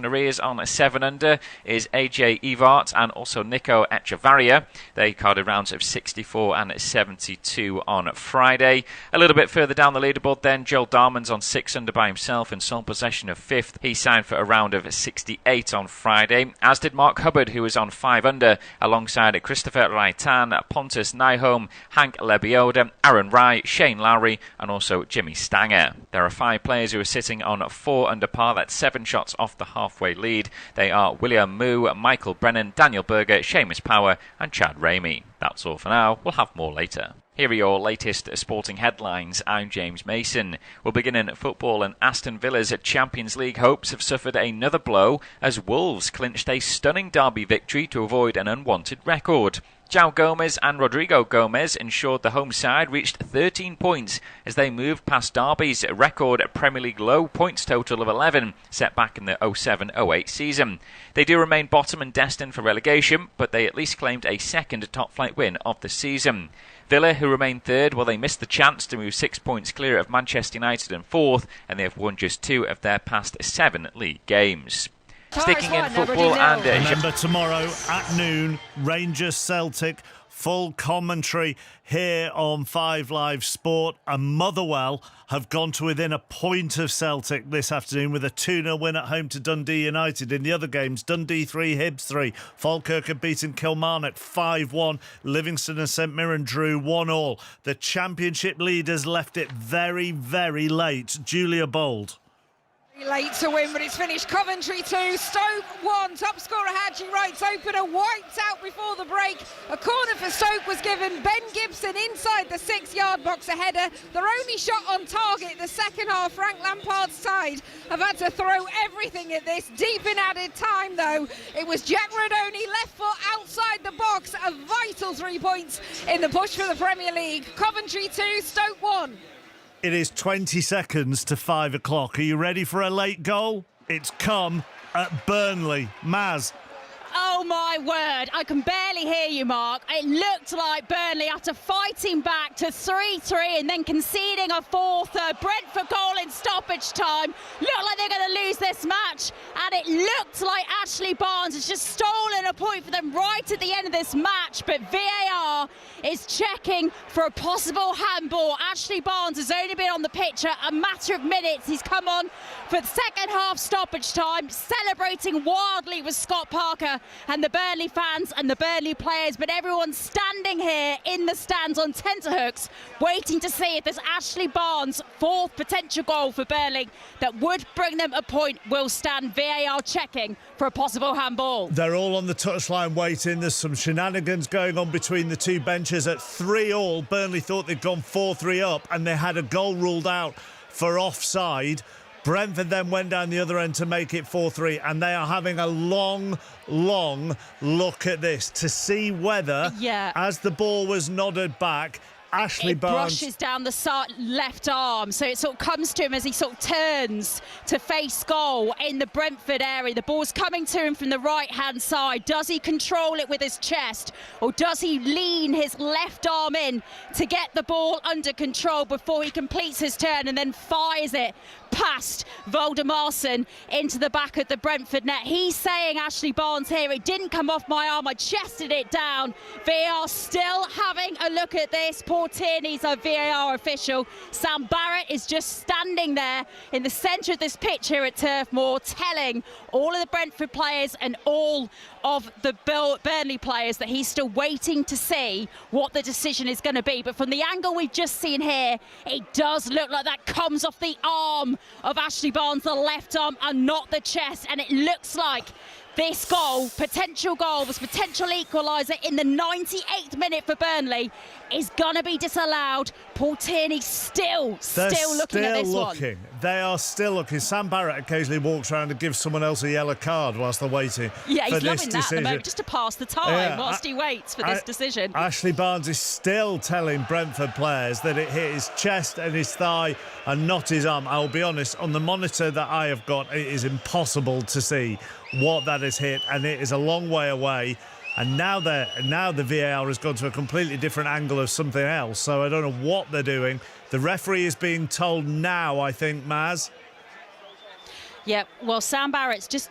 Arrears on 7 under is AJ Evart and also Nico Echevarria. They carded rounds of 64 and 72 on Friday. A little bit further down the leaderboard then, Joel Darman's on 6 under by himself in sole possession of 5th. He signed for a round of 68 on Friday, as did Mark Hubbard, who was on 5 under alongside Christopher Raitan, Pontus Nyholm, Hank Lebioda, Aaron Rye, Shane Lowry and also Jimmy Stanger. There are 5 players who are sitting on 4 under par. That's 7 shots off the halfway lead. They are William Moo, Michael Brennan, Daniel Berger, Seamus Power and Chad Ramey. That's all for now. We'll have more later. Here are your latest sporting headlines. I'm James Mason. We'll begin in football, and Aston Villa's Champions League hopes have suffered another blow as Wolves clinched a stunning derby victory to avoid an unwanted record. João Gomes and Rodrigo Gomes ensured the home side reached 13 points as they moved past Derby's record Premier League low points total of 11 set back in the 07-08 season. They do remain bottom and destined for relegation, but they at least claimed a second top-flight win of the season. Villa, who remain third, well, they missed the chance to move 6 points clear of Manchester United in fourth, and they have won just 2 of their past 7 league games. Sticking in football and... Remember, tomorrow at noon, Rangers Celtic, full commentary here on 5 Live Sport. And Motherwell have gone to within a point of Celtic this afternoon with a 2-0 win at home to Dundee United. In the other games, Dundee 3, Hibs 3. Falkirk have beaten Kilmarnock 5-1. Livingston and St Mirren drew 1-1. The Championship leaders left it very, very late. Julia Bold. Late to win, but it's finished. Coventry 2, Stoke 1. Top scorer Haji Wright's opener wiped out before the break. A corner for Stoke was given. Ben Gibson inside the 6-yard box, a header. Their only shot on target the second half. Frank Lampard's side have had to throw everything at this. Deep in added time, though, it was Jack Rodoni, left foot outside the box. A vital 3 points in the push for the Premier League. Coventry 2, Stoke 1. It is 20 seconds to 5 o'clock. Are you ready for a late goal? It's come at Burnley. Maz. Oh my word, I can barely hear you, Mark. It looked like Burnley, after fighting back to 3-3 and then conceding a fourth Brentford goal in stoppage time, looked like they're going to lose this match. And it looked like Ashley Barnes has just stolen a point for them right at the end of this match. But VAR is checking for a possible handball. Ashley Barnes has only been on the pitch a matter of minutes. He's come on for the second half stoppage time, celebrating wildly with Scott Parker and the Burnley fans and the Burnley players, but everyone's standing here in the stands on tenterhooks waiting to see if this Ashley Barnes' 4th potential goal for Burnley that would bring them a point will stand. VAR checking for a possible handball. They're all on the touchline waiting. There's some shenanigans going on between the two benches. At 3-3, Burnley thought they'd gone 4-3 up and they had a goal ruled out for offside. Brentford then went down the other end to make it 4-3, and they are having a long look at this to see whether, as the ball was nodded back, Ashley Barnes brushes down the left arm, so it sort of comes to him as he sort of turns to face goal in the Brentford area. The ball's coming to him from the right-hand side. Does he control it with his chest, or does he lean his left arm in to get the ball under control before he completes his turn and then fires it past Voldemarsson into the back of the Brentford net? He's saying, Ashley Barnes here, it didn't come off my arm, I chested it down. VAR still having a look at this. Paul Tierney's a VAR official. Sam Barrett is just standing there in the centre of this pitch here at Turf Moor, telling all of the Brentford players and all of the Burnley players that he's still waiting to see what the decision is going to be. But from the angle we've just seen here, it does look like that comes off the arm of Ashley Barnes, the left arm and not the chest, and it looks like this goal, potential goal, this potential equaliser in the 98th minute for Burnley is going to be disallowed. Paul Tierney still looking at this one. They are still looking. Sam Barrett occasionally walks around and gives someone else a yellow card whilst they're waiting for this decision. Yeah, he's loving that at the moment, just to pass the time whilst he waits for this decision. Ashley Barnes is still telling Brentford players that it hit his chest and his thigh and not his arm. I'll be honest, on the monitor that I have got, it is impossible to see what that has hit, and it is a long way away. And now the VAR has gone to a completely different angle of something else. So I don't know what they're doing. The referee is being told now, I think, Maz. Yeah, well, Sam Barrett's just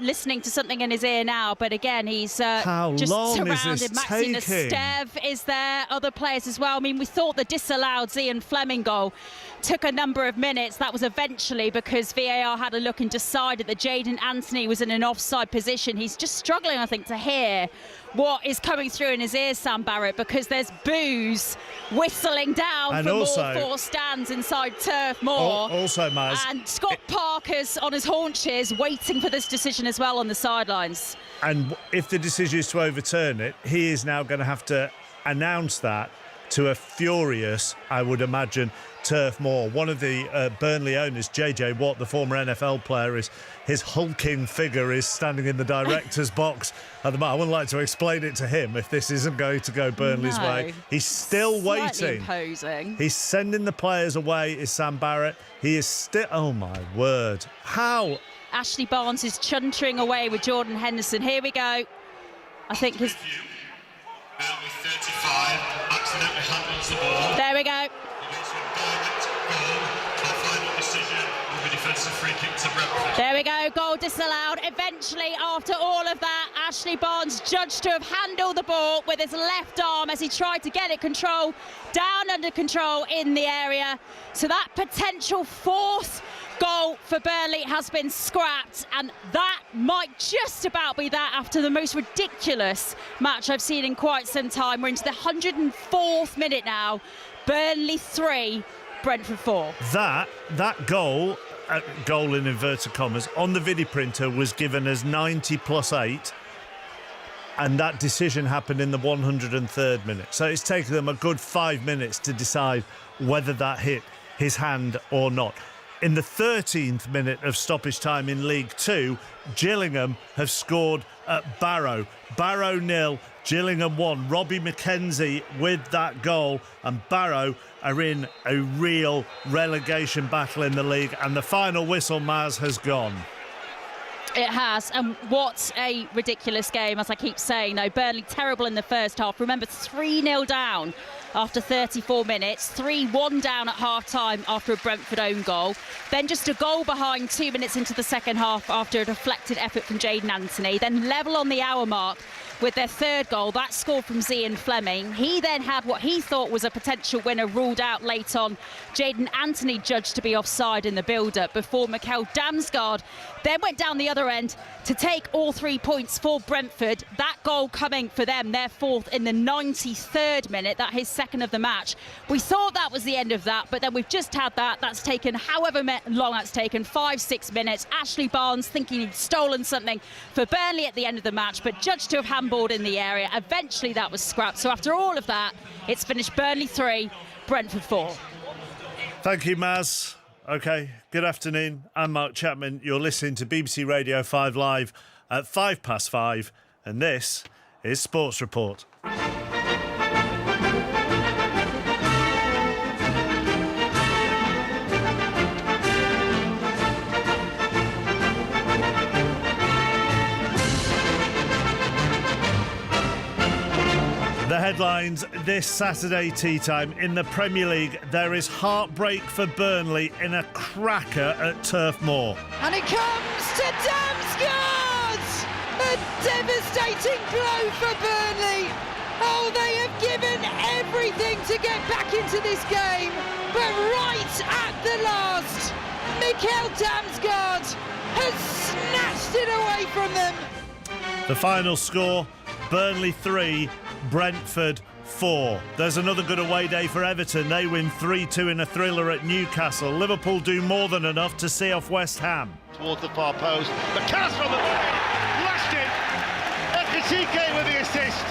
listening to something in his ear now, but again, he's just surrounded. Maxi Nestev is there, other players as well. I mean, we thought the disallowed Zian Fleming goal took a number of minutes. That was eventually because VAR had a look and decided that Jaden Anthony was in an offside position. He's just struggling, I think, to hear what is coming through in his ears, Sam Barrett, because there's boos whistling down from all four stands inside Turf Moor. Also, Maz. And Scott Parker's on his haunches waiting for this decision as well on the sidelines. And if the decision is to overturn it, he is now going to have to announce that to a furious, I would imagine, Turf Moor. One of the Burnley owners, JJ Watt, the former NFL player, his hulking figure is standing in the director's box at the moment. I wouldn't like to explain it to him if this isn't going to go Burnley's way. He's still waiting. Imposing. He's sending the players away, is Sam Barrett. He is still... Oh, my word. How? Ashley Barnes is chuntering away with Jordan Henderson. Here we go. I think his... Burnley 35, accidentally handles the ball. There we go. There we go, goal disallowed. Eventually, after all of that, Ashley Barnes judged to have handled the ball with his left arm as he tried to get it down under control in the area. So that potential fourth goal for Burnley has been scrapped, and that might just about be that after the most ridiculous match I've seen in quite some time. We're into the 104th minute now. Burnley 3, Brentford 4. That goal in inverted commas, on the video printer was given as 90+8, and that decision happened in the 103rd minute. So it's taken them a good 5 minutes to decide whether that hit his hand or not. In the 13th minute of stoppage time in League Two, Gillingham have scored at Barrow. Barrow 0, Gillingham 1. Robbie McKenzie with that goal, and Barrow are in a real relegation battle in the league, and the final whistle, Maz, has gone. It has, and what a ridiculous game, as I keep saying, though. Burnley terrible in the first half. Remember, 3-0 down after 34 minutes, 3-1 down at half-time after a Brentford own goal. Then just a goal behind 2 minutes into the second half after a deflected effort from Jaden Anthony. Then level on the hour mark with their third goal. That scored from Zian Fleming. He then had what he thought was a potential winner ruled out late on. Jaden Anthony judged to be offside in the build-up before Mikkel Damsgaard then went down the other end to take all 3 points for Brentford. That goal coming for them, their fourth in the 93rd minute. That his second of the match. We thought that was the end of that, but then we've just had that. That's taken however long that's taken, 5-6 minutes. Ashley Barnes thinking he'd stolen something for Burnley at the end of the match, but judged to have handballed in the area. Eventually that was scrapped. So after all of that, it's finished Burnley 3, Brentford 4. Thank you, Maz. OK, good afternoon. I'm Mark Chapman. You're listening to BBC Radio 5 Live at 5:05, and this is Sports Report. The headlines this Saturday tea time. In the Premier League, there is heartbreak for Burnley in a cracker at Turf Moor. And it comes to Damsgaard! A devastating blow for Burnley. Oh, they have given everything to get back into this game. But right at the last, Mikkel Damsgaard has snatched it away from them. The final score, Burnley 3, Brentford 4. There's another good away day for Everton. They win 3-2 in a thriller at Newcastle. Liverpool do more than enough to see off West Ham. Towards the far post. McAllister on the way. Lashed it. Ekitike with the assist.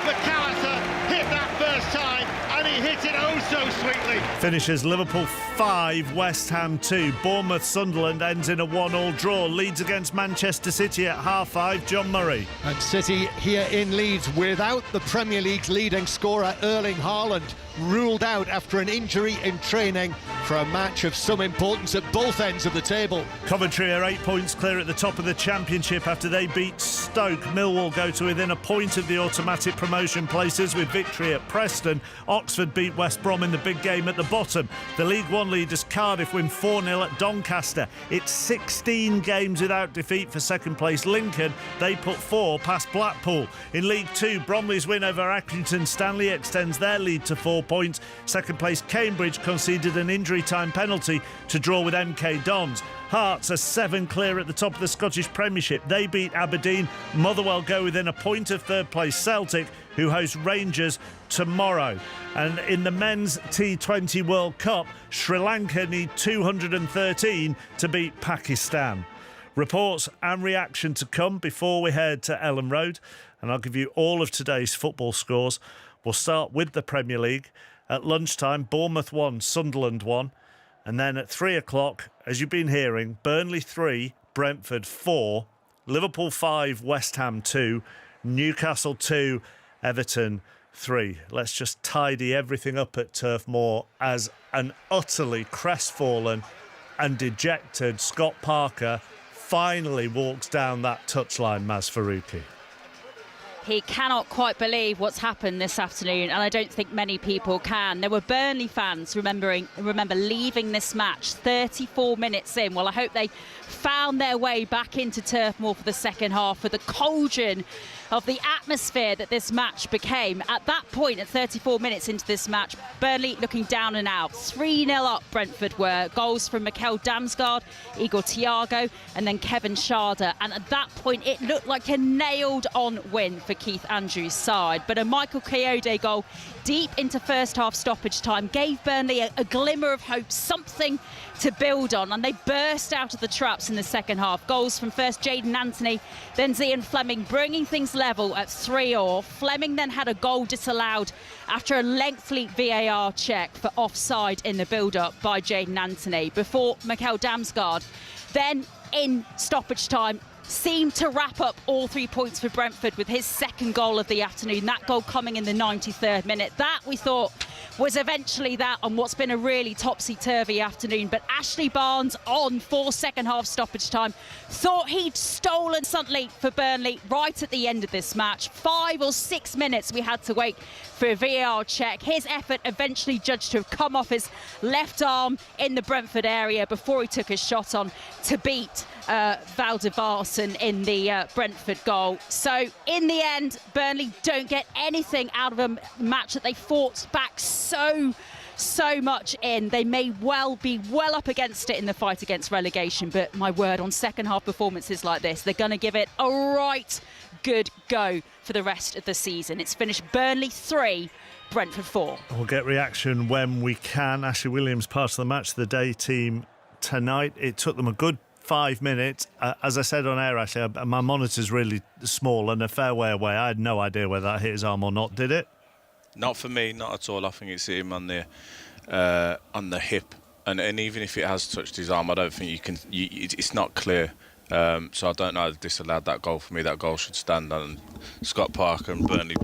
McAllister hit that first time, and he hit it oh so sweetly. Finishes Liverpool 5, West Ham 2. Bournemouth Sunderland ends in a 1-1 draw. Leeds against Manchester City at half-5. John Murray. And City here in Leeds without the Premier League's leading scorer Erling Haaland, ruled out after an injury in training for a match of some importance at both ends of the table. Coventry are 8 points clear at the top of the Championship after they beat Stoke. Millwall go to within a point of the automatic promotion places with victory at Preston. Oxford beat West Brom in the big game at the bottom. The League One leaders Cardiff win 4-0 at Doncaster. It's 16 games without defeat for second place Lincoln. They put 4 past Blackpool. In League Two, Bromley's win over Accrington Stanley extends their lead to 4 points. Second place Cambridge conceded an injury time penalty to draw with MK Dons. Hearts are 7 clear at the top of the Scottish Premiership. They beat Aberdeen. Motherwell go within a point of third place Celtic, who host Rangers tomorrow. And in the men's T20 World Cup, Sri Lanka need 213 to beat Pakistan. Reports and reaction to come before we head to Ellen Road, and I'll give you all of today's football scores. We'll start with the Premier League. At lunchtime, Bournemouth 1, Sunderland 1. And then at 3 o'clock, as you've been hearing, Burnley 3, Brentford 4, Liverpool 5, West Ham 2, Newcastle 2, Everton 3. Let's just tidy everything up at Turf Moor as an utterly crestfallen and dejected Scott Parker finally walks down that touchline, Maz Faruqi. He cannot quite believe what's happened this afternoon, and I don't think many people can. There were Burnley fans, remember leaving this match 34 minutes in. Well, I hope they found their way back into Turf Moor for the second half for the cauldron of the atmosphere that this match became. At that point, at 34 minutes into this match, Burnley looking down and out. 3-0 up Brentford were. Goals from Mikel Damsgaard, Igor Thiago, and then Kevin Schade. And at that point, it looked like a nailed-on win for Keith Andrews' side. But a Michael Kayode goal deep into first half stoppage time gave Burnley a glimmer of hope, something to build on, and they burst out of the traps in the second half. Goals from first Jayden Anthony, then Zian Fleming, bringing things level at 3-3. Fleming then had a goal disallowed after a lengthy VAR check for offside in the build-up by Jayden Anthony, before Mikel Damsgaard then in stoppage time seemed to wrap up all 3 points for Brentford with his second goal of the afternoon. That goal coming in the 93rd minute. That, we thought, was eventually that on what's been a really topsy-turvy afternoon. But Ashley Barnes on for second half stoppage time thought he'd stolen something for Burnley right at the end of this match. 5 or 6 minutes we had to wait for a VAR check. His effort eventually judged to have come off his left arm in the Brentford area before he took his shot on to beat Valdevarsen in the Brentford goal. So in the end, Burnley don't get anything out of a match that they fought back so much in. They may well be well up against it in the fight against relegation, but my word, on second half performances like this, they're going to give it a right good go for the rest of the season. It's finished Burnley 3, Brentford 4. We'll get reaction when we can. Ashley Williams, part of the Match of the Day team tonight. It took them a good 5 minutes. As I said on air, actually, my monitor's really small and a fair way away. I had no idea whether that hit his arm or not, did it? Not for me, not at all. I think it's hit him on the hip, and even if it has touched his arm, I don't think you can. It's not clear. So I don't know. Disallowed that goal for me. That goal should stand, and Scott Parker and Burnley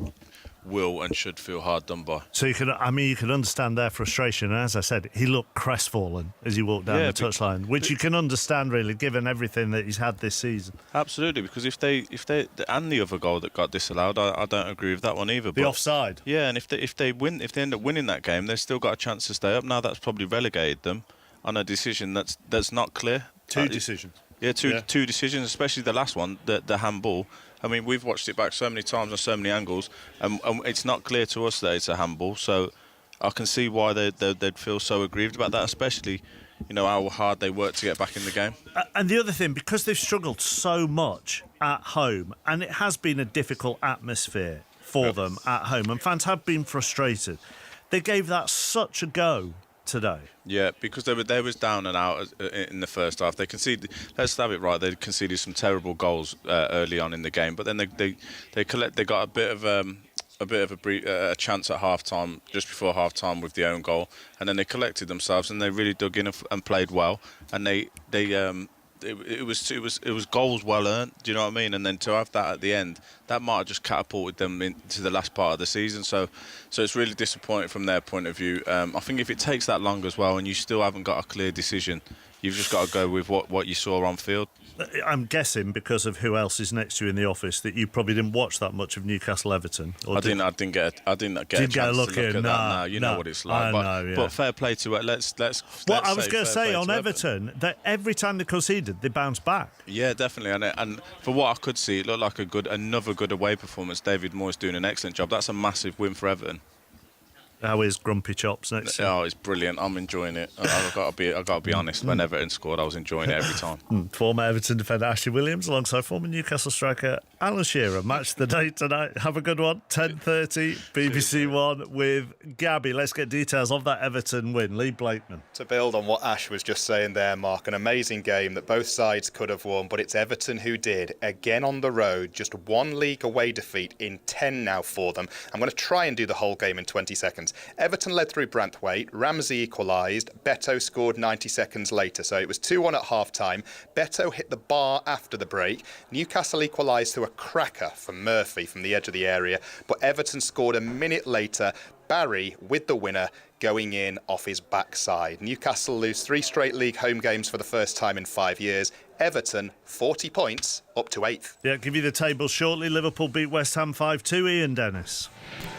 will and should feel hard done by. So you can understand their frustration. And as I said, he looked crestfallen as he walked down the touchline, which you can understand really, given everything that he's had this season. Absolutely, because if they and the other goal that got disallowed, I don't agree with that one either. The offside. Yeah, and if they end up winning that game, they've still got a chance to stay up. Now that's probably relegated them on a decision that's not clear. Two decisions. Yeah, two decisions, especially the last one, the handball. I mean, we've watched it back so many times on so many angles, and it's not clear to us that it's a handball. So I can see why they'd feel so aggrieved about that, especially, how hard they work to get back in the game. And the other thing, because they've struggled so much at home, and it has been a difficult atmosphere for them at home, and fans have been frustrated, they gave that such a go today. Yeah, because they was down and out in the first half. They conceded. Let's have it right. They conceded some terrible goals early on in the game, but then they got a bit of a chance at half time, just before half time, with the own goal, and then they collected themselves and they really dug in and played well. And it was goals well earned. Do you know what I mean? And then to have that at the end, that might have just catapulted them into the last part of the season. So it's really disappointing from their point of view. I think if it takes that long as well, and you still haven't got a clear decision, you've just got to go with what you saw on field. I'm guessing because of who else is next to you in the office that you probably didn't watch that much of Newcastle Everton. I didn't get a chance to look at that. Now you know what it's like. But fair play to it. Let's. Well, I was going to say on Everton that every time they conceded, they bounced back. Yeah, definitely. And for what I could see, it looked like another good away performance. David Moyes doing an excellent job. That's a massive win for Everton. How is Grumpy Chops next? Oh, it's brilliant. I'm enjoying it. I've got to be honest. When Everton scored, I was enjoying it every time. Former Everton defender Ashley Williams alongside former Newcastle striker Alan Shearer. Match the day tonight. Have a good one. 10:30 BBC One with Gabby. Let's get details of that Everton win. Lee Blakeman. To build on what Ash was just saying there, Mark, an amazing game that both sides could have won, but it's Everton who did. Again on the road, just one league away defeat in 10 now for them. I'm going to try and do the whole game in 20 seconds. Everton led through Branthwaite, Ramsey equalised, Beto scored 90 seconds later, so it was 2-1 at half-time. Beto hit the bar after the break. Newcastle equalised through a cracker from Murphy from the edge of the area, but Everton scored a minute later. Barry with the winner going in off his backside. Newcastle lose 3 straight league home games for the first time in 5 years. Everton, 40 points, up to 8th. Yeah, give you the table shortly. Liverpool beat West Ham 5-2. Ian Dennis.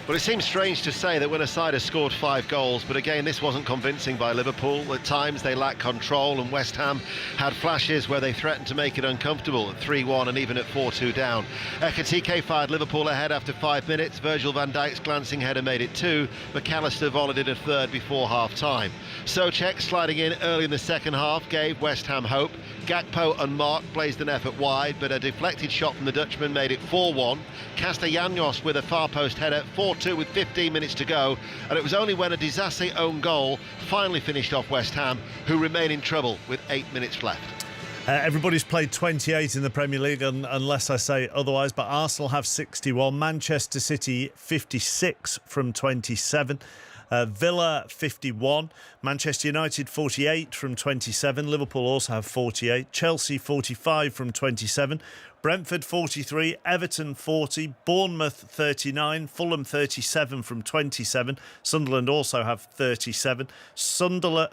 Well, it seems strange to say that when a side has scored 5 goals, but again, this wasn't convincing by Liverpool. At times, they lacked control, and West Ham had flashes where they threatened to make it uncomfortable at 3-1 and even at 4-2 down. Ekitike fired Liverpool ahead after 5 minutes. Virgil van Dijk's glancing header made it 2. McAllister volleyed in a third before half-time. Souček sliding in early in the second half gave West Ham hope. Gakpo and Mark blazed an effort wide, but a deflected shot from the Dutchman made it 4-1. Castellanos with a far post header, 4-2 with 15 minutes to go, and it was only when a Disasi own goal finally finished off West Ham, who remain in trouble with 8 minutes left. Everybody's played 28 in the Premier League, unless I say otherwise, but Arsenal have 61, Manchester City 56 from 27. Villa 51, Manchester United 48 from 27, Liverpool also have 48, Chelsea 45 from 27, Brentford 43, Everton 40, Bournemouth 39, Fulham 37 from 27, Sunderland also have 37, Sunderland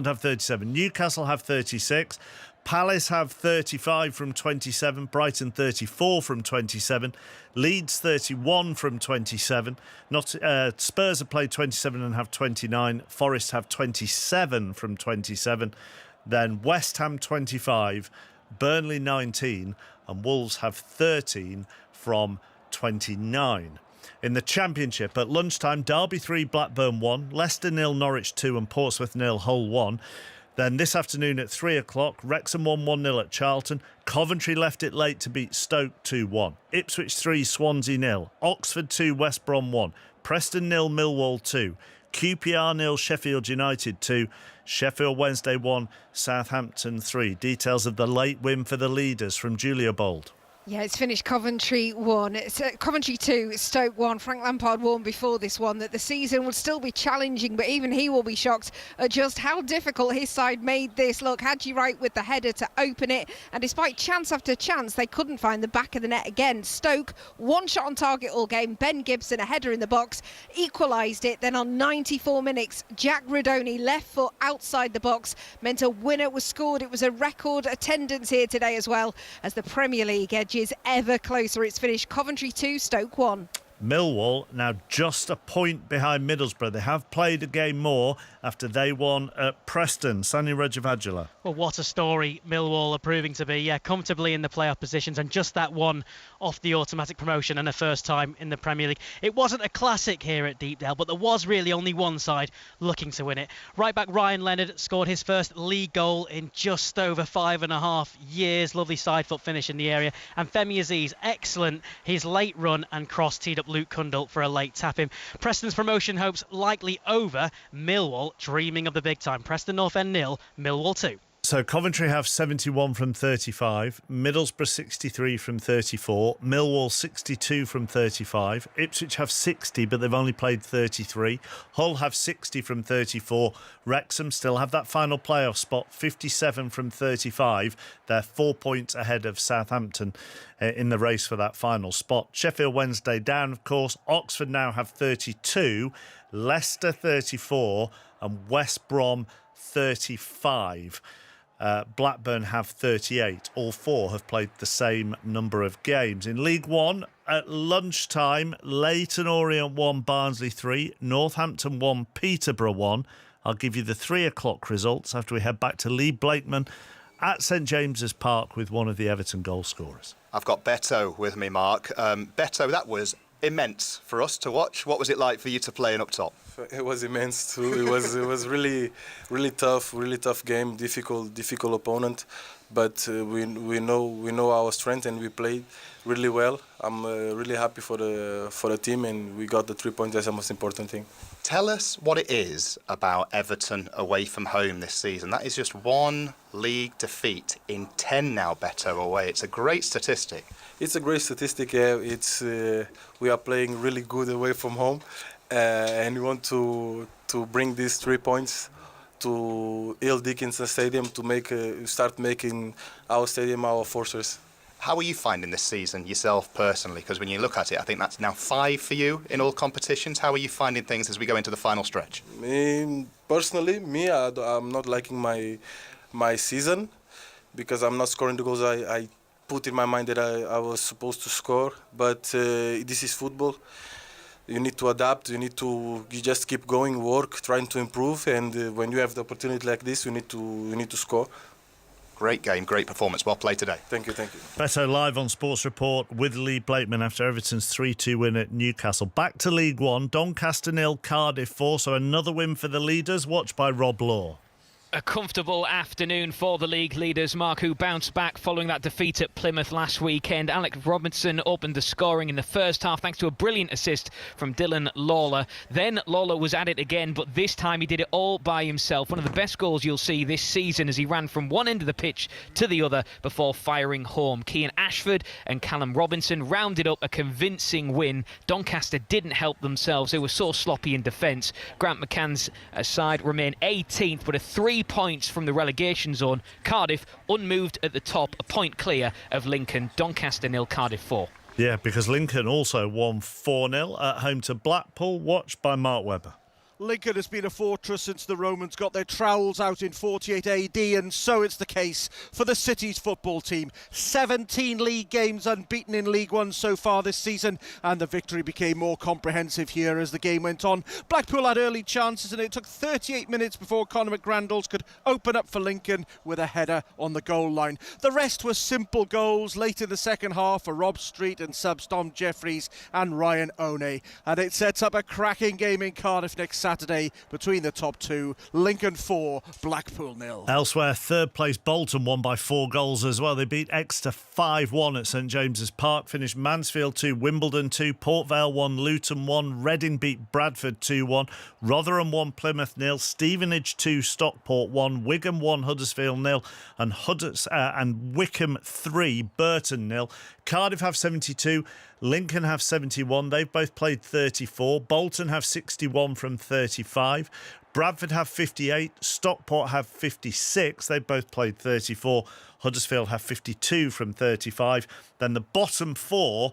have 37, Newcastle have 36, Palace have 35 from 27, Brighton 34 from 27, Leeds 31 from 27, Spurs have played 27 and have 29, Forest have 27 from 27, then West Ham 25, Burnley 19 and Wolves have 13 from 29. In the Championship, at lunchtime, Derby 3, Blackburn 1, Leicester 0, Norwich 2 and Portsmouth 0, Hull 1. Then this afternoon at 3 o'clock, Wrexham 1-1-0 at Charlton. Coventry left it late to beat Stoke 2-1. Ipswich 3, Swansea 0. Oxford 2, West Brom 1. Preston 0, Millwall 2. QPR 0, Sheffield United 2. Sheffield Wednesday 1, Southampton 3. Details of the late win for the leaders from Julia Bold. Yeah, it's finished Coventry 1. It's Coventry 2, Stoke 1. Frank Lampard warned before this one that the season would still be challenging, but even he will be shocked at just how difficult his side made this. Look, Hadji Wright with the header to open it, and despite chance after chance, they couldn't find the back of the net again. Stoke, one shot on target all game. Ben Gibson, a header in the box, equalised it. Then on 94 minutes, Jack Rodoni, left foot outside the box, meant a winner was scored. It was a record attendance here today as well, as the Premier League edges ever closer. It's finished Coventry 2, Stoke 1. Millwall now just a point behind Middlesbrough. They have played a game more after they won at Preston. Sani Rajavajula. Well, what a story Millwall are proving to be. Yeah, comfortably in the playoff positions, and just that one off the automatic promotion and a first time in the Premier League. It wasn't a classic here at Deepdale, but there was really only one side looking to win it. Right back Ryan Leonard scored his first league goal in just over 5.5 years. Lovely side foot finish in the area. And Femi Aziz, excellent. His late run and cross teed up Luke Cundle for a late tap in. Preston's promotion hopes likely over. Millwall dreaming of the big time. Preston North End 0, Millwall 2. So Coventry have 71 from 35, Middlesbrough 63 from 34, Millwall 62 from 35, Ipswich have 60 but they've only played 33, Hull have 60 from 34, Wrexham still have that final playoff spot, 57 from 35, they're 4 points ahead of Southampton in the race for that final spot. Sheffield Wednesday down, of course, Oxford now have 32, Leicester 34 and West Brom 35. Blackburn have 38. All four have played the same number of games. In League One, at lunchtime, Leyton Orient 1, Barnsley 3, Northampton 1, Peterborough 1. I'll give you the 3 o'clock results after we head back to Lee Blakeman at St James's Park with one of the Everton goal scorers. I've got Beto with me, Mark. Beto, that was immense for us to watch. What was it like for you to play in up top? It was immense too. It was really tough game, difficult opponent, but we know our strength and we played really well. I'm really happy for the team, and we got the 3 points. That's the most important thing. Tell us what it is about Everton away from home this season. That is just one league defeat in 10 now, Beto, away. It's a great statistic. It's a great statistic. It's we are playing really good away from home, and we want to bring these 3 points to Hill Dickinson Stadium to start making our stadium our fortress. How are you finding this season yourself personally? Because when you look at it, I think that's now 5 for you in all competitions. How are you finding things as we go into the final stretch? Personally, I'm not liking my season because I'm not scoring the goals I put in my mind that I was supposed to score. But this is football. You need to adapt. You just keep going, work, trying to improve. And when you have the opportunity like this, you need to score. Great game, great performance. Well played today. Thank you. Beto live on Sports Report with Lee Blakeman after Everton's 3-2 win at Newcastle. Back to League One, Doncaster 0, Cardiff 4, so another win for the leaders, watched by Rob Law. A comfortable afternoon for the league leaders, Mark, who bounced back following that defeat at Plymouth last weekend. Alec Robinson opened the scoring in the first half thanks to a brilliant assist from Dylan Lawler. Then Lawler was at it again, but this time he did it all by himself. One of the best goals you'll see this season as he ran from one end of the pitch to the other before firing home. Cian Ashford and Callum Robinson rounded up a convincing win. Doncaster didn't help themselves. They were so sloppy in defence. Grant McCann's side remain 18th, but a 3 points from the relegation zone. Cardiff unmoved at the top, a point clear of Lincoln. Doncaster 0, Cardiff 4. Yeah, because Lincoln also won 4-0 at home to Blackpool, watched by Mark Webber. Lincoln has been a fortress since the Romans got their trowels out in 48 AD, and so it's the case for the city's football team. 17 league games unbeaten in League One so far this season, and the victory became more comprehensive here as the game went on. Blackpool had early chances, and it took 38 minutes before Conor McGrandles could open up for Lincoln with a header on the goal line. The rest were simple goals late in the second half for Rob Street and subs Tom Jeffries and Ryan One, and it sets up a cracking game in Cardiff next Saturday between the top two. Lincoln 4, Blackpool 0. Elsewhere, third place Bolton won by 4 goals as well. They beat Exeter 5-1 at St James's Park, finished Mansfield 2, Wimbledon 2, Port Vale 1, Luton 1, Reading beat Bradford 2-1, Rotherham 1, Plymouth 0, Stevenage 2, Stockport 1, Wigan 1, Huddersfield 0, and Wickham 3, Burton 0. Cardiff have 72, Lincoln have 71. They've both played 34. Bolton have 61 from 35. Bradford have 58. Stockport have 56. They've both played 34. Huddersfield have 52 from 35. Then the bottom 4,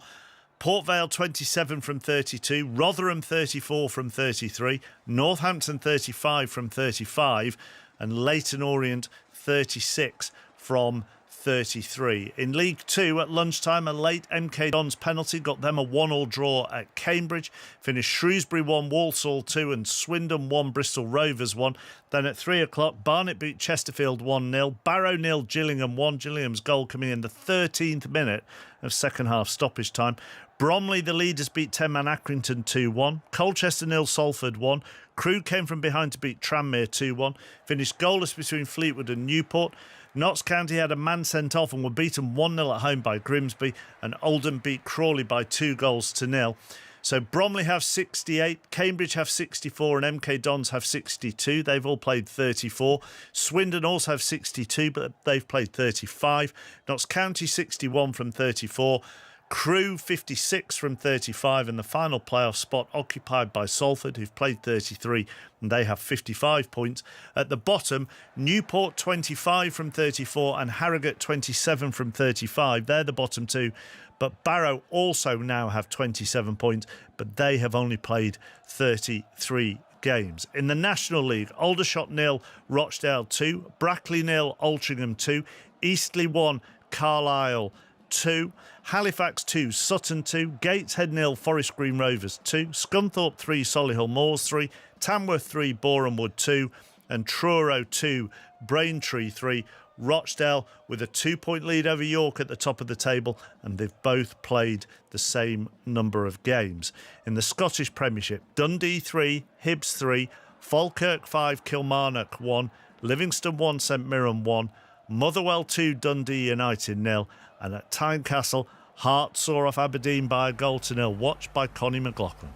Port Vale 27 from 32. Rotherham 34 from 33. Northampton 35 from 35. And Leyton Orient 36 from 33. In League 2 at lunchtime, a late MK Dons penalty got them a 1-1 draw at Cambridge. Finished Shrewsbury 1, Walsall 2 and Swindon 1, Bristol Rovers 1. Then at 3 o'clock, Barnet beat Chesterfield 1-0. Barrow 0, Gillingham 1. Gillingham's goal coming in the 13th minute of second half stoppage time. Bromley, the leaders, beat 10-man Accrington 2-1. Colchester 0, Salford 1. Crewe came from behind to beat Tranmere 2-1. Finished goalless between Fleetwood and Newport. Notts County had a man sent off and were beaten 1-0 at home by Grimsby, and Oldham beat Crawley by 2-0. So Bromley have 68, Cambridge have 64 and MK Dons have 62. They've all played 34. Swindon also have 62, but they've played 35. Notts County 61 from 34. Crewe 56 from 35, and the final playoff spot occupied by Salford, who've played 33, and they have 55 points. At the bottom, Newport 25 from 34 and Harrogate 27 from 35. They're the bottom two. But Barrow also now have 27 points, but they have only played 33 games. In the National League, Aldershot 0, Rochdale 2, Brackley 0, Altrincham 2, Eastleigh 1, Carlisle 2, Halifax 2, Sutton 2, Gateshead 0, Forest Green Rovers 2, Scunthorpe 3, Solihull Moors 3, Tamworth 3, Boreham Wood 2, and Truro 2, Braintree 3. Rochdale with a 2-point lead over York at the top of the table, and they've both played the same number of games. In the Scottish Premiership, Dundee 3, Hibs 3, Falkirk 5, Kilmarnock 1, Livingston 1, St Mirren 1, Motherwell 2, Dundee United 0, and at Tynecastle, Hearts saw off Aberdeen by a goal to 0, watched by Connie McLaughlin.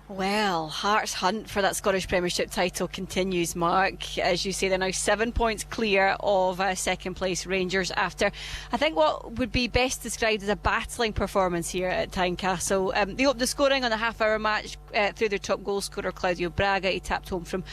Well, Hearts' hunt for that Scottish Premiership title continues, Mark. As you say, they're now 7 points clear of second place Rangers after, I think, what would be best described as a battling performance here at Tynecastle. They opened the scoring on the half-hour match through their top goal scorer, Claudio Braga. He tapped home from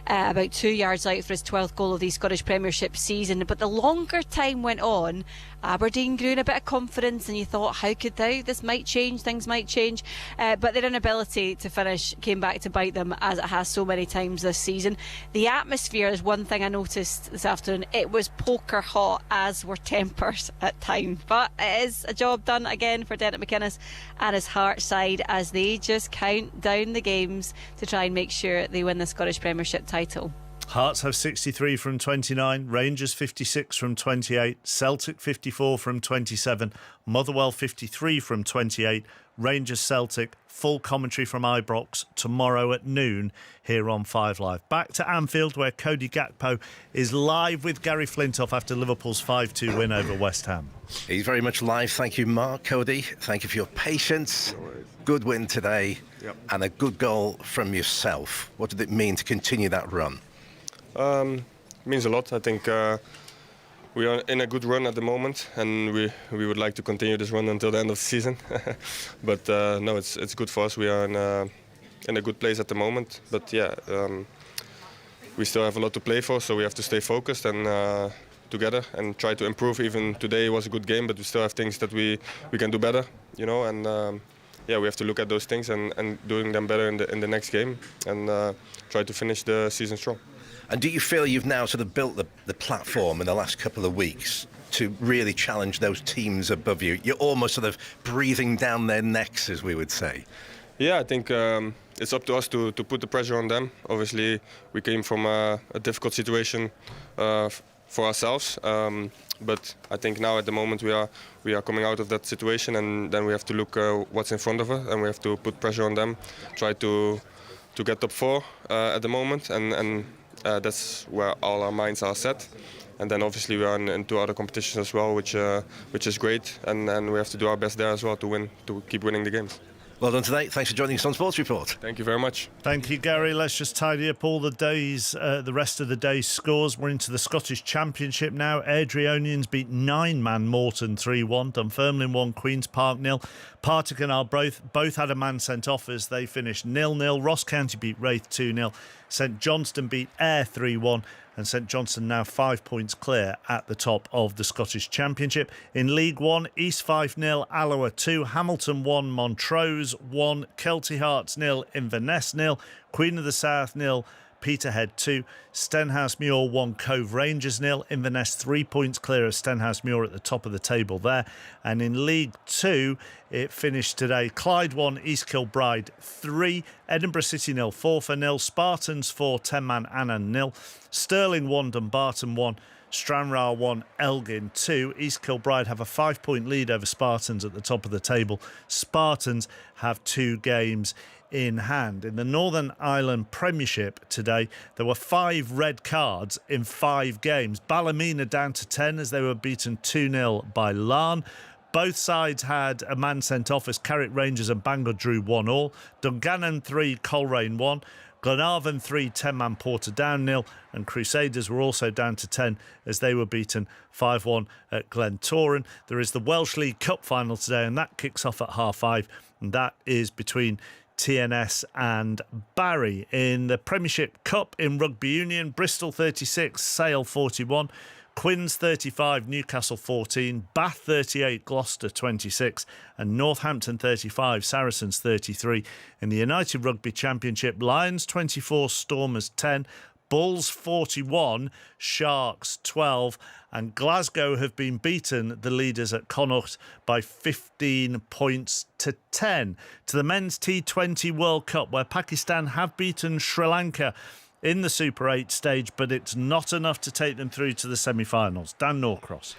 about 2 yards out for his 12th goal of the Scottish Premiership season. But the longer time went on, Aberdeen grew in a bit of confidence, and you thought, how could this might change, things might change. But their inability to finish came back to bite them, as it has so many times this season. The atmosphere is one thing I noticed this afternoon. It was poker hot, as were tempers at times. But it is a job done again for Derek McInnes and his Hearts side as they just count down the games to try and make sure they win the Scottish Premiership title. Hearts have 63 from 29, Rangers 56 from 28, Celtic 54 from 27, Motherwell 53 from 28, Rangers Celtic, full commentary from Ibrox tomorrow at noon here on 5 Live. Back to Anfield, where Cody Gakpo is live with Gary Flintoff after Liverpool's 5-2 win over West Ham. He's very much live. Thank you, Mark. Cody, thank you for your patience. Good win today, and a good goal from yourself. What did it mean to continue that run? Means a lot. I think we are in a good run at the moment, and we would like to continue this run until the end of the season. But no, it's good for us. We are in a good place at the moment. But yeah, we still have a lot to play for, so we have to stay focused and together and try to improve. Even today was a good game, but we still have things that we can do better, you know. And yeah, we have to look at those things and doing them better in the next game and try to finish the season strong. And do you feel you've now sort of built the platform in the last couple of weeks to really challenge those teams above you? You're almost sort of breathing down their necks, as we would say. Yeah, I think it's up to us to put the pressure on them. Obviously, we came from a difficult situation for ourselves. But I think now at the moment we are coming out of that situation, and then we have to look what's in front of us, and we have to put pressure on them, try to get top 4 at the moment, and that's where all our minds are set. And then obviously we are in 2 other competitions as well, which is great, and we have to do our best there as well to keep winning the games. Well done today. Thanks for joining us on Sports Report. Thank you very much. Thank you, Gary. Let's just tidy up all the rest of the day's scores. We're into the Scottish Championship now. Airdrieonians beat 9-man Morton 3-1. Dunfermline 1, Queen's Park 0. Partick and Arbroath both had a man sent off as they finished 0-0. Ross County beat Wraith 2-0. St Johnstone beat Ayr 3-1. And St Johnstone now 5 points clear at the top of the Scottish Championship. In League 1, East 5-0, Alloa 2, Hamilton 1, Montrose 1, Kelty Hearts 0, Inverness 0, Queen of the South 0, Peterhead 2, Stenhousemuir 1, Cove Rangers 0, Inverness 3 points clear of Stenhousemuir at the top of the table there. And in League 2, it finished today. Clyde 1, East Kilbride 3, Edinburgh City 0, Forfar 0, Spartans 4, 10-man Annan 0, Stirling 1, Dumbarton 1, Stranraer 1, Elgin 2. East Kilbride have a 5-point lead over Spartans at the top of the table. Spartans have 2 games in hand. In the Northern Ireland Premiership today, there were 5 red cards in 5 games. Ballymena down to 10 as they were beaten 2-0 by Larne. Both sides had a man sent off as Carrick Rangers and Bangor drew 1-1. Dungannon 3, Coleraine 1. Glenarvan 3, 10-man Portadown 0, and Crusaders were also down to 10 as they were beaten 5-1 at Glentoran. There is the Welsh League Cup final today, and that kicks off at 5:30, and that is between TNS and Barry. In the Premiership Cup in Rugby Union, Bristol 36, Sale 41. Quins 35, Newcastle 14, Bath 38, Gloucester 26 and Northampton 35, Saracens 33. In the United Rugby Championship, Lions 24, Stormers 10, Bulls 41, Sharks 12 and Glasgow have been beaten, the leaders at Connacht, by 15 points to 10. To the Men's T20 World Cup, where Pakistan have beaten Sri Lanka in the Super 8 stage, but it's not enough to take them through to the semi-finals. Dan Norcross.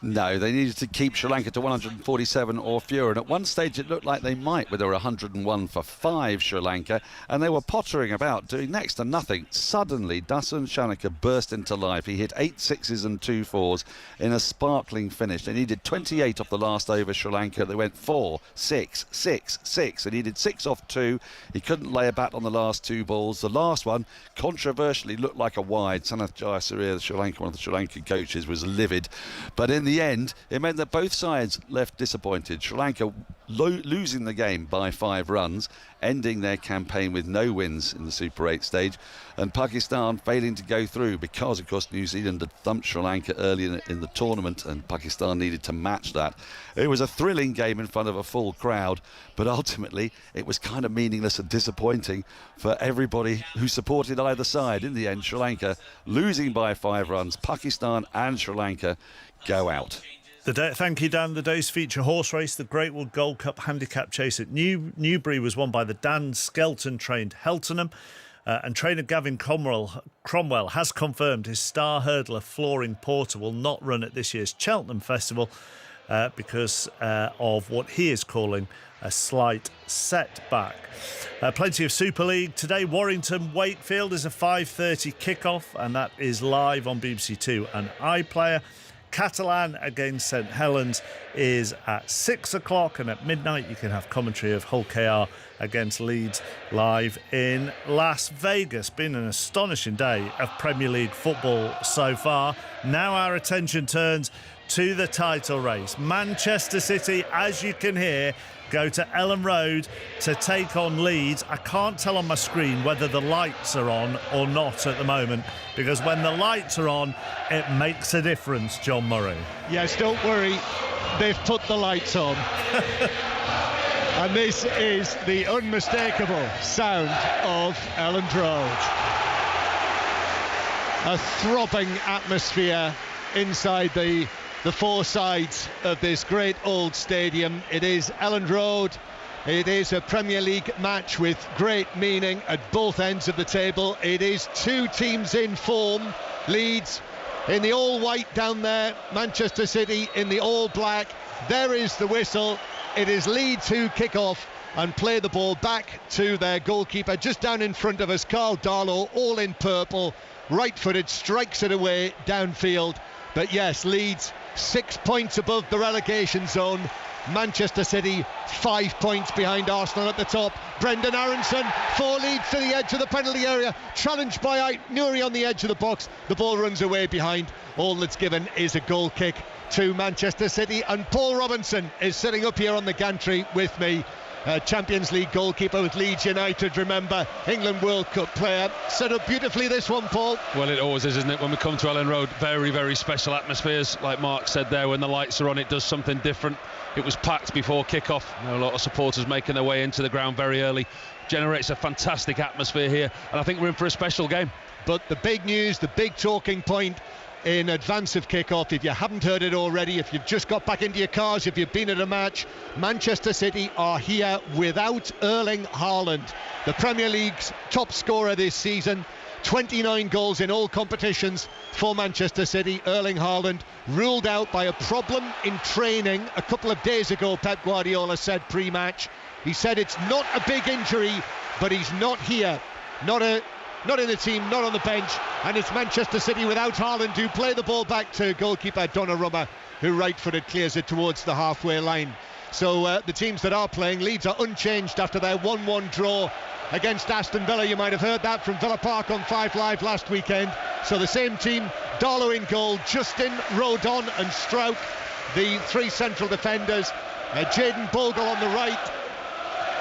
No, they needed to keep Sri Lanka to 147 or fewer, and at one stage it looked like they might, with a 101 for 5 Sri Lanka, and they were pottering about doing next to nothing. Suddenly Dasun Shanaka burst into life. He hit 8 sixes and 2 fours in a sparkling finish. They needed 28 off the last over Sri Lanka. They went 4, 6, 6, 6, and he did 6 off 2. He couldn't lay a bat on the last 2 balls. The last one controversially looked like a wide. Sanath Jayasuriya, one of the Sri Lankan coaches, was livid, but in the end it meant that both sides left disappointed. Sri Lanka losing the game by 5 runs, ending their campaign with no wins in the Super 8 stage, and Pakistan failing to go through because, of course, New Zealand had thumped Sri Lanka early in the tournament and Pakistan needed to match that. It was a thrilling game in front of a full crowd, but ultimately it was kind of meaningless and disappointing for everybody who supported either side. In the end, Sri Lanka losing by 5 runs. Pakistan and Sri Lanka go out. Thank you, Dan. The day's feature horse race, the Great Wood Gold Cup handicap chase at Newbury, was won by the Dan Skelton-trained Heltenham. And trainer Gavin Cromwell has confirmed his star hurdler Flooring Porter will not run at this year's Cheltenham Festival because of what he is calling a slight setback. Plenty of Super League today. Warrington-Wakefield is a 5:30 kickoff, and that is live on BBC Two and iPlayer. Catalan against St Helens is at 6 o'clock, and at midnight you can have commentary of Hull KR against Leeds live in Las Vegas. Been an astonishing day of Premier League football so far. Now our attention turns to the title race. Manchester City, as you can hear, go to Ellen Road to take on Leeds. I can't tell on my screen whether the lights are on or not at the moment, because when the lights are on, it makes a difference, John Murray. Yes, don't worry, they've put the lights on. And this is the unmistakable sound of Ellen Road. A throbbing atmosphere inside the 4 sides of this great old stadium. It is Ellen Road. It is a Premier League match with great meaning at both ends of the table. It is 2 teams in form. Leeds in the all white down there, Manchester City in the all black. There is the whistle. It is Leeds who kick off and play the ball back to their goalkeeper just down in front of us, Carl Darlow, all in purple, right-footed, strikes it away downfield. But yes, Leeds 6 points above the relegation zone. Manchester City 5 points behind Arsenal at the top. Brendan Aronson for Leeds to the edge of the penalty area, challenged by Nuri on the edge of the box. The ball runs away behind. All that's given is a goal kick to Manchester City, and Paul Robinson is sitting up here on the gantry with me. Champions League goalkeeper with Leeds United, remember, England World Cup player. Set up beautifully, this one, Paul. Well, it always is, isn't it, when we come to Ellen Road? Very, very special atmospheres. Like Mark said there, when the lights are on, it does something different. It was packed before kick-off. A lot of supporters making their way into the ground very early. Generates a fantastic atmosphere here, and I think we're in for a special game. But the big news, the big talking point in advance of kick-off, if you haven't heard it already, if you've just got back into your cars, if you've been at a match, Manchester City are here without Erling Haaland, the Premier League's top scorer this season. 29 goals in all competitions for Manchester City. Erling Haaland ruled out by a problem in training a couple of days ago, Pep Guardiola said pre-match. He said it's not a big injury, but he's not here. Not in the team, not on the bench, and it's Manchester City without Haaland, who play the ball back to goalkeeper Donnarumma, who right-footed clears it towards the halfway line. So the teams that are playing, Leeds are unchanged after their 1-1 draw against Aston Villa. You might have heard that from Villa Park on 5 Live last weekend. So the same team, Darlow in goal, Justin, Rodon and Strauch, the 3 central defenders, Jayden Bogle on the right,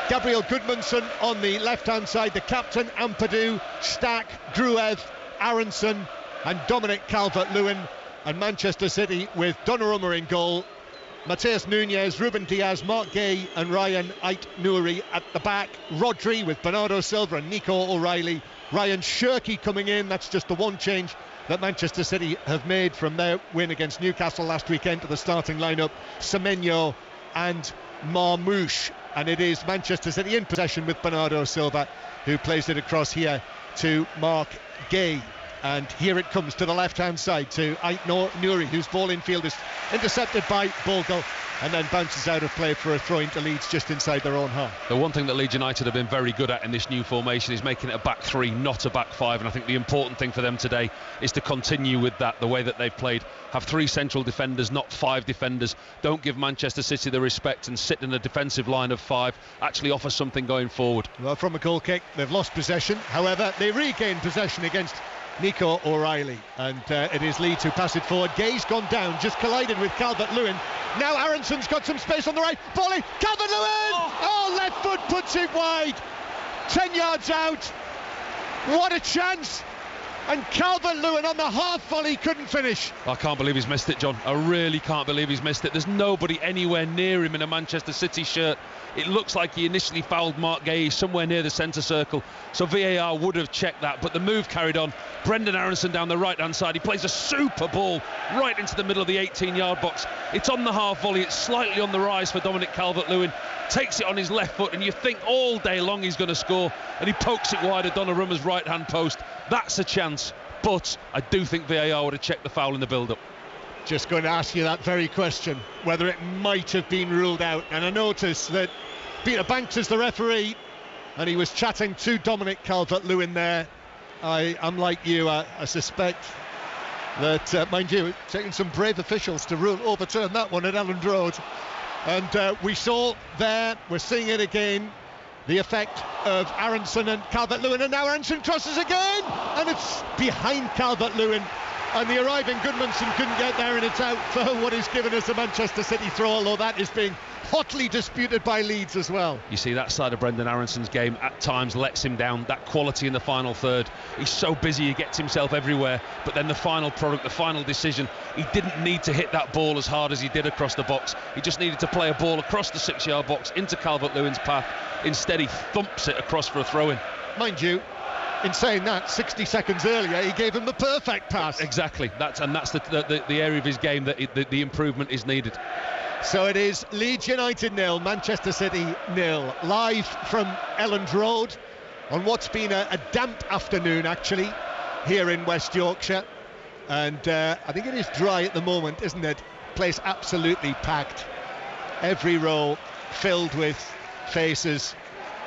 Gabriel Goodmanson on the left-hand side, the captain, Ampadu, Stack, Gruev, Aronson and Dominic Calvert-Lewin And Manchester City with Donnarumma in goal, Mateus Nunes, Ruben Diaz, Mark Gay and Ryan Ait-Nouri at the back. Rodri with Bernardo Silva and Nico O'Reilly. Ryan Shirky coming in. That's just the one change that Manchester City have made from their win against Newcastle last weekend to the starting lineup. Semenyo and Marmouche. And it is Manchester City in possession with Bernardo Silva, who plays it across here to Mark Gay. And here it comes to the left-hand side to Ait-Nouri, whose ball infield is intercepted by Bogle and then bounces out of play for a throw into Leeds just inside their own half. The one thing that Leeds United have been very good at in this new formation is making it a back three, not a back five, and I think the important thing for them today is to continue with that, the way that they've played. Have three central defenders, not five defenders. Don't give Manchester City the respect and sit in a defensive line of five. Actually offer something going forward. Well, from a goal kick, they've lost possession. However, they regain possession against Nico O'Reilly, and it is Leeds who pass it forward. Gay's gone down, just collided with Calvert-Lewin. Now Aronson's got some space on the right. Ball in, Calvert-Lewin! Oh, left foot puts it wide. 10 yards out. What a chance! And Calvert-Lewin on the half volley couldn't finish. I can't believe he's missed it, John. I really can't believe he's missed it. There's nobody anywhere near him in a Manchester City shirt. It looks like he initially fouled Mark Gay somewhere near the centre circle, so VAR would have checked that, but the move carried on. Brendan Aronson down the right-hand side. He plays a super ball right into the middle of the 18-yard box. It's on the half volley. It's slightly on the rise for Dominic Calvert-Lewin. Takes it on his left foot, and you think all day long he's going to score, and he pokes it wide at Donnarumma's right-hand post. That's a chance, but I do think VAR would have checked the foul in the build-up. Just going to ask you that very question, whether it might have been ruled out. And I noticed that Peter Banks is the referee, and he was chatting to Dominic Calvert-Lewin there. I'm like you, I suspect that, mind you, taking some brave officials to overturn that one at Elland Road. And we saw there, we're seeing it again, the effect of Aronson and Calvert-Lewin, and now Aronson crosses again, and it's behind Calvert-Lewin, and the arriving Goodmanson couldn't get there, and it's out for what is given as a Manchester City throw, although that is being hotly disputed by Leeds as well. You see that side of Brendan Aronson's game at times lets him down, that quality in the final third. He's so busy, he gets himself everywhere, but then the final product, the final decision, he didn't need to hit that ball as hard as he did across the box. He just needed to play a ball across the 6-yard box into Calvert-Lewin's path. Instead he thumps it across for a throw-in. Mind you, in saying that, 60 seconds earlier he gave him the perfect pass. Exactly, that's the area of his game that the improvement is needed. So it is Leeds United 0, Manchester City 0, live from Elland Road on what's been a damp afternoon actually here in West Yorkshire, and I think it is dry at the moment, isn't it? Place absolutely packed, every row filled with faces,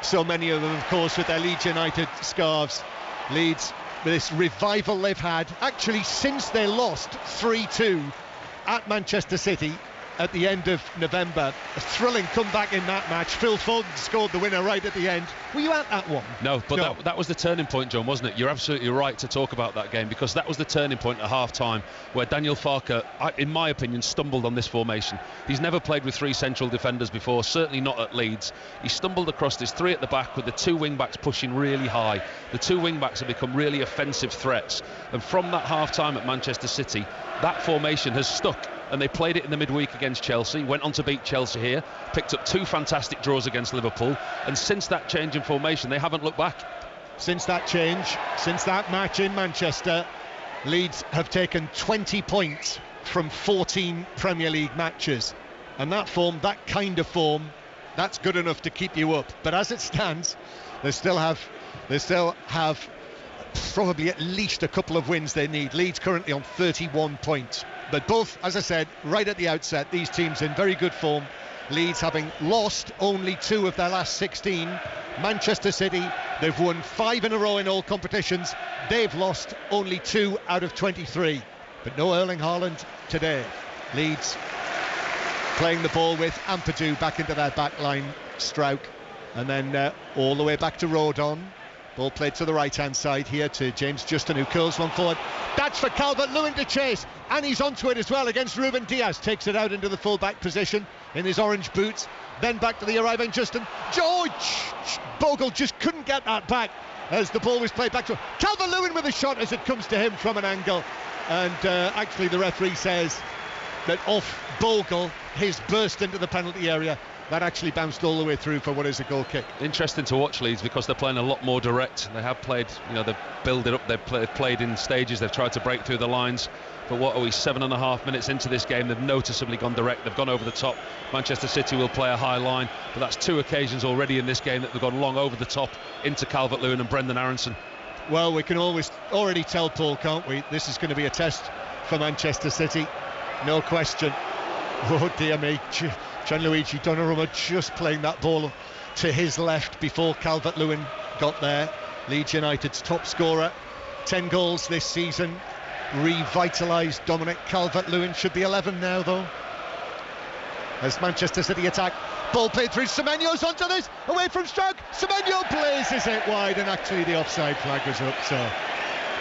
so many of them of course with their Leeds United scarves. Leeds, this revival they've had actually since they lost 3-2 at Manchester City at the end of November. A thrilling comeback in that match. Phil Foden scored the winner right at the end. Were you at that one? No, but no. That was the turning point, John, wasn't it? You're absolutely right to talk about that game, because that was the turning point at half-time where Daniel Farke, in my opinion, stumbled on this formation. He's never played with three central defenders before, certainly not at Leeds. He stumbled across this three at the back with the two wing-backs pushing really high. The two wing-backs have become really offensive threats, and from that half-time at Manchester City, that formation has stuck. And they played it in the midweek against Chelsea, went on to beat Chelsea here, picked up two fantastic draws against Liverpool, and since that change in formation they haven't looked back. Since that change, since that match in Manchester, Leeds have taken 20 points from 14 Premier League matches, and that form, that kind of form, that's good enough to keep you up. But as it stands, they still have probably at least a couple of wins they need. Leeds currently on 31 points. But both, as I said, right at the outset, these teams in very good form. Leeds having lost only 2 of their last 16. Manchester City, they've won 5 in a row in all competitions. They've lost only 2 out of 23. But no Erling Haaland today. Leeds playing the ball with Ampadu back into their back line. Struijk. And then all the way back to Rodon. Ball played to the right-hand side here to James Justin, who curls one forward. That's for Calvert-Lewin to chase, and he's onto it as well against Ruben Diaz. Takes it out into the full-back position in his orange boots. Then back to the arriving Justin. George Bogle just couldn't get that back. as the ball was played back to Calvert-Lewin with a shot as it comes to him from an angle. And actually the referee says that off Bogle, his burst into the penalty area, that actually bounced all the way through for what is a goal kick. Interesting to watch Leeds because they're playing a lot more direct. They have played, they've built it up, they've played in stages, they've tried to break through the lines. But what are we, 7.5 minutes into this game, they've noticeably gone direct, they've gone over the top. Manchester City will play a high line, but that's 2 occasions already in this game that they've gone long over the top into Calvert-Lewin and Brendan Aronson. Well, we can already tell, Paul, can't we? This is going to be a test for Manchester City, no question. Oh dear me, Gianluigi Donnarumma just playing that ball to his left before Calvert-Lewin got there. Leeds United's top scorer, 10 goals this season. Revitalised Dominic Calvert-Lewin, should be 11 now though. As Manchester City attack, ball played through, Semenyo's onto this, away from Struck, Semenyo blazes it wide, and actually the offside flag was up, so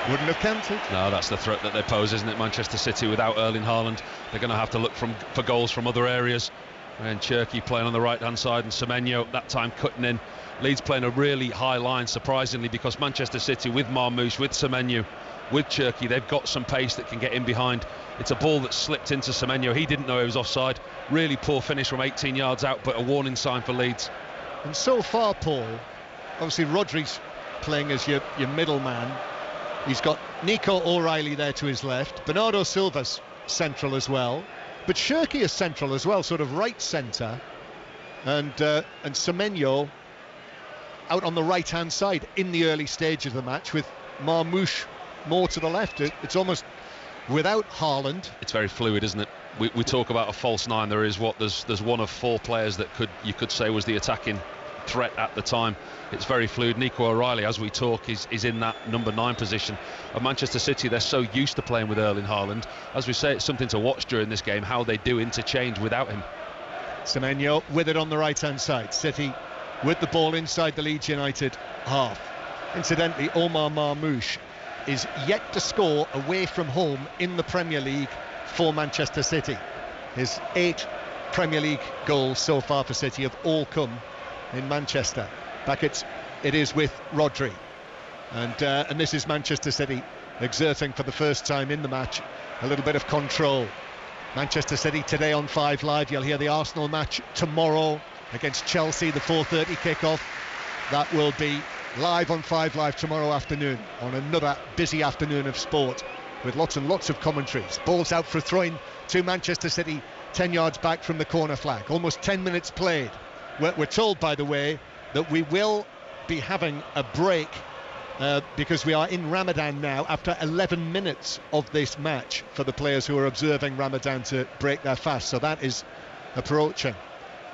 wouldn't have counted. No, that's the threat that they pose, isn't it? Manchester City without Erling Haaland, they're going to have to look for goals from other areas. And Cherki playing on the right hand side and Semenyo that time cutting in. Leeds playing a really high line, surprisingly, because Manchester City with Marmoush, with Semenyo, with Cherki, they've got some pace that can get in behind. It's a ball that slipped into Semenyo. He didn't know he was offside. Really poor finish from 18 yards out, but a warning sign for Leeds. And so far, Paul, obviously Rodri's playing as your middleman. He's got Nico O'Reilly there to his left. Bernardo Silva's central as well. But Cherki is central as well, sort of right centre. And Semenyo out on the right-hand side in the early stage of the match with Marmoush more to the left. It's almost without Haaland. It's very fluid, isn't it? We talk about a false nine. There's one of 4 players that you could say was the attacking threat at the time. It's very fluid. Nico O'Reilly, as we talk, is in that number 9 position. At Manchester City, they're so used to playing with Erling Haaland. As we say, it's something to watch during this game, how they do interchange without him. Semenyo with it on the right-hand side. City with the ball inside the Leeds United half. Incidentally, Omar Marmoush is yet to score away from home in the Premier League for Manchester City. His 8 Premier League goals so far for City have all come in Manchester. Back it is with Rodri, and this is Manchester City exerting for the first time in the match a little bit of control. Manchester City today on 5 Live. You'll hear the Arsenal match tomorrow against Chelsea, the 4:30 kickoff. That will be live on 5 Live tomorrow afternoon on another busy afternoon of sport with lots and lots of commentaries. Ball's out for a throw-in to Manchester City, 10 yards back from the corner flag. Almost 10 minutes played. We're told, by the way, that we will be having a break because we are in Ramadan now after 11 minutes of this match for the players who are observing Ramadan to break their fast. So that is approaching,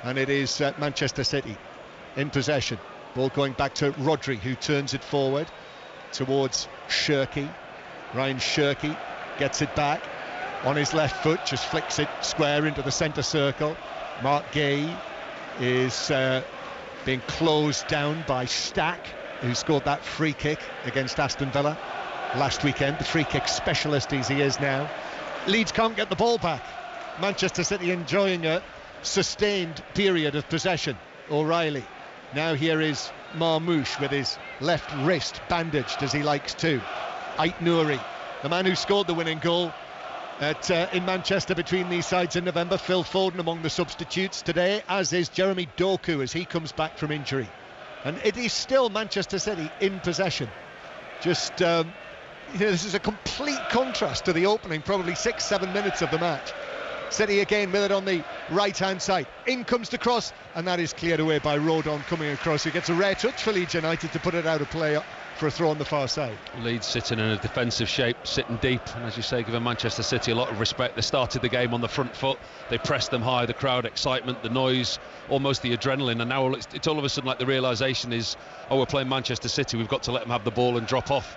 and it is Manchester City in possession. Ball going back to Rodri, who turns it forward towards Cherki. Ryan Cherki gets it back on his left foot, just flicks it square into the centre circle. Mark Gay is being closed down by Stack, who scored that free kick against Aston Villa last weekend, the free kick specialist as he is now. Leeds can't get the ball back. Manchester City enjoying a sustained period of possession. O'Reilly. Now here is Marmoush with his left wrist bandaged as he likes to. Ait Nouri, the man who scored the winning goal in Manchester between these sides in November. Phil Foden among the substitutes today, as is Jeremy Doku as he comes back from injury. And it is still Manchester City in possession. Just, this is a complete contrast to the opening, probably 6-7 minutes of the match. City again with it on the right-hand side. In comes the cross, and that is cleared away by Rodon coming across. He gets a rare touch for Leeds United to put it out of play for a throw on the far side. Leeds sitting in a defensive shape, sitting deep, and as you say, giving Manchester City a lot of respect. They started the game on the front foot, they pressed them high, the crowd excitement, the noise, almost the adrenaline, and now it's all of a sudden like the realisation is, oh, we're playing Manchester City, we've got to let them have the ball and drop off.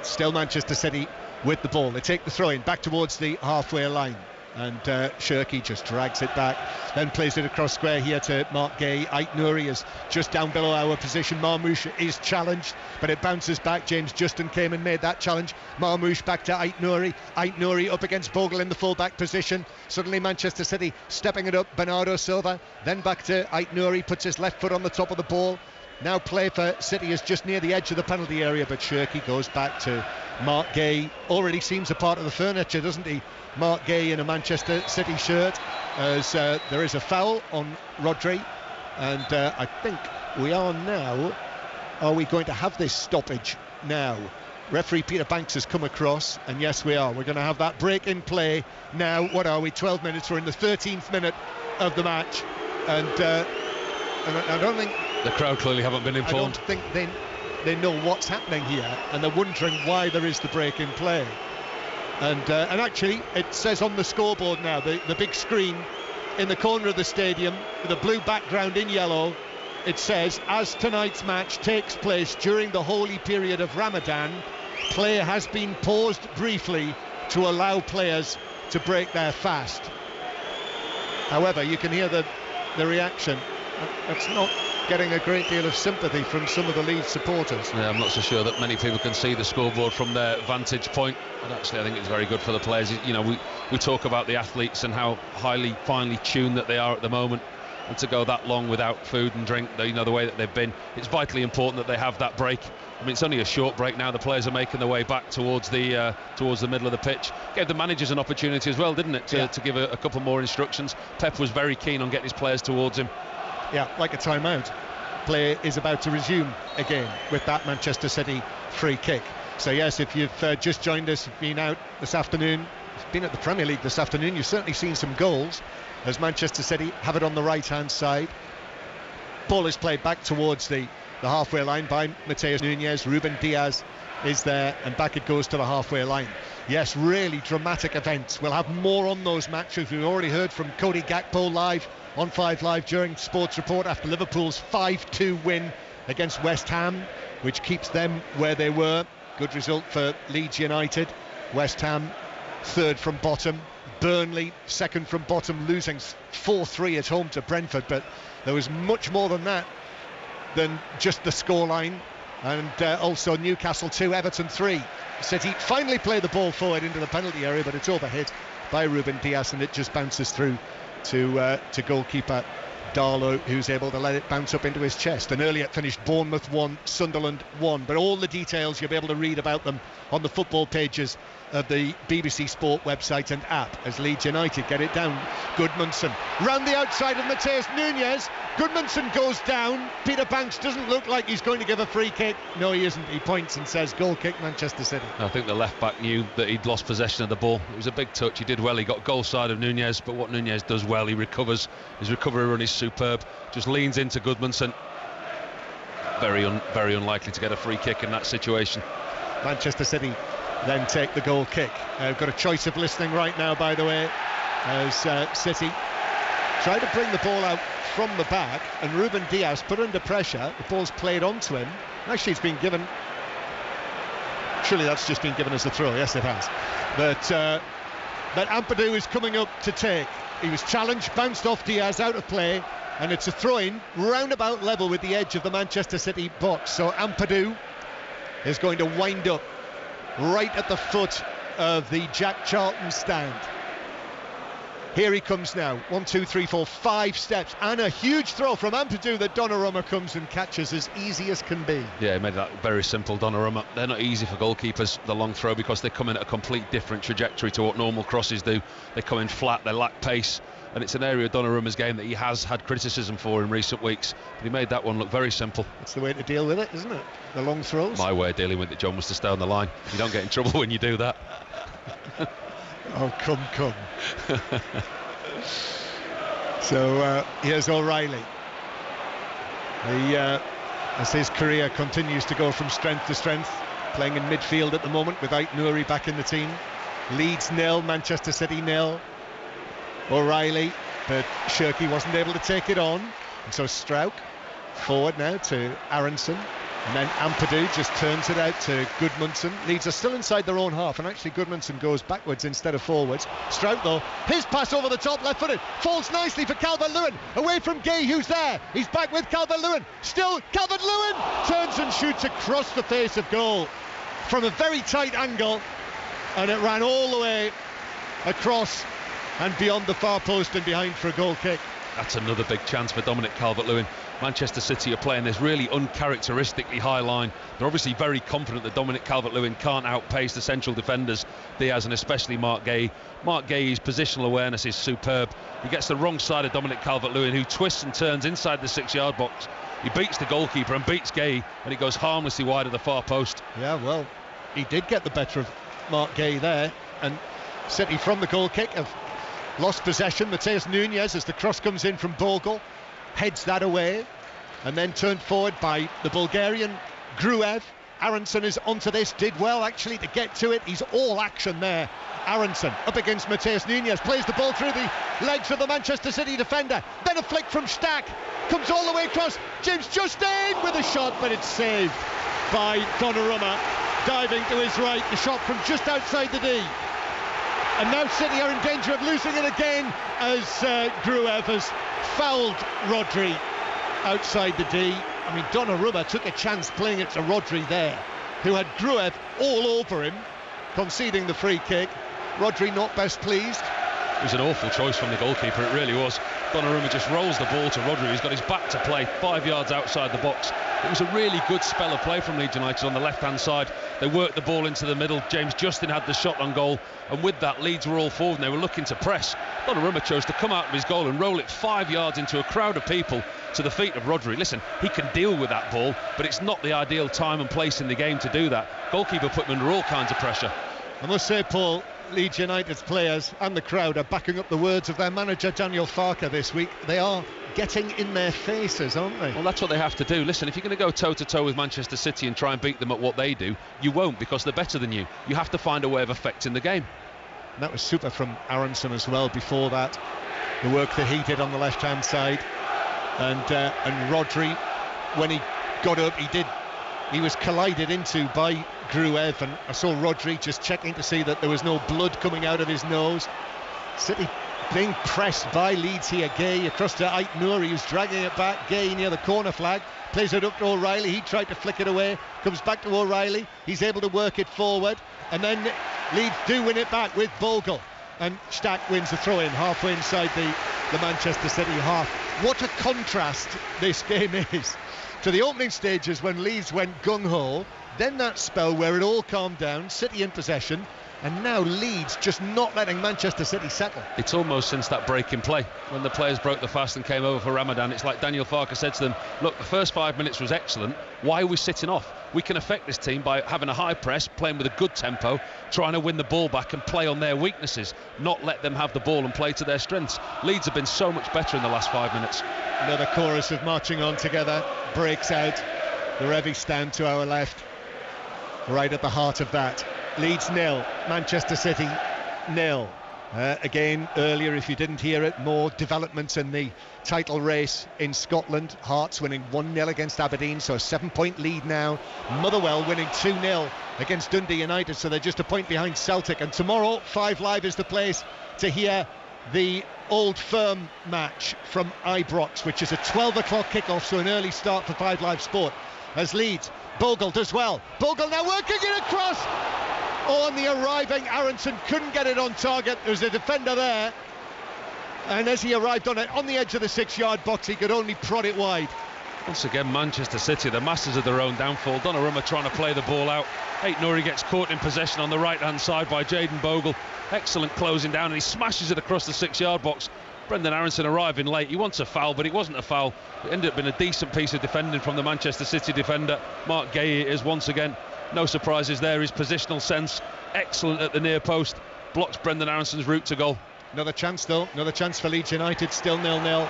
Still Manchester City with the ball. They take the throw-in back towards the halfway line, and Cherki just drags it back, then plays it across square here to Mark Gay. Ait Nouri is just down below our position. Marmoush is challenged, but it bounces back. James Justin came and made that challenge. Marmoush back to Ait Nouri. Ait Nouri up against Bogle in the full-back position. Suddenly Manchester City stepping it up. Bernardo Silva, then back to Ait Nouri, puts his left foot on the top of the ball. Now play for City is just near the edge of the penalty area, but Shirky goes back to Mark Gay. Already seems a part of the furniture, doesn't he? Mark Gay in a Manchester City shirt, as there is a foul on Rodri, and I think we are now. Are we going to have this stoppage now? Referee Peter Banks has come across, and yes, we are. We're going to have that break in play now. What are we? 12 minutes. We're in the 13th minute of the match, and I don't think the crowd clearly haven't been informed. I don't think they know what's happening here, and they're wondering why there is the break in play. And actually, it says on the scoreboard now, the big screen in the corner of the stadium with a blue background in yellow. It says, as tonight's match takes place during the holy period of Ramadan, play has been paused briefly to allow players to break their fast. However, you can hear the reaction. That's not getting a great deal of sympathy from some of the Leeds supporters. Yeah, I'm not so sure that many people can see the scoreboard from their vantage point. And actually, I think it's very good for the players. You know, we talk about the athletes and how finely tuned that they are at the moment. And to go that long without food and drink, you know, the way that they've been, it's vitally important that they have that break. I mean, it's only a short break now. The players are making their way back towards the middle of the pitch. Gave the managers an opportunity as well, didn't it, to give a couple more instructions. Pep was very keen on getting his players towards him. Yeah, like a timeout. Play is about to resume again with that Manchester City free kick. So yes, if you've just joined us, been out this afternoon, been at the Premier League this afternoon, you've certainly seen some goals. As Manchester City have it on the right-hand side. Ball is played back towards the halfway line by Mateus Nunes. Ruben Diaz is there, and back it goes to the halfway line. Yes, really dramatic events. We'll have more on those matches. We've already heard from Cody Gakpo live on 5 Live during Sports Report after Liverpool's 5-2 win against West Ham, which keeps them where they were. Good result for Leeds United. West Ham third from bottom. Burnley second from bottom, losing 4-3 at home to Brentford, but there was much more than that, than just the scoreline. And also Newcastle 2, Everton 3. City finally play the ball forward into the penalty area, but it's overhit by Ruben Diaz, and it just bounces through to goalkeeper Darlow, who's able to let it bounce up into his chest. And earlier it finished Bournemouth 1, Sunderland 1. But all the details you'll be able to read about them on the football pages of the BBC Sport website and app as Leeds United get it down. Goodmanson round the outside of Mateus Nunes. Goodmanson goes down. Peter Banks doesn't look like he's going to give a free kick. No, he isn't. He points and says goal kick Manchester City. I think the left back knew that he'd lost possession of the ball. It was a big touch. He did well. He got goal side of Nunes, but what Nunes does well, he recovers. His recovery run is superb. Just leans into Goodmanson. Very unlikely to get a free kick in that situation. Manchester City then take the goal kick. We've got a choice of listening right now, by the way, as City try to bring the ball out from the back, and Ruben Diaz put under pressure. The ball's played onto him. Actually, it's been given. Surely that's just been given as a throw. Yes, it has. But Ampadu is coming up to take. He was challenged, bounced off Diaz, out of play, and it's a throw-in roundabout level with the edge of the Manchester City box. So Ampadu is going to wind up right at the foot of the Jack Charlton stand. Here he comes now. 1, 2, 3, 4, 5 steps, and a huge throw from Ampadu that Donnarumma comes and catches as easy as can be. Yeah, he made that very simple, Donnarumma. They're not easy for goalkeepers, the long throw, because they come in at a complete different trajectory to what normal crosses do. They come in flat, they lack pace, and it's an area of Donnarumma's game that he has had criticism for in recent weeks. But he made that one look very simple. That's the way to deal with it, isn't it? The long throws. My way of dealing with it, John, was to stay on the line. You don't get in trouble when you do that. Oh, come. So here's O'Reilly. As his career continues to go from strength to strength, playing in midfield at the moment without Nouri back in the team. Leeds 0, Manchester City 0. O'Reilly, but Shirky wasn't able to take it on, and so Struijk forward now to Aronson, and then Ampadu just turns it out to Goodmanson. Leeds are still inside their own half, and actually Goodmanson goes backwards instead of forwards. Struijk though, his pass over the top, left-footed, falls nicely for Calvert-Lewin, away from Gay, who's there, he's back with Calvert-Lewin, still Calvert-Lewin turns and shoots across the face of goal from a very tight angle, and it ran all the way across and beyond the far post and behind for a goal kick. That's another big chance for Dominic Calvert-Lewin. Manchester City are playing this really uncharacteristically high line. They're obviously very confident that Dominic Calvert-Lewin can't outpace the central defenders, Diaz and especially Mark Guéhi. Mark Guéhi's positional awareness is superb. He gets the wrong side of Dominic Calvert-Lewin, who twists and turns inside the 6-yard box. He beats the goalkeeper and beats Guéhi, and it goes harmlessly wide of the far post. Yeah, well, he did get the better of Mark Guéhi there, and City from the goal kick have lost possession. Mateus Nunes, as the cross comes in from Bogle, heads that away, and then turned forward by the Bulgarian Gruev. Aronson is onto this, did well actually to get to it. He's all action there. Aronson up against Mateus Nunes, plays the ball through the legs of the Manchester City defender. Then a flick from Stack, comes all the way across. James Justin with a shot, but it's saved by Donnarumma, diving to his right. The shot from just outside the D. And now City are in danger of losing it again as Gruev has fouled Rodri outside the D. I mean, Donnarumma took a chance playing it to Rodri there, who had Gruev all over him, conceding the free kick. Rodri not best pleased. It was an awful choice from the goalkeeper, it really was. Donnarumma just rolls the ball to Rodri, who's got his back to play 5 yards outside the box. It was a really good spell of play from Leeds United on the left-hand side. They worked the ball into the middle. James Justin had the shot on goal, and with that, Leeds were all forward and they were looking to press. Donnarumma chose to come out of his goal and roll it 5 yards into a crowd of people to the feet of Rodri. Listen, he can deal with that ball, but it's not the ideal time and place in the game to do that. Goalkeeper put him under all kinds of pressure. I must say, Paul, Leeds United's players and the crowd are backing up the words of their manager Daniel Farke this week. They are getting in their faces, aren't they? Well, that's what they have to do. Listen, if you're going to go toe-to-toe with Manchester City and try and beat them at what they do, you won't, because they're better than you. You have to find a way of affecting the game. And that was super from Aronson as well before that. The work that he did on the left-hand side. And Rodri, when he got up, he was collided into by Gruev, and I saw Rodri just checking to see that there was no blood coming out of his nose. City being pressed by Leeds here. Guéhi across to Ait Nouri, who's dragging it back. Guéhi near the corner flag, plays it up to O'Reilly. He tried to flick it away, comes back to O'Reilly. He's able to work it forward, and then Leeds do win it back with Bogle, and Stack wins the throw-in halfway inside the Manchester City half. What a contrast this game is to the opening stages when Leeds went gung-ho, then that spell where it all calmed down, City in possession, and now Leeds just not letting Manchester City settle. It's almost since that break in play, when the players broke the fast and came over for Ramadan. It's like Daniel Farke said to them, look, the first 5 minutes was excellent, why are we sitting off? We can affect this team by having a high press, playing with a good tempo, trying to win the ball back and play on their weaknesses, not let them have the ball and play to their strengths. Leeds have been so much better in the last 5 minutes. Another chorus of marching on together breaks out. The Revy stand to our left, right at the heart of that. Leeds 0, Manchester City 0. Again, earlier, if you didn't hear it, more developments in the title race in Scotland. Hearts winning 1-0 against Aberdeen, so a 7-point lead now. Motherwell winning 2-0 against Dundee United, so they're just a point behind Celtic. And tomorrow, 5 Live is the place to hear the Old Firm match from Ibrox, which is a 12 o'clock kickoff, so an early start for 5 Live Sport. As Leeds, Bogle does well. Bogle now working it across. On the arriving Aronson couldn't get it on target. There's a defender there, and as he arrived on it on the edge of the 6-yard box, he could only prod it wide. Once again, Manchester City, the masters of their own downfall. Donnarumma trying to play the ball out. Ait Nouri gets caught in possession on the right-hand side by Jayden Bogle. Excellent closing down, and he smashes it across the 6-yard box. Brendan Aronson arriving late. He wants a foul, but it wasn't a foul. It ended up being a decent piece of defending from the Manchester City defender. Mark Guéhi is once again, no surprises there. His positional sense, excellent at the near post. Blocks Brendan Aronson's route to goal. Another chance though, another chance for Leeds United, still 0-0.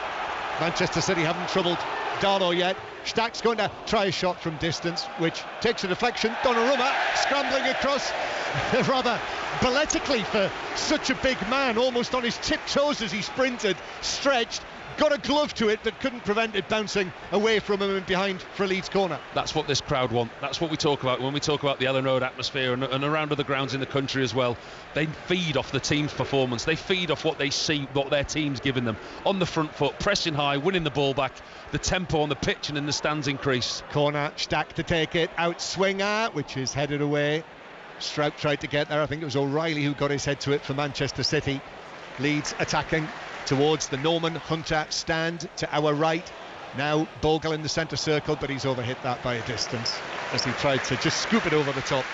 Manchester City haven't troubled Darlow yet. Stack's going to try a shot from distance, which takes a deflection. Donnarumma scrambling across, rather balletically for such a big man, almost on his tiptoes as he sprinted, stretched, got a glove to it but couldn't prevent it bouncing away from him and behind for Leeds corner. That's what this crowd want. That's what we talk about when we talk about the Ellen Road atmosphere and around other grounds in the country as well. They feed off the team's performance. They feed off what they see, what their team's giving them. On the front foot, pressing high, winning the ball back. The tempo on the pitch and in the stands increase. Corner, Stack to take it, out swinger, which is headed away. Strout tried to get there. I think it was O'Reilly who got his head to it for Manchester City. Leeds attacking towards the Norman Hunter stand to our right. Now Bogle in the centre circle, but he's overhit that by a distance as he tried to just scoop it over the top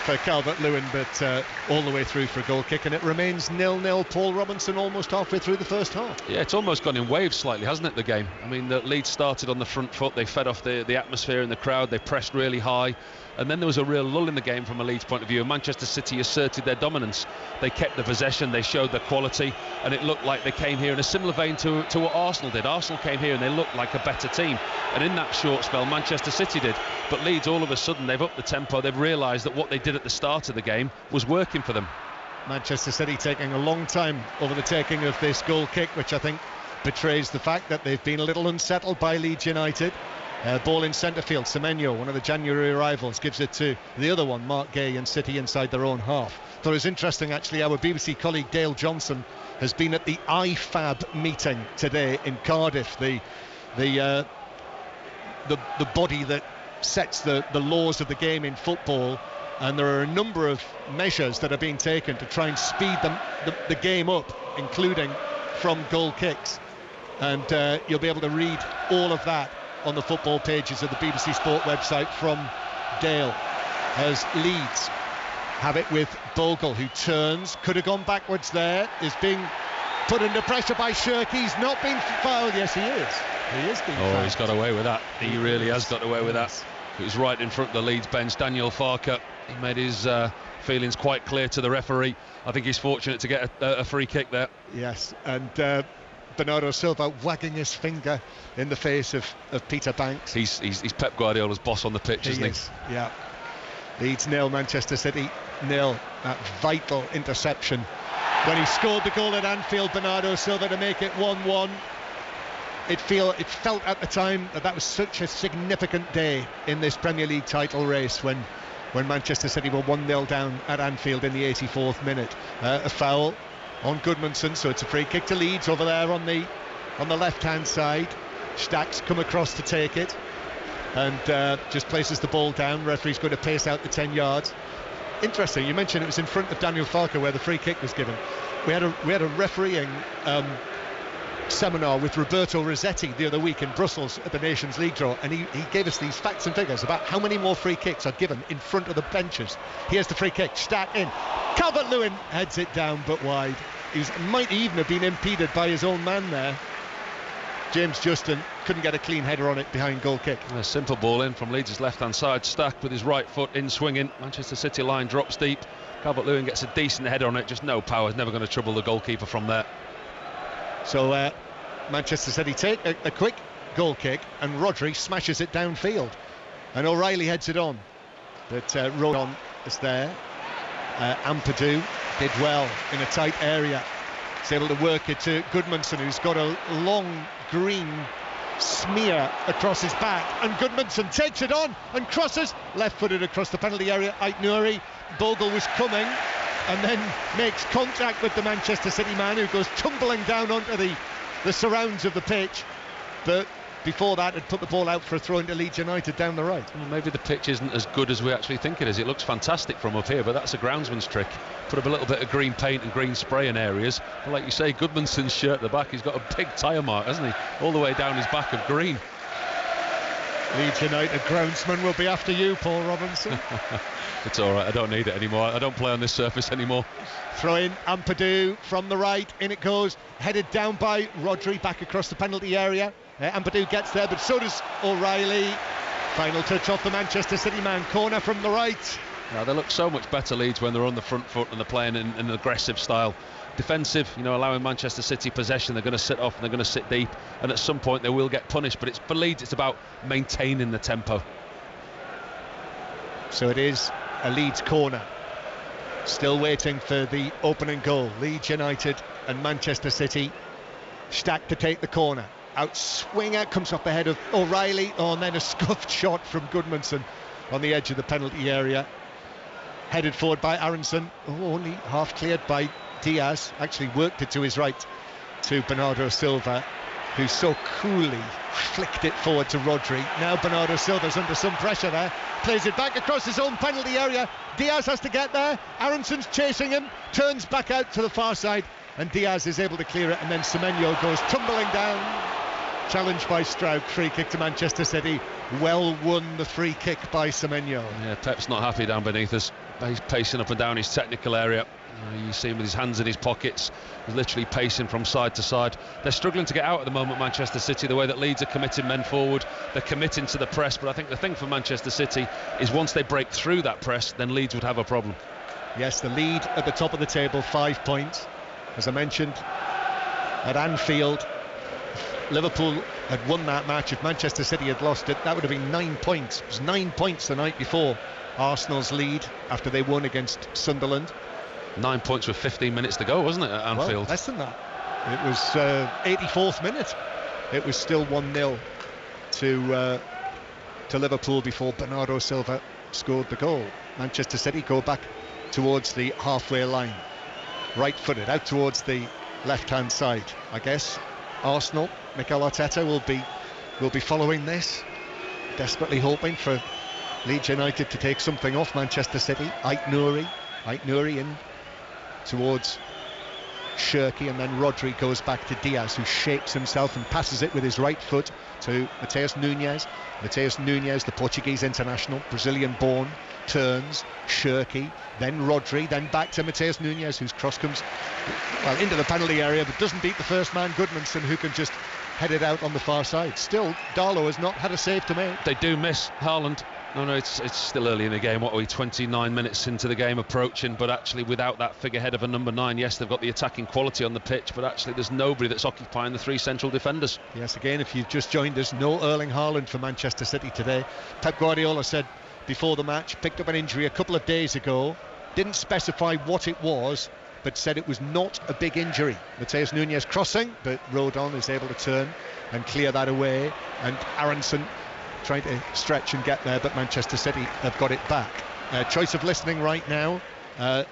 for Calvert-Lewin, but all the way through for a goal kick, and it remains 0-0. Paul Robinson almost halfway through the first half. Yeah, it's almost gone in waves slightly, hasn't it, the game? I mean, the Leeds started on the front foot, they fed off the atmosphere in the crowd, they pressed really high, and then there was a real lull in the game from a Leeds point of view. Manchester City asserted their dominance. They kept the possession, they showed their quality, and it looked like they came here in a similar vein to what Arsenal did. Arsenal came here and they looked like a better team, and in that short spell Manchester City did. But Leeds, all of a sudden, they've upped the tempo, they've realised that what they did at the start of the game was working for them. Manchester City taking a long time over the taking of this goal kick, which I think betrays the fact that they've been a little unsettled by Leeds United. Ball in centre field, Semenyo, one of the January arrivals, gives it to the other one, Mark Gay, and City inside their own half. Thought it was interesting, actually, our BBC colleague Dale Johnson has been at the IFAB meeting today in Cardiff, the body that sets the laws of the game in football, and there are a number of measures that are being taken to try and speed the game up, including from goal kicks, and you'll be able to read all of that on the football pages of the BBC Sport website from Dale, as Leeds have it with Bogle, who turns, could have gone backwards there, is being put under pressure by Shirk. He's not been fouled. Yes, he is. He is being fouled. He's got away with that. He really has got away with that. It was right in front of the Leeds bench. Daniel Farker, he made his feelings quite clear to the referee. I think he's fortunate to get a free kick there. Yes, and Bernardo Silva wagging his finger in the face of Peter Banks. He's Pep Guardiola's boss on the pitch, isn't he? Yeah. Leeds 0, Manchester City 0. That vital interception when he scored the goal at Anfield, Bernardo Silva, to make it 1-1. It felt at the time that was such a significant day in this Premier League title race when Manchester City were 1-0 down at Anfield in the 84th minute. A foul on Goodmanson, so it's a free kick to Leeds over there on the left-hand side. Stack's come across to take it and just places the ball down. Referee's going to pace out the 10 yards. Interesting, you mentioned it was in front of Daniel Farker where the free kick was given. We had a refereeing seminar with Roberto Rossetti the other week in Brussels at the Nations League draw, and he gave us these facts and figures about how many more free kicks are given in front of the benches. Here's the free kick, Stack in, Calvert-Lewin heads it down but wide. He might even have been impeded by his own man there. James Justin couldn't get a clean header on it behind goal kick. A simple ball in from Leeds' left-hand side. Stack with his right foot in swinging. Manchester City line drops deep. Calvert-Lewin gets a decent header on it, just no power, never going to trouble the goalkeeper from there. So Manchester City take a quick goal kick, and Rodri smashes it downfield, and O'Reilly heads it on, but Rodon is there. Ampadu did well in a tight area. He's able to work it to Goodmanson, who's got a long green smear across his back, and Goodmanson takes it on and crosses left-footed across the penalty area. Aït-Nouri, Bogle was coming and then makes contact with the Manchester City man, who goes tumbling down onto the surrounds of the pitch, but before that had put the ball out for a throw into Leeds United down the right. Well, maybe the pitch isn't as good as we actually think it is. It looks fantastic from up here, but that's a groundsman's trick. Put up a little bit of green paint and green spray in areas, but like you say, Goodmanson's shirt at the back, he's got a big tyre mark, hasn't he, all the way down his back of green. Leeds United groundsman will be after you, Paul Robinson. It's all right, I don't need it anymore. I don't play on this surface anymore. Throw in, Ampadu from the right, in it goes, headed down by Rodri, back across the penalty area. Ampadu gets there, but so does O'Reilly. Final touch off the Manchester City man, corner from the right. Now, they look so much better, Leeds, when they're on the front foot and they're playing in an aggressive style. Defensive, allowing Manchester City possession. They're going to sit off and they're going to sit deep, and at some point they will get punished, but for Leeds it's about maintaining the tempo. So it is a Leeds corner, still waiting for the opening goal. Leeds United and Manchester City. Stack to take the corner, out swinger, comes off the head of O'Reilly, and then a scuffed shot from Goodmanson on the edge of the penalty area, headed forward by Aronson, only half cleared by Diaz. Actually worked it to his right to Bernardo Silva, who so coolly flicked it forward to Rodri. Now Bernardo Silva's under some pressure there, plays it back across his own penalty area. Diaz has to get there, Aronson's chasing him, turns back out to the far side, and Diaz is able to clear it, and then Semenyo goes tumbling down, challenged by Stroud. Free kick to Manchester City. Well won, the free kick by Semenyo. Yeah, Pep's not happy down beneath us. He's pacing up and down his technical area. You see him with his hands in his pockets. He's literally pacing from side to side. They're struggling to get out at the moment, Manchester City, the way that Leeds are committing men forward. They're committing to the press, but I think the thing for Manchester City is once they break through that press, then Leeds would have a problem. Yes, the lead at the top of the table, 5 points. As I mentioned, at Anfield, Liverpool had won that match. If Manchester City had lost it, that would have been 9 points. It was 9 points the night before Arsenal's lead after they won against Sunderland. 9 points with 15 minutes to go, wasn't it, at Anfield? Well, less than that. It was 84th minute. It was still 1-0 to Liverpool before Bernardo Silva scored the goal. Manchester City go back towards the halfway line, right-footed out towards the left-hand side. I guess Arsenal, Mikel Arteta will be following this, desperately hoping for Leeds United to take something off Manchester City. Ait Nouri in towards Shirky, and then Rodri goes back to Diaz, who shapes himself and passes it with his right foot to Mateus Nunes. Mateus Nunes, the Portuguese international, Brazilian born, turns, Shirky, then Rodri, then back to Mateus Nunes, whose cross comes into the penalty area but doesn't beat the first man, Goodmanson, who can just head it out on the far side. Still, Darlow has not had a save to make. They do miss Haaland. No, it's still early in the game. What are we, 29 minutes into the game approaching, but actually without that figurehead of a number 9, yes, they've got the attacking quality on the pitch, but actually there's nobody that's occupying the 3 central defenders. Yes, again, if you've just joined us, no Erling Haaland for Manchester City today. Pep Guardiola said before the match, picked up an injury a couple of days ago, didn't specify what it was, but said it was not a big injury. Mateus Nunes crossing, but Rodon is able to turn and clear that away, and Aronson trying to stretch and get there, but Manchester City have got it back. Choice of listening right now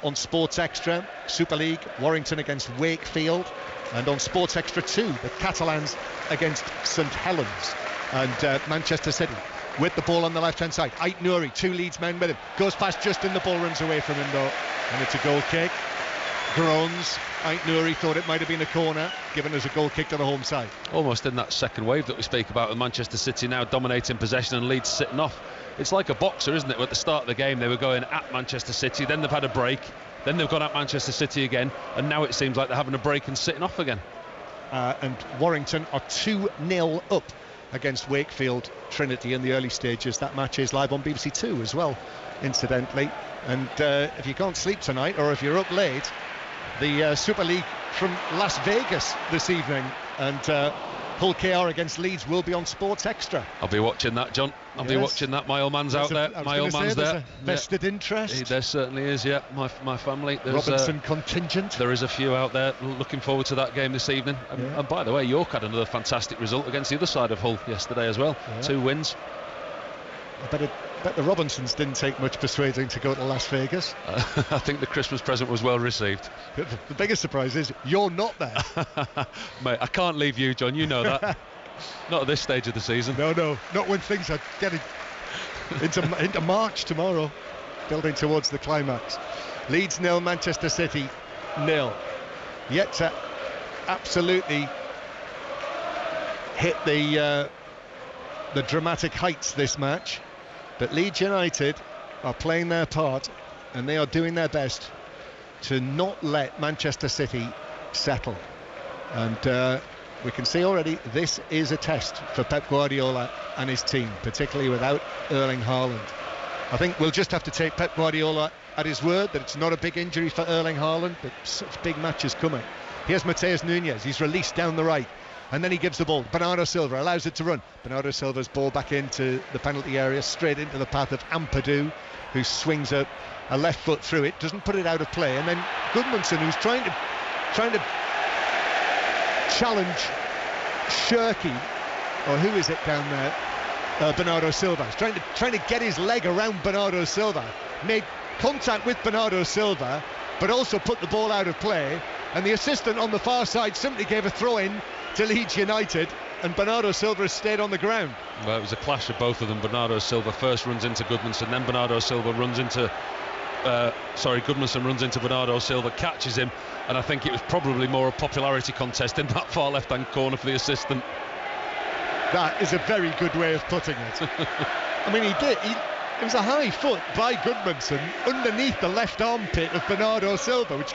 on Sports Extra, Super League, Warrington against Wakefield, and on Sports Extra 2, the Catalans against St Helens. And Manchester City with the ball on the left hand side. Ait Nouri, 2 Leeds men with him, goes past Justin, the ball runs away from him though, and it's a goal kick. Groans. Ait Nouri thought it might have been a corner, given as a goal kick to the home side. Almost in that second wave that we speak about, with Manchester City now dominating possession and Leeds sitting off. It's like a boxer, isn't it? At the start of the game they were going at Manchester City, then they've had a break, then they've gone at Manchester City again, and now it seems like they're having a break and sitting off again. And Warrington are 2-0 up against Wakefield Trinity in the early stages. That match is live on BBC Two as well, incidentally. And if you can't sleep tonight, or if you're up late, the Super League from Las Vegas this evening, and Hull KR against Leeds will be on Sports Extra. I'll be watching that, John. I'll be watching that. My old man's out there. My old man's there. A vested interest. There certainly is, yeah. My family. There's Robinson contingent. There is a few out there looking forward to that game this evening. And by the way, York had another fantastic result against the other side of Hull yesterday as well. 2 wins. I bet the Robinsons didn't take much persuading to go to Las Vegas. I think the Christmas present was well received. The biggest surprise is you're not there. Mate, I can't leave you, John, you know that. Not at this stage of the season. No, not when things are getting into March tomorrow, building towards the climax. Leeds 0, Manchester City 0. Yet to absolutely hit the dramatic heights this match, but Leeds United are playing their part, and they are doing their best to not let Manchester City settle. And we can see already this is a test for Pep Guardiola and his team, particularly without Erling Haaland. I think we'll just have to take Pep Guardiola at his word that it's not a big injury for Erling Haaland, but such big matches coming. Here's Mateus Nunes, he's released down the right, and then he gives the ball. Bernardo Silva allows it to run. Bernardo Silva's ball back into the penalty area, straight into the path of Ampadu, who swings a left foot through it, doesn't put it out of play, and then Goodmanson, who's trying to challenge Shirky, or who is it down there? Bernardo Silva. He's trying to get his leg around Bernardo Silva. Made contact with Bernardo Silva, but also put the ball out of play. And the assistant on the far side simply gave a throw-in to Leeds United, and Bernardo Silva has stayed on the ground. Well, it was a clash of both of them. Bernardo Silva first runs into Goodmanson, then Bernardo Silva runs into Goodmanson runs into Bernardo Silva, catches him, and I think it was probably more a popularity contest in that far left-hand corner for the assistant. That is a very good way of putting it. I mean, it was a high foot by Goodmanson underneath the left armpit of Bernardo Silva, which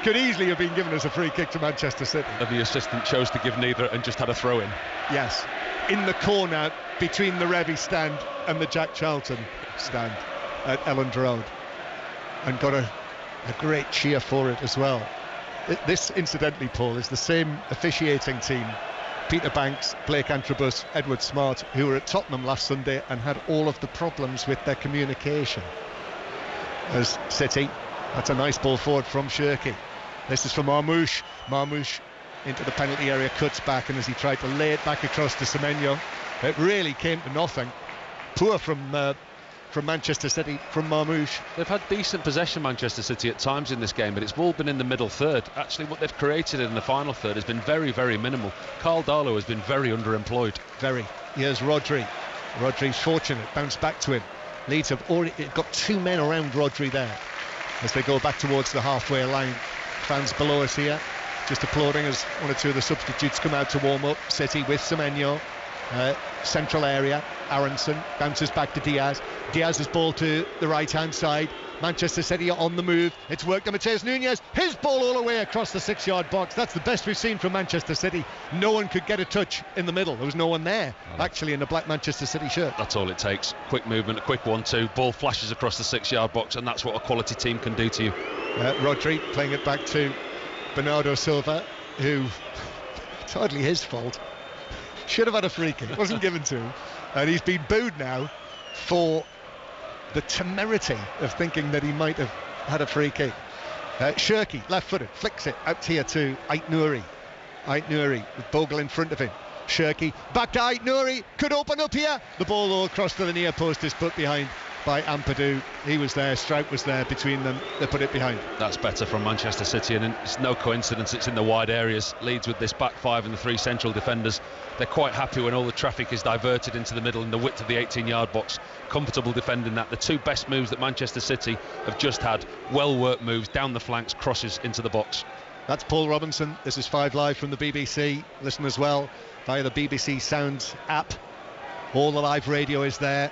could easily have been given as a free kick to Manchester City. And the assistant chose to give neither and just had a throw in. Yes, in the corner between the Revy stand and the Jack Charlton stand at Elland Road, and got a great cheer for it as well. This, incidentally, Paul, is the same officiating team, Peter Banks, Blake Antrobus, Edward Smart, who were at Tottenham last Sunday and had all of the problems with their communication. As City, that's a nice ball forward from Shirky. This is for Marmoush. Marmoush into the penalty area, cuts back, and as he tried to lay it back across to Semenyo, it really came to nothing. Poor from Manchester City, from Marmoush. They've had decent possession, Manchester City, at times in this game, but it's all been in the middle third. Actually, what they've created in the final third has been very, very minimal. Carl Darlow has been very underemployed. Very. Here's Rodri. Rodri's fortunate, bounce back to him. Leeds have already got two men around Rodri there as they go back towards the halfway line. Fans below us here just applauding as one or two of the substitutes come out to warm up. City with Semenyo. Central area, Aronson bounces back to Diaz. Diaz's ball to the right hand side. Manchester City are on the move. It's worked to Mateus Nunes. His ball all the way across the 6-yard box. That's the best we've seen from Manchester City. No one could get a touch in the middle. There was no one there, actually, in the black Manchester City shirt. That's all it takes. Quick movement, a quick 1-2. Ball flashes across the 6-yard box, and that's what a quality team can do to you. Rodri playing it back to Bernardo Silva, who, it's hardly his fault, should have had a free kick. It wasn't given to him, and he's been booed now for the temerity of thinking that he might have had a free kick. Shirky, left-footed, flicks it out here to Ait Nouri. Ait Nouri with Bogle in front of him. Shirky back to Ait Nouri, could open up here. The ball all across to the near post is put behind by Ampadu. He was there, Strout was there, between them they put it behind. That's better from Manchester City, and it's no coincidence it's in the wide areas. Leeds with this back five and the three central defenders, they're quite happy when all the traffic is diverted into the middle and the width of the 18-yard box. Comfortable defending that. The two best moves that Manchester City have just had, well worked moves down the flanks, crosses into the box. That's Paul Robinson. This is 5 Live from the BBC. Listen as well via the BBC Sounds app. All the live radio is there.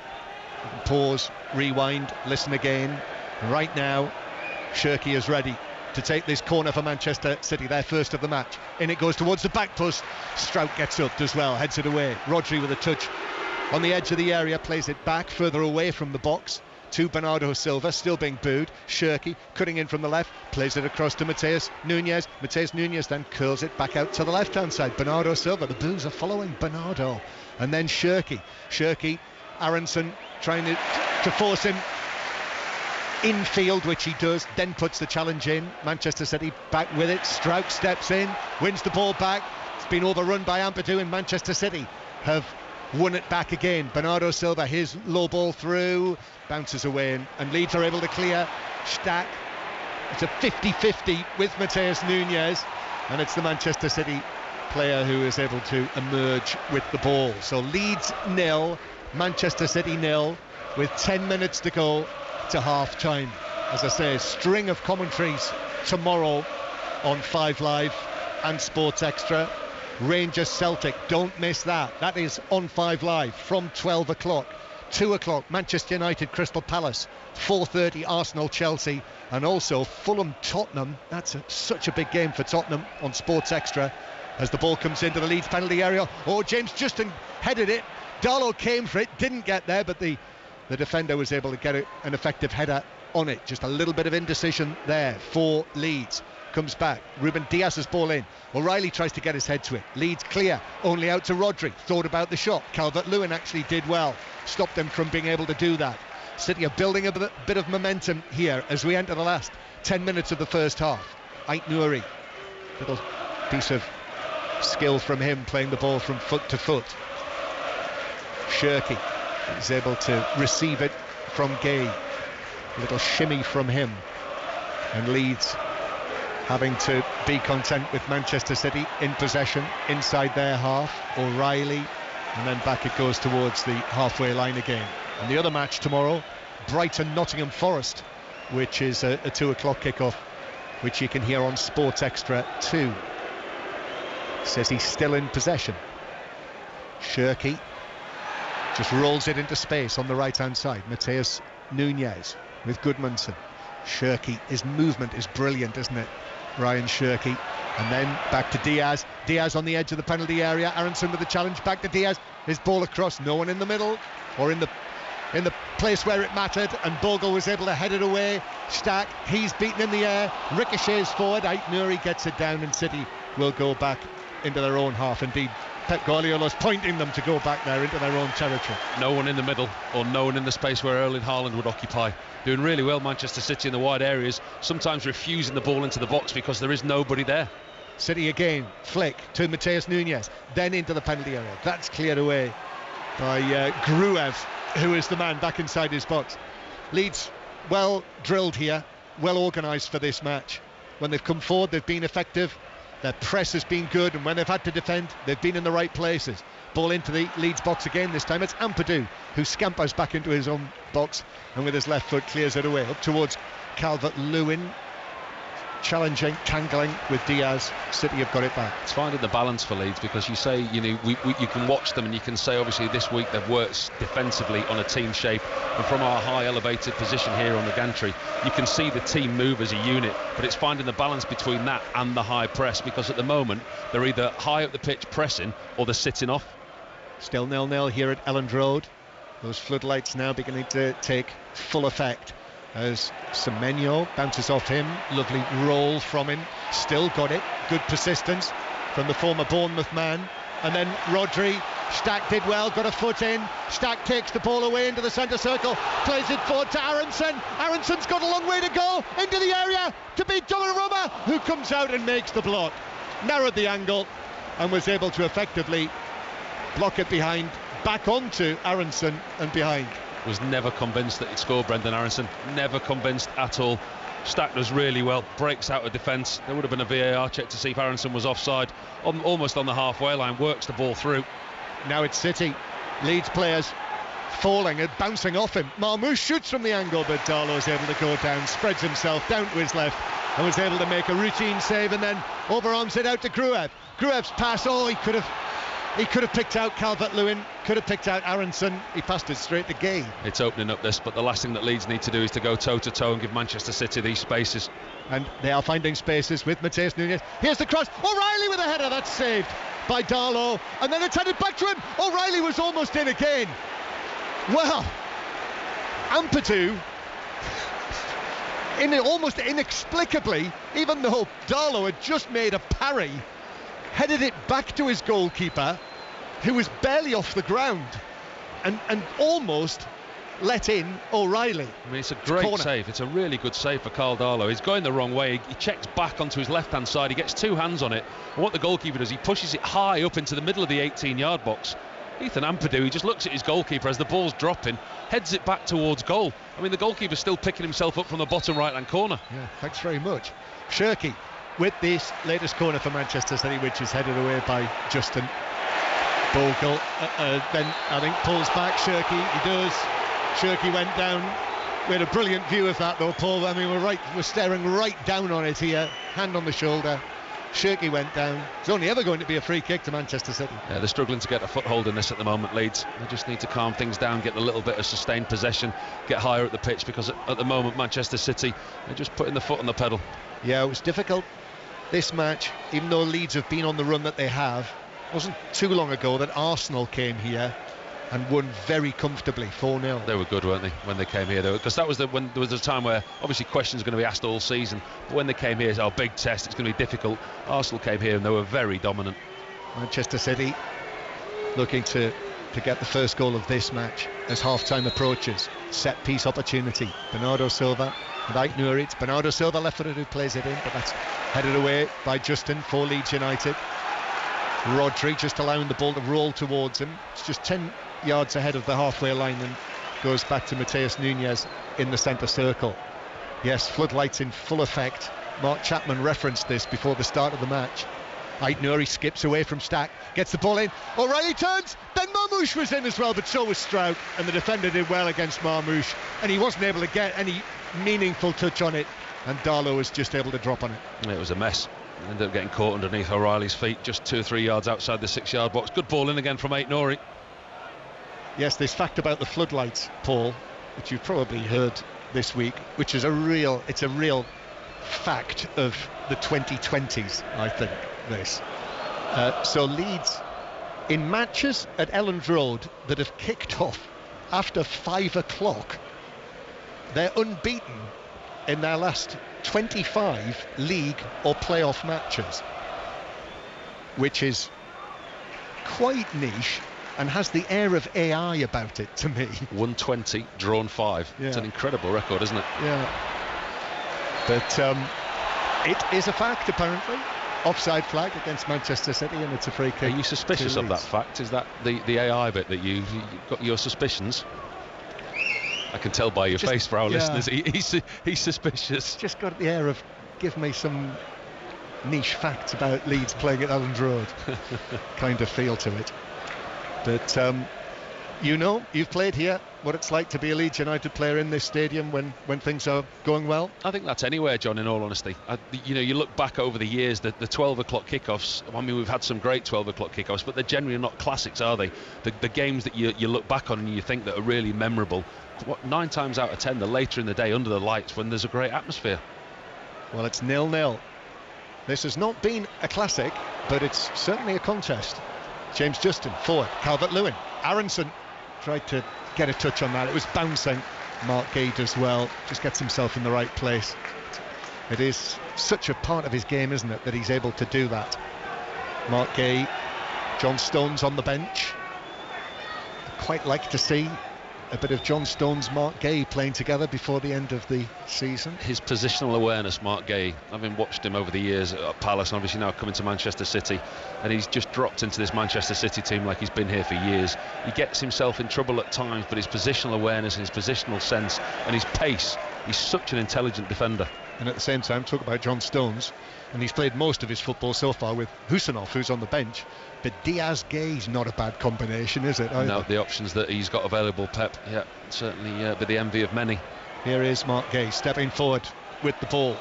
You can pause, rewind, listen again. Right now, Shirky is ready to take this corner for Manchester City, their first of the match. In it goes towards the back post. Strout gets up as well, heads it away. Rodri with a touch on the edge of the area, plays it back further away from the box to Bernardo Silva, still being booed. Shirky cutting in from the left, plays it across to Mateus Nunes. Mateus Nunes then curls it back out to the left-hand side. Bernardo Silva, the boos are following Bernardo. And then Shirky, Aronson trying to force him infield, which he does, then puts the challenge in. Manchester City back with it. Strout steps in, wins the ball back. It's been overrun by Ampadu, and Manchester City have won it back again. Bernardo Silva, his low ball through, bounces away, and Leeds are able to clear. Stack, it's a 50-50 with Mateus Nunes, and it's the Manchester City player who is able to emerge with the ball. So Leeds 0, Manchester City 0, with 10 minutes to go to half time. As I say, a string of commentaries tomorrow on 5 Live and Sports Extra. Rangers Celtic, don't miss that. That is on 5 Live from 12 o'clock. 2 o'clock Manchester United Crystal Palace, 4:30 Arsenal Chelsea, and also Fulham Tottenham. That's such a big game for Tottenham on Sports Extra as the ball comes into the Leeds penalty area. James Justin headed it. Darlow came for it, didn't get there, but the defender was able to get an effective header on it. Just a little bit of indecision there for Leeds. Comes back, Ruben Diaz's ball in. O'Reilly tries to get his head to it. Leeds clear, only out to Rodri. Thought about the shot. Calvert-Lewin actually did well, stopped them from being able to do that. City are building a bit of momentum here as we enter the last 10 minutes of the first half. Ait Nouri, little piece of skill from him, playing the ball from foot to foot. Shirky is able to receive it from Gay. A little shimmy from him, and Leeds having to be content with Manchester City in possession inside their half. O'Reilly, and then back it goes towards the halfway line again. And the other match tomorrow, Brighton Nottingham Forest, which is a 2 o'clock kickoff, which you can hear on Sports Extra 2. Says he's still in possession. Shirky just rolls it into space on the right-hand side. Mateus Nunes with Goodmanson. Shirky, his movement is brilliant, isn't it? Ryan Shirky. And then back to Diaz. Diaz on the edge of the penalty area. Aronson with the challenge. Back to Diaz. His ball across. No one in the middle or in the place where it mattered. And Bogle was able to head it away. Stack, he's beaten in the air. Ricochets forward. Ait Nouri gets it down, and City will go back into their own half. Indeed, Pep Guardiola's pointing them to go back there into their own territory. No one in the middle, or no one in the space where Erling Haaland would occupy. Doing really well, Manchester City, in the wide areas, sometimes refusing the ball into the box because there is nobody there. City again, flick to Mateus Nunes, then into the penalty area. That's cleared away by Gruev, who is the man back inside his box. Leeds well drilled here, well organised for this match. When they've come forward, they've been effective. Their press has been good, and when they've had to defend, they've been in the right places. Ball into the Leeds box again. This time it's Ampadu who scampers back into his own box and with his left foot clears it away up towards Calvert-Lewin. Challenging, tangling with Diaz. City have got it back. It's finding the balance for Leeds, because you say, you know, you can watch them and you can say obviously this week they've worked defensively on a team shape, and from our high elevated position here on the gantry you can see the team move as a unit, but it's finding the balance between that and the high press, because at the moment they're either high up the pitch pressing or they're sitting off. Still 0-0 here at Elland Road. Those floodlights now beginning to take full effect as Semenyo bounces off him. Lovely roll from him. Still got it. Good persistence from the former Bournemouth man. And then Rodri. Stack did well, got a foot in. Stack takes the ball away into the centre circle, plays it forward to Aronson. Aronson's got a long way to go into the area to beat Donnarumma, who comes out and makes the block. Narrowed the angle and was able to effectively block it behind, back onto Aronson and behind. Was never convinced that he'd score, Brendan Aronson. Never convinced at all. Stack does really well, breaks out of defence. There would have been a VAR check to see if Aronson was offside. Almost on the halfway line, works the ball through. Now it's City. Leeds players falling and bouncing off him. Marmoush shoots from the angle, but Darlow's able to go down, spreads himself down to his left and was able to make a routine save, and then overarms it out to Gruev. Gruev's pass, he could have picked out Calvert-Lewin, could have picked out Aronson. He passed it straight to Gay. It's opening up this, but the last thing that Leeds need to do is to go toe-to-toe and give Manchester City these spaces. And they are finding spaces with Mateus Nunes. Here's the cross. O'Reilly with a header. That's saved by Darlow. And then it's headed back to him. O'Reilly was almost in again. Well, Ampadu, almost inexplicably, even though Darlow had just made a parry, headed it back to his goalkeeper, who was barely off the ground, and almost let in O'Reilly. I mean, it's a great save. It's a really good save for Karl Darlow. He's going the wrong way. He checks back onto his left-hand side. He gets two hands on it. And what the goalkeeper does, he pushes it high up into the middle of the 18-yard box. Ethan Ampadu, he just looks at his goalkeeper as the ball's dropping, heads it back towards goal. I mean, the goalkeeper's still picking himself up from the bottom right-hand corner. Yeah, thanks very much. Shirky with this latest corner for Manchester City, which is headed away by Justin Bogle. Then I think pulls back Shirky. He does. Shirky went down. We had a brilliant view of that though, Paul. I mean, we're staring right down on it here. Hand on the shoulder. Shirky went down. It's only ever going to be a free kick to Manchester City. Yeah, they're struggling to get a foothold in this at the moment, Leeds. They just need to calm things down, get a little bit of sustained possession, get higher at the pitch, because at the moment Manchester City, they're just putting the foot on the pedal. Yeah, it was difficult this match, even though Leeds have been on the run that they have. It wasn't too long ago that Arsenal came here and won very comfortably 4-0. They were good, weren't they, when they came here, though? Because that was when there was a time where obviously questions are going to be asked all season. But when they came here, it's our big test, it's going to be difficult. Arsenal came here and they were very dominant. Manchester City looking to get the first goal of this match as half-time approaches. Set piece opportunity. Bernardo Silva and Ait Nouri. It's Bernardo Silva, left-footed, who plays it in, but that's headed away by Justin for Leeds United. Rodri just allowing the ball to roll towards him. It's just 10 yards ahead of the halfway line and goes back to Mateus Nunes in the centre circle. Yes, floodlights in full effect. Mark Chapman referenced this before the start of the match. Ait Nouri skips away from Stack, gets the ball in. O'Reilly turns. Ben Marmoush was in as well, but so was Stroud, and the defender did well against Marmoush, and he wasn't able to get any meaningful touch on it, and Darlow was just able to drop on it. It was a mess. Ended up getting caught underneath O'Reilly's feet, just 2 or 3 yards outside the 6-yard box. Good ball in again from Aït-Nouri. Yes, this fact about the floodlights, Paul, which you've probably heard this week, which is a real fact of the 2020s, I think, this. So Leeds, in matches at Elland Road that have kicked off after 5 o'clock, they're unbeaten in their last 25 league or playoff matches, which is quite niche and has the air of AI about it to me. 120, drawn 5. Yeah. It's an incredible record, isn't it? Yeah. But it is a fact, apparently. Offside flag against Manchester City, and it's a free kick. Are you suspicious of that fact? Is that the AI bit that you've got your suspicions? I can tell by your face for our listeners. He's suspicious. Just got the air of give me some niche facts about Leeds playing at Elland Road kind of feel to it. But you've played here, what it's like to be a Leeds United player in this stadium when things are going well. I think that's anywhere, John, in all honesty. You look back over the years, the 12 o'clock kickoffs, I mean, we've had some great 12 o'clock kickoffs, but they're generally not classics, are they? The games that you look back on and you think that are really memorable, 9 times out of 10, they're later in the day under the lights when there's a great atmosphere. Well, it's 0-0. This has not been a classic, but it's certainly a contest. James Justin forward, Calvert-Lewin, Aronson tried to get a touch on that. It was bouncing. Mark Gay does well, just gets himself in the right place. It is such a part of his game, isn't it, that he's able to do that. Mark Gay, John Stones on the bench. I'd quite like to see a bit of John Stones, Mark Gay playing together before the end of the season. His positional awareness, Mark Gay, having watched him over the years at Palace and obviously now coming to Manchester City, and he's just dropped into this Manchester City team like he's been here for years. He gets himself in trouble at times, but his positional awareness and his positional sense and his pace, he's such an intelligent defender. And at the same time, talk about John Stones, and he's played most of his football so far with Husanov, who's on the bench. But Diaz-Gay's not a bad combination, is it? Either? No, the options that he's got available, Pep, certainly be the envy of many. Here is Mark Gay stepping forward with the ball.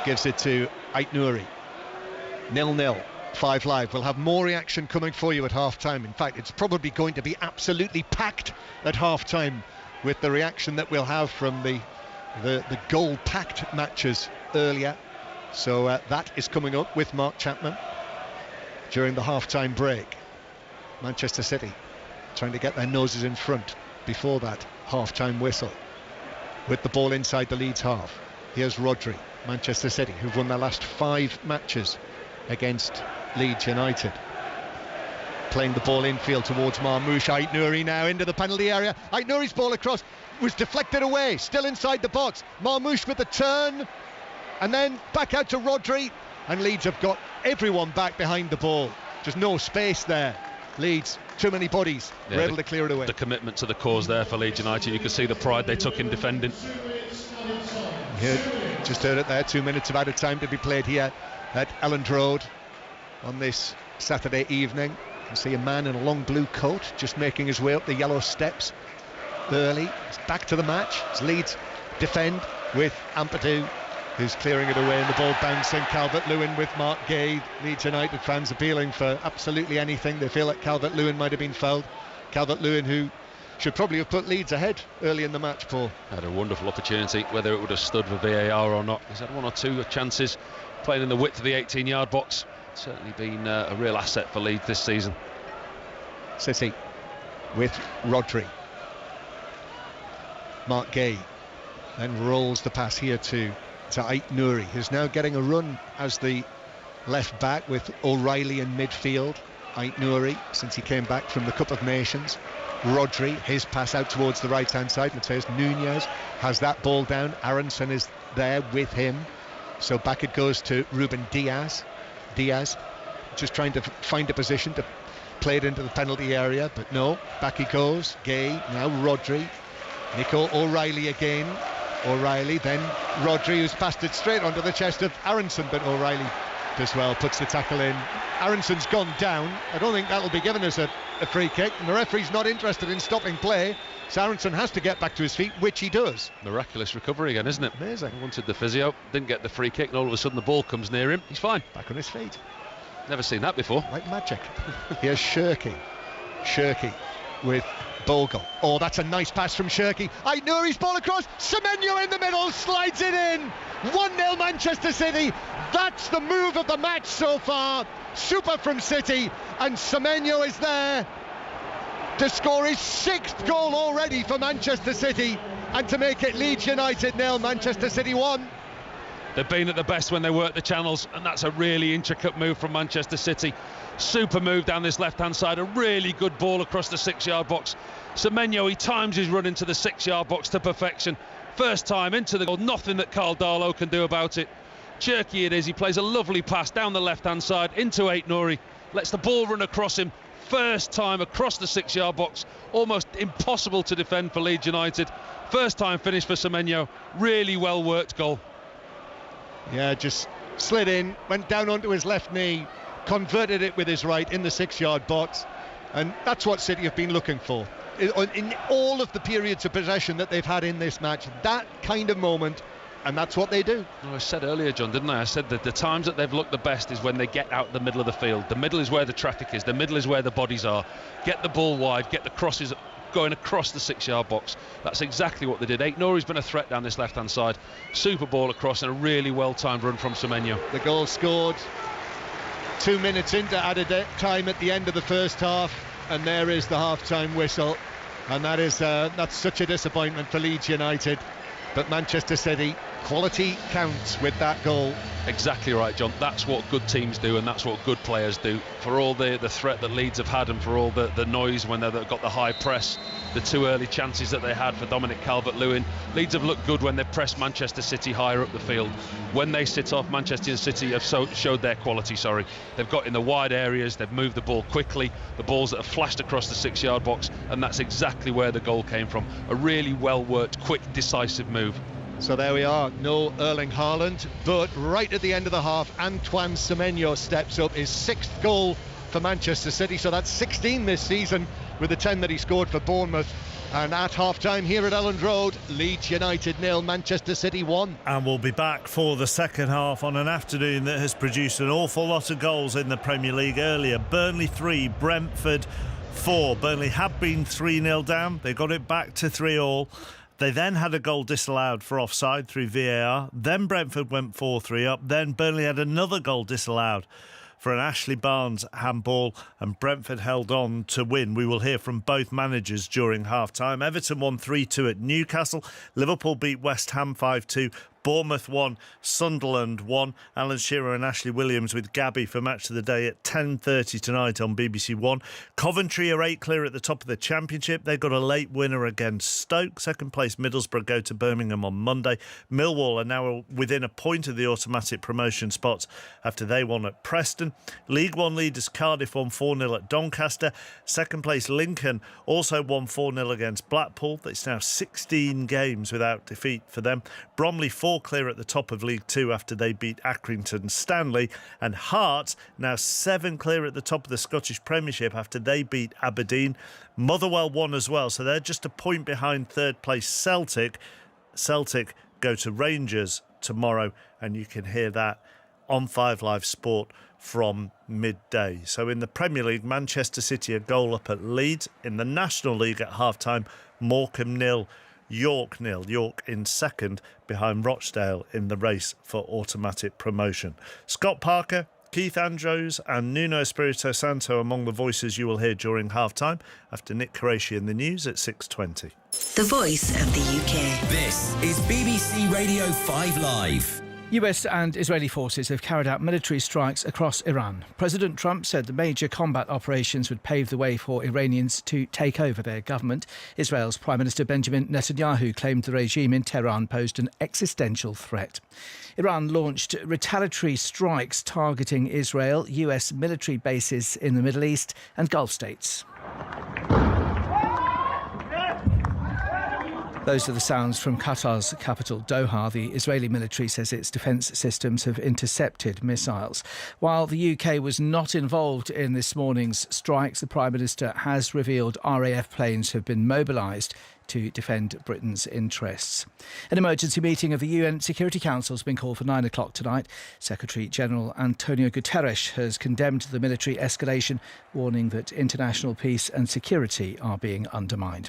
Gives it to Aït-Nouri. 0-0, 5 Live. We'll have more reaction coming for you at half-time. In fact, it's probably going to be absolutely packed at half-time with the reaction that we'll have from the goal-packed matches earlier. So that is coming up with Mark Chapman during the half-time break. Manchester City trying to get their noses in front before that half-time whistle. With the ball inside the Leeds half. Here's Rodri, Manchester City, who've won their last 5 matches against Leeds United. Playing the ball infield towards Marmoush. Aït-Nouri now into the penalty area. Aït-Nouri's ball across was deflected away, still inside the box. Marmoush with the turn, and then back out to Rodri, and Leeds have got everyone back behind the ball. Just no space there. Leeds, too many bodies. They're able to clear it away. The commitment to the cause there for Leeds United. You can see the pride they took in defending. Yeah, just heard it there. 2 minutes of added time to be played here at Elland Road on this Saturday evening. You can see a man in a long blue coat just making his way up the yellow steps early. It's back to the match. It's Leeds defend with Ampadu, who's clearing it away, and the ball bouncing. Calvert-Lewin with Mark Gay. Leeds United fans appealing for absolutely anything. They feel like Calvert-Lewin might have been fouled. Calvert-Lewin, who should probably have put Leeds ahead early in the match, Paul. Had a wonderful opportunity, whether it would have stood for VAR or not. He's had 1 or 2 chances playing in the width of the 18-yard box. Certainly been a real asset for Leeds this season. City with Rodri. Mark Gay then rolls the pass here to Aït-Nouri, who's now getting a run as the left back with O'Reilly in midfield. Aït-Nouri, since he came back from the Cup of Nations. Rodri, his pass out towards the right hand side. Mateus Nunez has that ball down. Aronson is there with him, so back it goes to Ruben Diaz. Diaz just trying to find a position to play it into the penalty area, but no, back he goes. Gay, now Rodri. Nico O'Reilly again. O'Reilly, then Rodri, who's passed it straight onto the chest of Aronson, but O'Reilly as well, puts the tackle in. Aronson's gone down. I don't think that'll be given as a free kick, and the referee's not interested in stopping play, so Aronson has to get back to his feet, which he does. Miraculous recovery again, isn't it? Amazing. He wanted the physio, didn't get the free kick, and all of a sudden the ball comes near him. He's fine. Back on his feet. Never seen that before. Like magic. Here's Shirky with Bogle. Oh, that's a nice pass from Shirky. Aït-Nouri's ball across. Semenyo in the middle, slides it in. 1-0 Manchester City. That's the move of the match so far. Super from City, and Semenyo is there to score his 6th goal already for Manchester City, and to make it Leeds United 0, Manchester City 1. They've been at the best when they work the channels, and that's a really intricate move from Manchester City. Super move down this left-hand side, a really good ball across the 6-yard box. Semenyo, he times his run into the 6-yard box to perfection. First time into the goal, nothing that Carl Darlow can do about it. Cherky it is, he plays a lovely pass down the left-hand side into Aït-Nouri, lets the ball run across him. First time across the 6-yard box, almost impossible to defend for Leeds United. First time finish for Semenyo, really well worked goal. Yeah, just slid in, went down onto his left knee, converted it with his right in the 6-yard box, and that's what City have been looking for. In all of the periods of possession that they've had in this match, that kind of moment, and that's what they do. Well, I said earlier, John, didn't I? I said that the times that they've looked the best is when they get out the middle of the field. The middle is where the traffic is, the middle is where the bodies are. Get the ball wide, get the crosses going across the 6-yard box. That's exactly what they did. Aït-Nouri's been a threat down this left-hand side. Super ball across and a really well-timed run from Semenyo. The goal scored 2 minutes into added time at the end of the first half, and there is the half-time whistle, and that's such a disappointment for Leeds United. But Manchester City, quality counts with that goal. Exactly right, John. That's what good teams do, and that's what good players do. For all the threat that Leeds have had, and for all the noise when they've got the high press, the 2 early chances that they had for Dominic Calvert-Lewin, Leeds have looked good when they've pressed Manchester City higher up the field. When they sit off, Manchester City have showed their quality. They've got in the wide areas, they've moved the ball quickly, the balls that have flashed across the 6-yard box, and that's exactly where the goal came from. A really well worked, quick, decisive move. So there we are, no Erling Haaland, but right at the end of the half, Antoine Semenyo steps up, his 6th goal for Manchester City, so that's 16 this season with the 10 that he scored for Bournemouth. And at half-time here at Elland Road, Leeds United 0, Manchester City 1. And we'll be back for the second half on an afternoon that has produced an awful lot of goals in the Premier League earlier. Burnley 3, Brentford 4. Burnley had been 3-0 down, they got it back to 3-3. They then had a goal disallowed for offside through VAR. Then Brentford went 4-3 up. Then Burnley had another goal disallowed for an Ashley Barnes handball, and Brentford held on to win. We will hear from both managers during half-time. Everton won 3-2 at Newcastle. Liverpool beat West Ham 5-2. Bournemouth 1, Sunderland 1. Alan Shearer and Ashley Williams with Gabby for Match of the Day at 10:30 tonight on BBC One. Coventry are 8 clear at the top of the Championship. They got a late winner against Stoke. Second place Middlesbrough go to Birmingham on Monday. Millwall are now within a point of the automatic promotion spots after they won at Preston. League One leaders Cardiff won 4-0 at Doncaster. Second place Lincoln also won 4-0 against Blackpool. It's now 16 games without defeat for them. Bromley 4 clear at the top of League Two after they beat Accrington Stanley, and Hearts now 7 clear at the top of the Scottish Premiership after they beat Aberdeen. Motherwell won as well, so they're just a point behind third place Celtic. Celtic go to Rangers tomorrow, and you can hear that on 5 Live Sport from midday. So in the Premier League, Manchester City a goal up at Leeds. In the National League at half-time, Morecambe 0, York 0. York in second behind Rochdale in the race for automatic promotion. Scott Parker, Keith Andrews and Nuno Espirito Santo among the voices you will hear during half-time after Nick Qureshi in the news at 6:20. The voice of the UK. This is BBC Radio 5 Live. US and Israeli forces have carried out military strikes across Iran. President Trump said the major combat operations would pave the way for Iranians to take over their government. Israel's Prime Minister Benjamin Netanyahu claimed the regime in Tehran posed an existential threat. Iran launched retaliatory strikes targeting Israel, US military bases in the Middle East and Gulf states. Those are the sounds from Qatar's capital, Doha. The Israeli military says its defence systems have intercepted missiles. While the UK was not involved in this morning's strikes, the Prime Minister has revealed RAF planes have been mobilised to defend Britain's interests. An emergency meeting of the UN Security Council has been called for 9 o'clock tonight. Secretary-General Antonio Guterres has condemned the military escalation, warning that international peace and security are being undermined.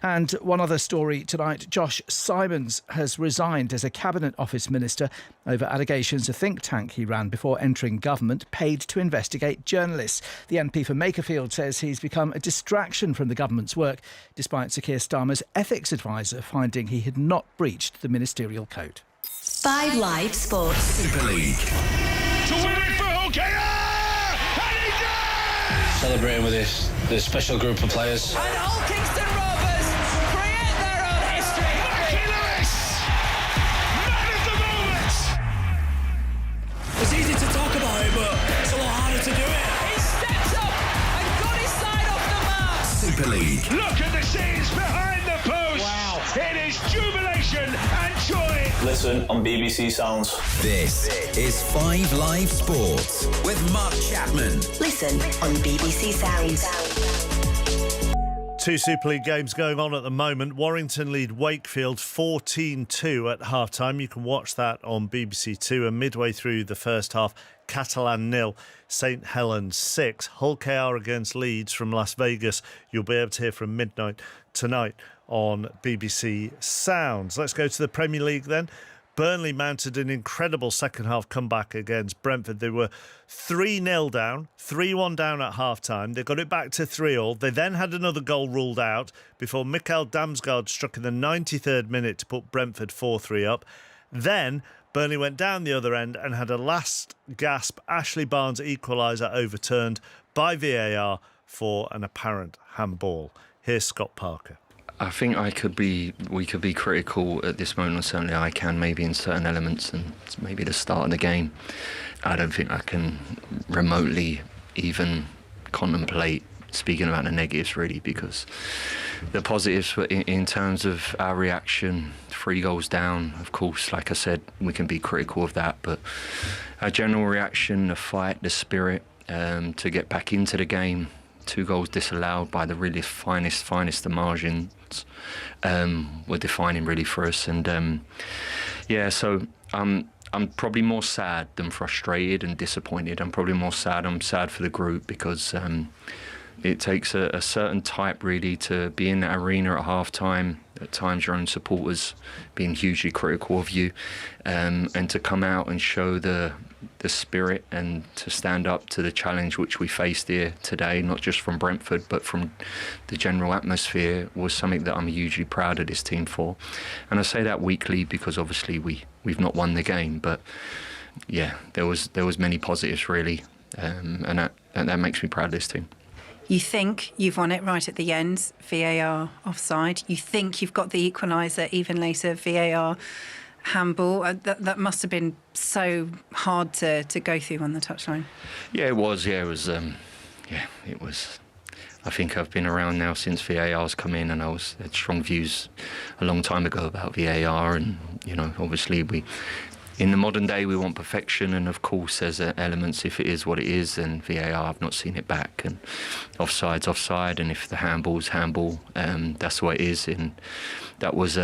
And one other story tonight, Josh Simons has resigned as a Cabinet Office Minister over allegations a think tank he ran before entering government paid to investigate journalists. The MP for Makerfield says he's become a distraction from the government's work, despite Sir Keir Starmer's ethics advisor finding he had not breached the ministerial code. 5 Live Sports. Super League. To win it for Hokea! And he does! Celebrating with this special group of players. And Hull Kingston Rovers create their own history. Mikey Lewis! Man of the moment! It's easy to talk about it, but it's a lot harder to do it. He steps up and got his side off the mark. Super League. Look at the scenes behind the post. Wow. It is jubilation and joy. Listen on BBC Sounds. This is 5 Live Sports with Mark Chapman. Listen on BBC Sounds. 2 Super League games going on at the moment. Warrington lead Wakefield 14-2 at half-time. You can watch that on BBC Two. And midway through the first half, Catalan 0, St Helens 6. Hull KR against Leeds from Las Vegas. You'll be able to hear from midnight tonight on BBC Sounds. Let's go to the Premier League then. Burnley mounted an incredible second-half comeback against Brentford. They were 3-0 down, 3-1 down at half-time. They got it back to 3-3. They then had another goal ruled out before Mikael Damsgaard struck in the 93rd minute to put Brentford 4-3 up. Then Burnley went down the other end and had a last-gasp Ashley Barnes equaliser overturned by VAR for an apparent handball. Here's Scott Parker. I think we could be critical at this moment, and certainly I can, maybe in certain elements, and maybe the start of the game. I don't think I can remotely even contemplate speaking about the negatives, really, because the positives in terms of our reaction, 3 goals down, of course, like I said, we can be critical of that, but our general reaction, the fight, the spirit to get back into the game, 2 goals disallowed by the really finest of margins were defining really for us. And so I'm probably more sad than frustrated and disappointed. I'm probably more sad. I'm sad for the group because it takes a certain type really to be in that arena at half-time. At times your own supporters being hugely critical of you, and to come out and show the spirit and to stand up to the challenge which we faced here today, not just from Brentford but from the general atmosphere, was something that I'm hugely proud of this team for. And I say that weekly because obviously we've not won the game, but yeah, there was many positives really, and that makes me proud of this team. You think you've won it right at the end, VAR offside. You think you've got the equaliser even later, VAR handball. That must have been so hard to go through on the touchline. Yeah, it was. Yeah, it was. I think I've been around now since VAR's come in, and I had strong views a long time ago about VAR, and obviously in the modern day, we want perfection, and of course there's elements, if it is what it is, and VAR, I've not seen it back, and offside's offside, and if the handball's handball, that's the way it is, and that was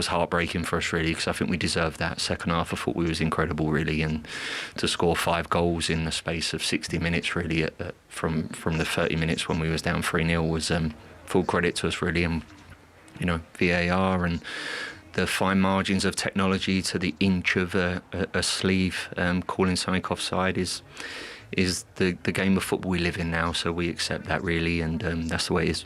heartbreaking for us, really, because I think we deserved that. Second half, I thought we was incredible, really, and to score 5 goals in the space of 60 minutes, really, from the 30 minutes when we was down 3-0 was full credit to us, really, and VAR and the fine margins of technology to the inch of a sleeve, calling something offside is the game of football we live in now, so we accept that really, and that's the way it is.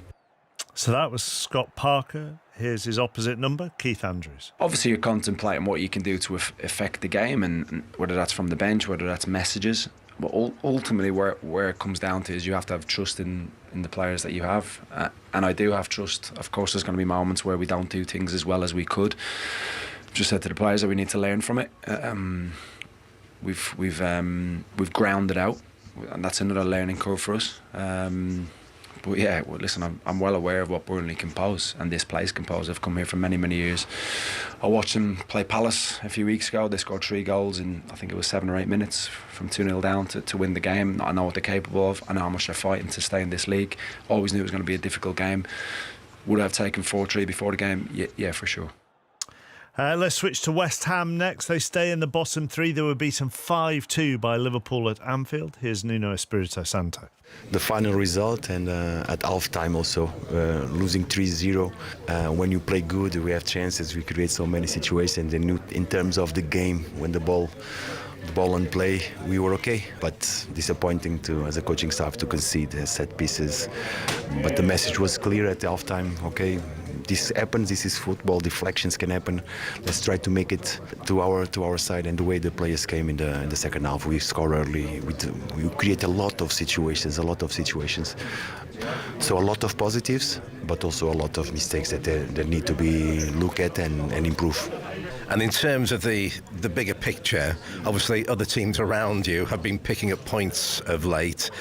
So that was Scott Parker. Here's his opposite number, Keith Andrews. Obviously you're contemplating what you can do to affect the game, and whether that's from the bench, whether that's messages, but ultimately where it comes down to is you have to have trust in the players that you have, and I do have trust. Of course there's going to be moments where we don't do things as well as we could. Just said to the players that we need to learn from it. We've grounded out, and that's another learning curve for us. But yeah, well, listen, I'm well aware of what Burnley can pose and this place can pose. I've come here for many, many years. I watched them play Palace a few weeks ago. They scored 3 goals in, I think it was 7 or 8 minutes from 2-0 down to win the game. I know what they're capable of. I know how much they're fighting to stay in this league. Always knew it was going to be a difficult game. Would I have taken 4-3 before the game? Yeah, for sure. Let's switch to West Ham next. They stay in the bottom 3. They were beaten 5-2 by Liverpool at Anfield. Here's Nuno Espirito Santo. The final result and at half-time also, losing 3-0. When you play good, we have chances. We create so many situations. And in terms of the game, when the ball on play, we were okay. But disappointing as a coaching staff to concede set pieces. But the message was clear at half-time. Okay, this happens. This is football. Deflections can happen. Let's try to make it to our side. And the way the players came in the second half, we score early. We create a lot of situations. So a lot of positives, but also a lot of mistakes that need to be looked at and improve. And in terms of the bigger picture, obviously other teams around you have been picking up points of late.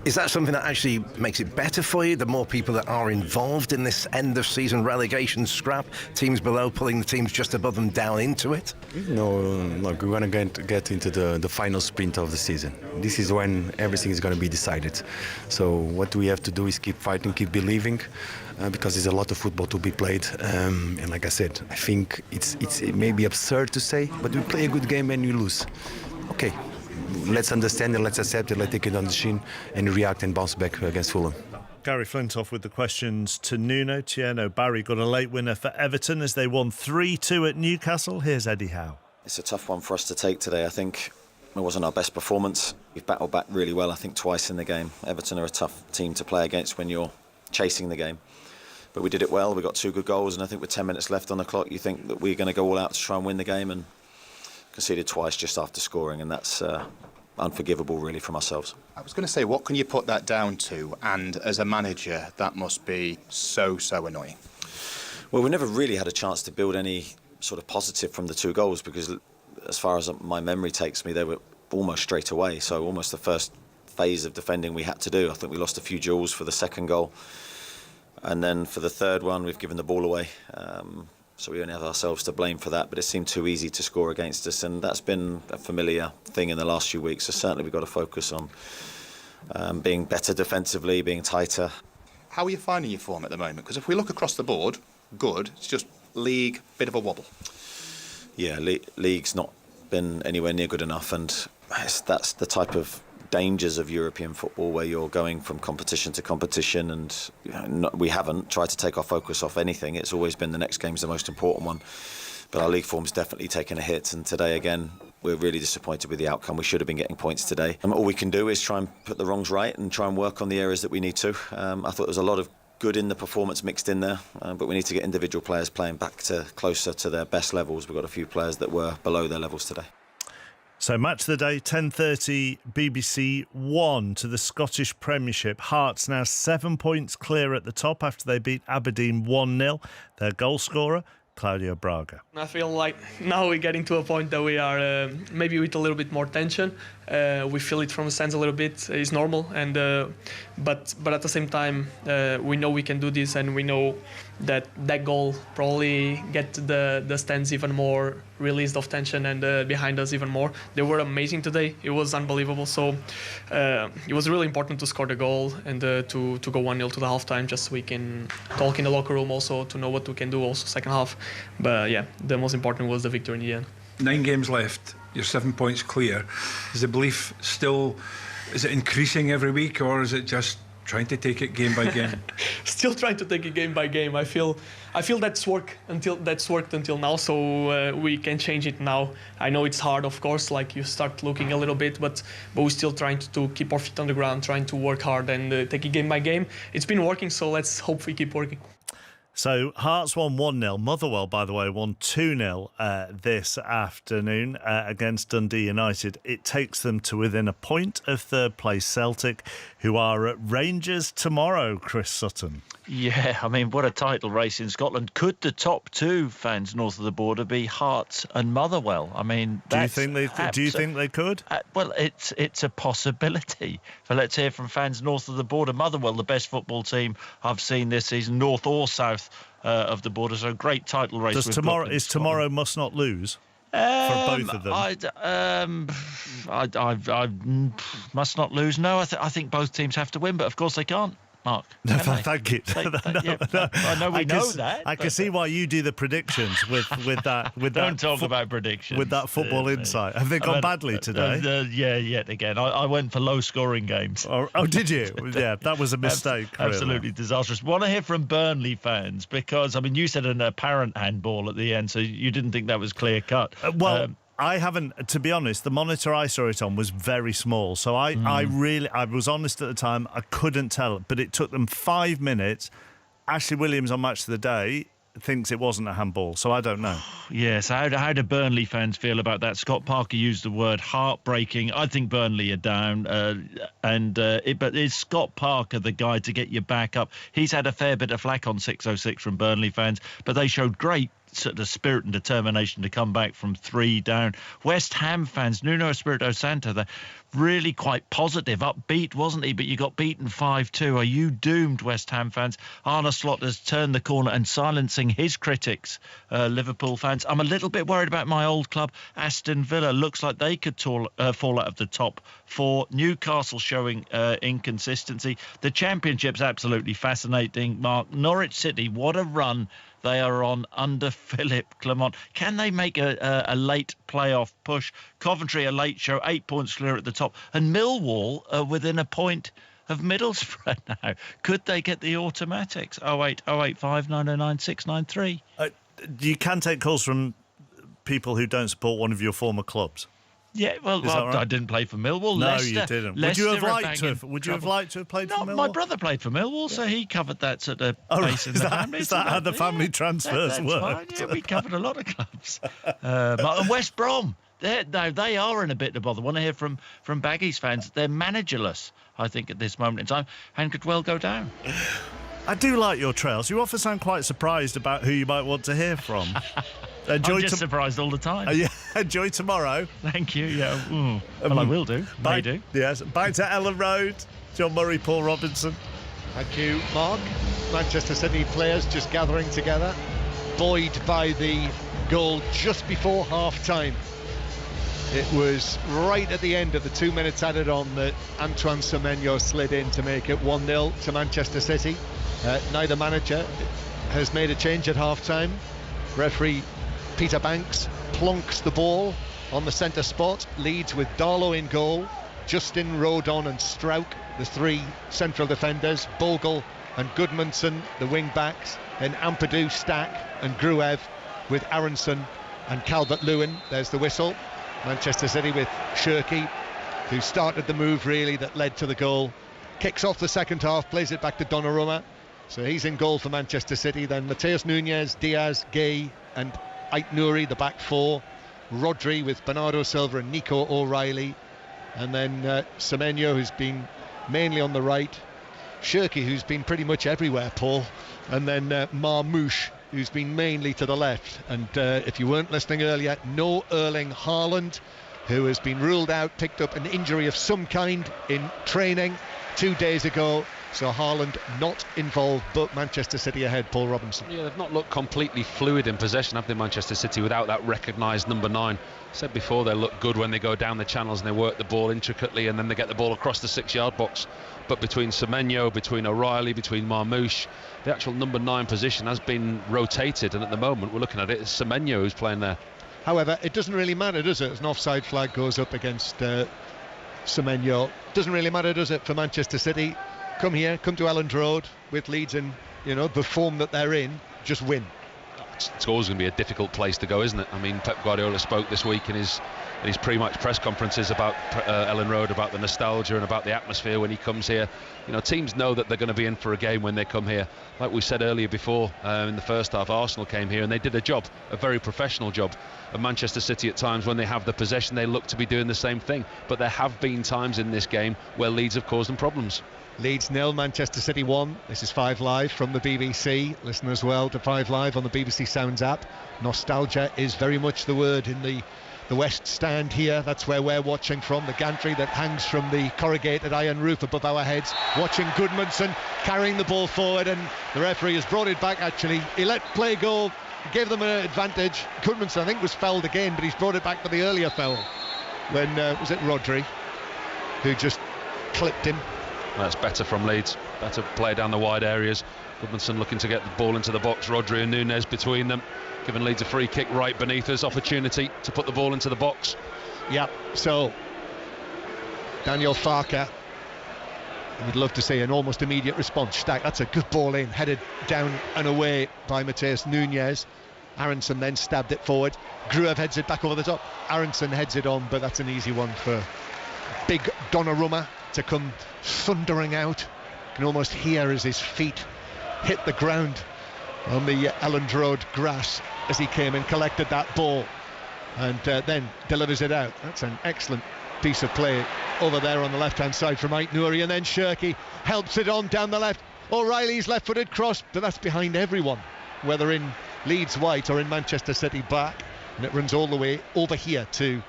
Is that something that actually makes it better for you? The more people that are involved in this end of season relegation scrap, teams below pulling the teams just above them down into it? No, look, we're going to get into the final sprint of the season. This is when everything is going to be decided. So what we have to do is keep fighting, keep believing. Because there's a lot of football to be played, and like I said, I think it may be absurd to say, but we play a good game and you lose. Okay, let's understand it, let's accept it, let's take it on the chin and react and bounce back against Fulham. Gary Flintoff with the questions to Nuno. Tierno Barry got a late winner for Everton as they won 3-2 at Newcastle. Here's Eddie Howe. It's a tough one for us to take today. I think it wasn't our best performance. We've battled back really well, I think, twice in the game. Everton are a tough team to play against when you're chasing the game. But we did it well. We got 2 good goals, and I think with 10 minutes left on the clock, you think that we're going to go all out to try and win the game, and conceded twice just after scoring, and that's unforgivable, really, from ourselves. I was going to say, what can you put that down to? And as a manager, that must be so annoying. Well, we never really had a chance to build any sort of positive from the 2 goals because, as far as my memory takes me, they were almost straight away. So almost the first phase of defending we had to do. I think we lost a few duels for the second goal. And then for the third one, we've given the ball away. So we only have ourselves to blame for that. But it seemed too easy to score against us. And that's been a familiar thing in the last few weeks. So certainly we've got to focus on being better defensively, being tighter. How are you finding your form at the moment? Because if we look across the board, good. It's just league, bit of a wobble. Yeah, league's not been anywhere near good enough. And that's the type of dangers of European football where you're going from competition to competition, and we haven't tried to take our focus off anything. It's always been the next game's the most important one, but our league form's definitely taken a hit, and today again we're really disappointed with the outcome. We should have been getting points today, and all we can do is try and put the wrongs right and try and work on the areas that we need to. I thought there was a lot of good in the performance mixed in there, but we need to get individual players playing back to closer to their best levels. We've got a few players that were below their levels today. So match of the day, 10:30 BBC 1 to the Scottish Premiership. Hearts now 7 points clear at the top after they beat Aberdeen 1-0. Their goal scorer, Claudio Braga. I feel like now we're getting to a point that we are maybe with a little bit more tension. We feel it from the stands a little bit. It's normal, and but at the same time we know we can do this, and we know that goal probably get the stands even more released of tension and behind us even more. They were amazing today. It was unbelievable. So it was really important to score the goal and to go 1-0 to the halftime, just so we can talk in the locker room also to know what we can do also second half. But yeah, the most important was the victory in the end. 9 games left. You're 7 points clear. Is the belief still? Is it increasing every week, or is it just trying to take it game by game? Still trying to take it game by game. I feel that's worked until now, so we can change it now. I know it's hard, of course, like you start looking a little bit, but we're still trying to keep our feet on the ground, trying to work hard and take it game by game. It's been working, so let's hope we keep working. So Hearts won 1-0. Motherwell, by the way, won 2-0 this afternoon against Dundee United. It takes them to within a point of third place Celtic, who are at Rangers tomorrow, Chris Sutton. Yeah, I mean, what a title race in Scotland. Could the top two fans north of the border be Hearts and Motherwell? I mean, do you think they could? Well, it's a possibility. But let's hear from fans north of the border. Motherwell, the best football team I've seen this season, north or south of the border. So great title race. Is tomorrow must not lose? For both of them, I must not lose. No, I think both teams have to win, but of course they can't. Mark, thank you. I know we know that. I can see why you do the predictions with that. Don't talk about predictions with that football insight. Have they gone badly today? Yeah, yet again. I went for low-scoring games. Oh, did you? Yeah, that was a mistake. Absolutely disastrous. Want to hear from Burnley fans because I mean you said an apparent handball at the end, so you didn't think that was clear cut. I haven't, to be honest, the monitor I saw it on was very small. So I was honest at the time, I couldn't tell. But it took them 5 minutes. Ashley Williams on Match of the Day thinks it wasn't a handball, so I don't know. Yes, how do Burnley fans feel about that? Scott Parker used the word heartbreaking. I think Burnley are down, but is Scott Parker the guy to get you back up? He's had a fair bit of flack on 606 from Burnley fans, but they showed great sort of spirit and determination to come back from 3 down. West Ham fans, Nuno Espirito Santo, they're really quite positive, upbeat, wasn't he? But you got beaten 5-2. Are you doomed, West Ham fans? Arne Slot has turned the corner and silencing his critics, Liverpool fans. I'm a little bit worried about my old club, Aston Villa. Looks like they could fall out of the top 4. Newcastle showing inconsistency. The Championship's absolutely fascinating, Mark. Norwich City, what a run they are on under Philip Clement. Can they make a late playoff push? Coventry, a late show, 8 points clear at the top. And Millwall within a point of Middlesbrough now. Could they get the automatics? 08085 909 693. You can take calls from people who don't support one of your former clubs. Yeah, well, right? I didn't play for Millwall. No, Leicester, you didn't. Leicester Would you have liked to have played for Millwall? My brother played for Millwall, so he covered that sort of base in the family. Is that how the family transfers work? Fine. Yeah, we covered a lot of clubs. And West Brom, they are in a bit of bother. Want to hear from Baggies fans? They're managerless, I think, at this moment in time, and could well go down. I do like your trails. You often sound quite surprised about who you might want to hear from. I'm just surprised all the time. Yeah, enjoy tomorrow. Thank you. Yeah, well, I will do. May do. Yes. Back to Ellen Road. John Murray, Paul Robinson. Thank you, Mark. Manchester City players just gathering together, buoyed by the goal just before half-time. It was right at the end of the 2 minutes added on that Antoine Semenyo slid in to make it 1-0 to Manchester City. Neither manager has made a change at half-time. Referee Peter Banks plonks the ball on the centre spot. Leeds with Darlow in goal, Justin, Rodon and Strauch, the 3 central defenders, Bogle and Goodmanson, the wing backs, then Ampadu, Stack and Gruev with Aronson and Calvert-Lewin. There's the whistle. Manchester City with Shirky, who started the move really that led to the goal. Kicks off the second half, plays it back to Donnarumma. So he's in goal for Manchester City. Then Mateus Nunes, Diaz, Gay and Ait Nouri, the back 4. Rodri with Bernardo Silva and Nico O'Reilly. And then Semenyo, who's been mainly on the right. Shirky, who's been pretty much everywhere, Paul. And then Marmouche, who's been mainly to the left. And if you weren't listening earlier, no Erling Haaland, who has been ruled out, picked up an injury of some kind in training 2 days ago. So Haaland not involved, but Manchester City ahead, Paul Robinson. Yeah, they've not looked completely fluid in possession, have they, Manchester City, without that recognised number 9. I said before, they look good when they go down the channels and they work the ball intricately and then they get the ball across the 6-yard box. But between Semenyo, between O'Reilly, between Marmouche, the actual number 9 position has been rotated, and at the moment we're looking at it, it's Semenyo who's playing there. However, it doesn't really matter, does it? As an offside flag goes up against Semenyo. Doesn't really matter, does it, for Manchester City? Come here, come to Elland Road with Leeds in, the form that they're in, just win. it's always going to be a difficult place to go, isn't it? I mean, Pep Guardiola spoke this week in his pre-match press conferences about Ellen Road, about the nostalgia and about the atmosphere when he comes here. You know, teams know that they're going to be in for a game when they come here. Like we said earlier before, in the first half, Arsenal came here and they did a very professional job. And Manchester City, at times when they have the possession, they look to be doing the same thing. But there have been times in this game where Leeds have caused them problems. Leeds 0, Manchester City 1. This is 5 Live from the BBC. Listen as well to 5 Live on the BBC Sounds app. Nostalgia is very much the word in the West Stand here. That's where we're watching from, the gantry that hangs from the corrugated iron roof above our heads, watching Goodmanson carrying the ball forward, and the referee has brought it back. Actually, he let play go, gave them an advantage. Goodmanson, I think, was fouled again, but he's brought it back for the earlier foul when was it Rodri who just clipped him. That's better from Leeds, better play down the wide areas. Goodmanson looking to get the ball into the box, Rodri and Núñez between them, giving Leeds a free kick right beneath us, opportunity to put the ball into the box. Yeah, so Daniel Farke, we'd love to see an almost immediate response. Stack, that's a good ball in, headed down and away by Matheus Núñez. Aronson then stabbed it forward. Gruev heads it back over the top. Aronson heads it on, but that's an easy one for big Donnarumma to come thundering out. You can almost hear as his feet hit the ground on the Elland Road grass as he came and collected that ball and then delivers it out. That's an excellent piece of play over there on the left hand side from Ait Nouri, and then Shirky helps it on down the left. O'Reilly's left footed cross, but that's behind everyone, whether in Leeds white or in Manchester City black, and it runs all the way over here to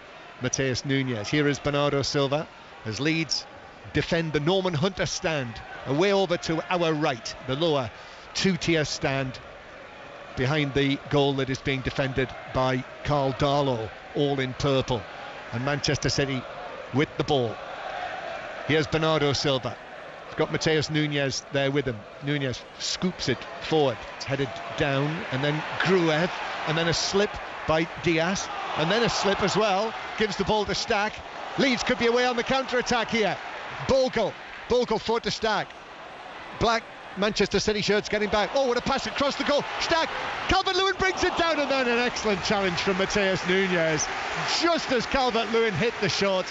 Matheus Núñez. Here is Bernardo Silva as Leeds defend the Norman Hunter stand away over to our right, the lower two-tier stand behind the goal that is being defended by Carl Darlow, all in purple, and Manchester City with the ball. Here's Bernardo Silva. He's got Matheus Núñez there with him. Núñez scoops it forward. It's headed down, and then Gruev, and then a slip by Diaz, and then a slip as well. Gives the ball to Stack. Leeds could be away on the counter-attack here. Bogle forward to Stack. Black Manchester City shirts getting back. Oh, what a pass across the goal. Stack. Calvert-Lewin brings it down, and then an excellent challenge from Matheus Núñez. Just as Calvert-Lewin hit the shot,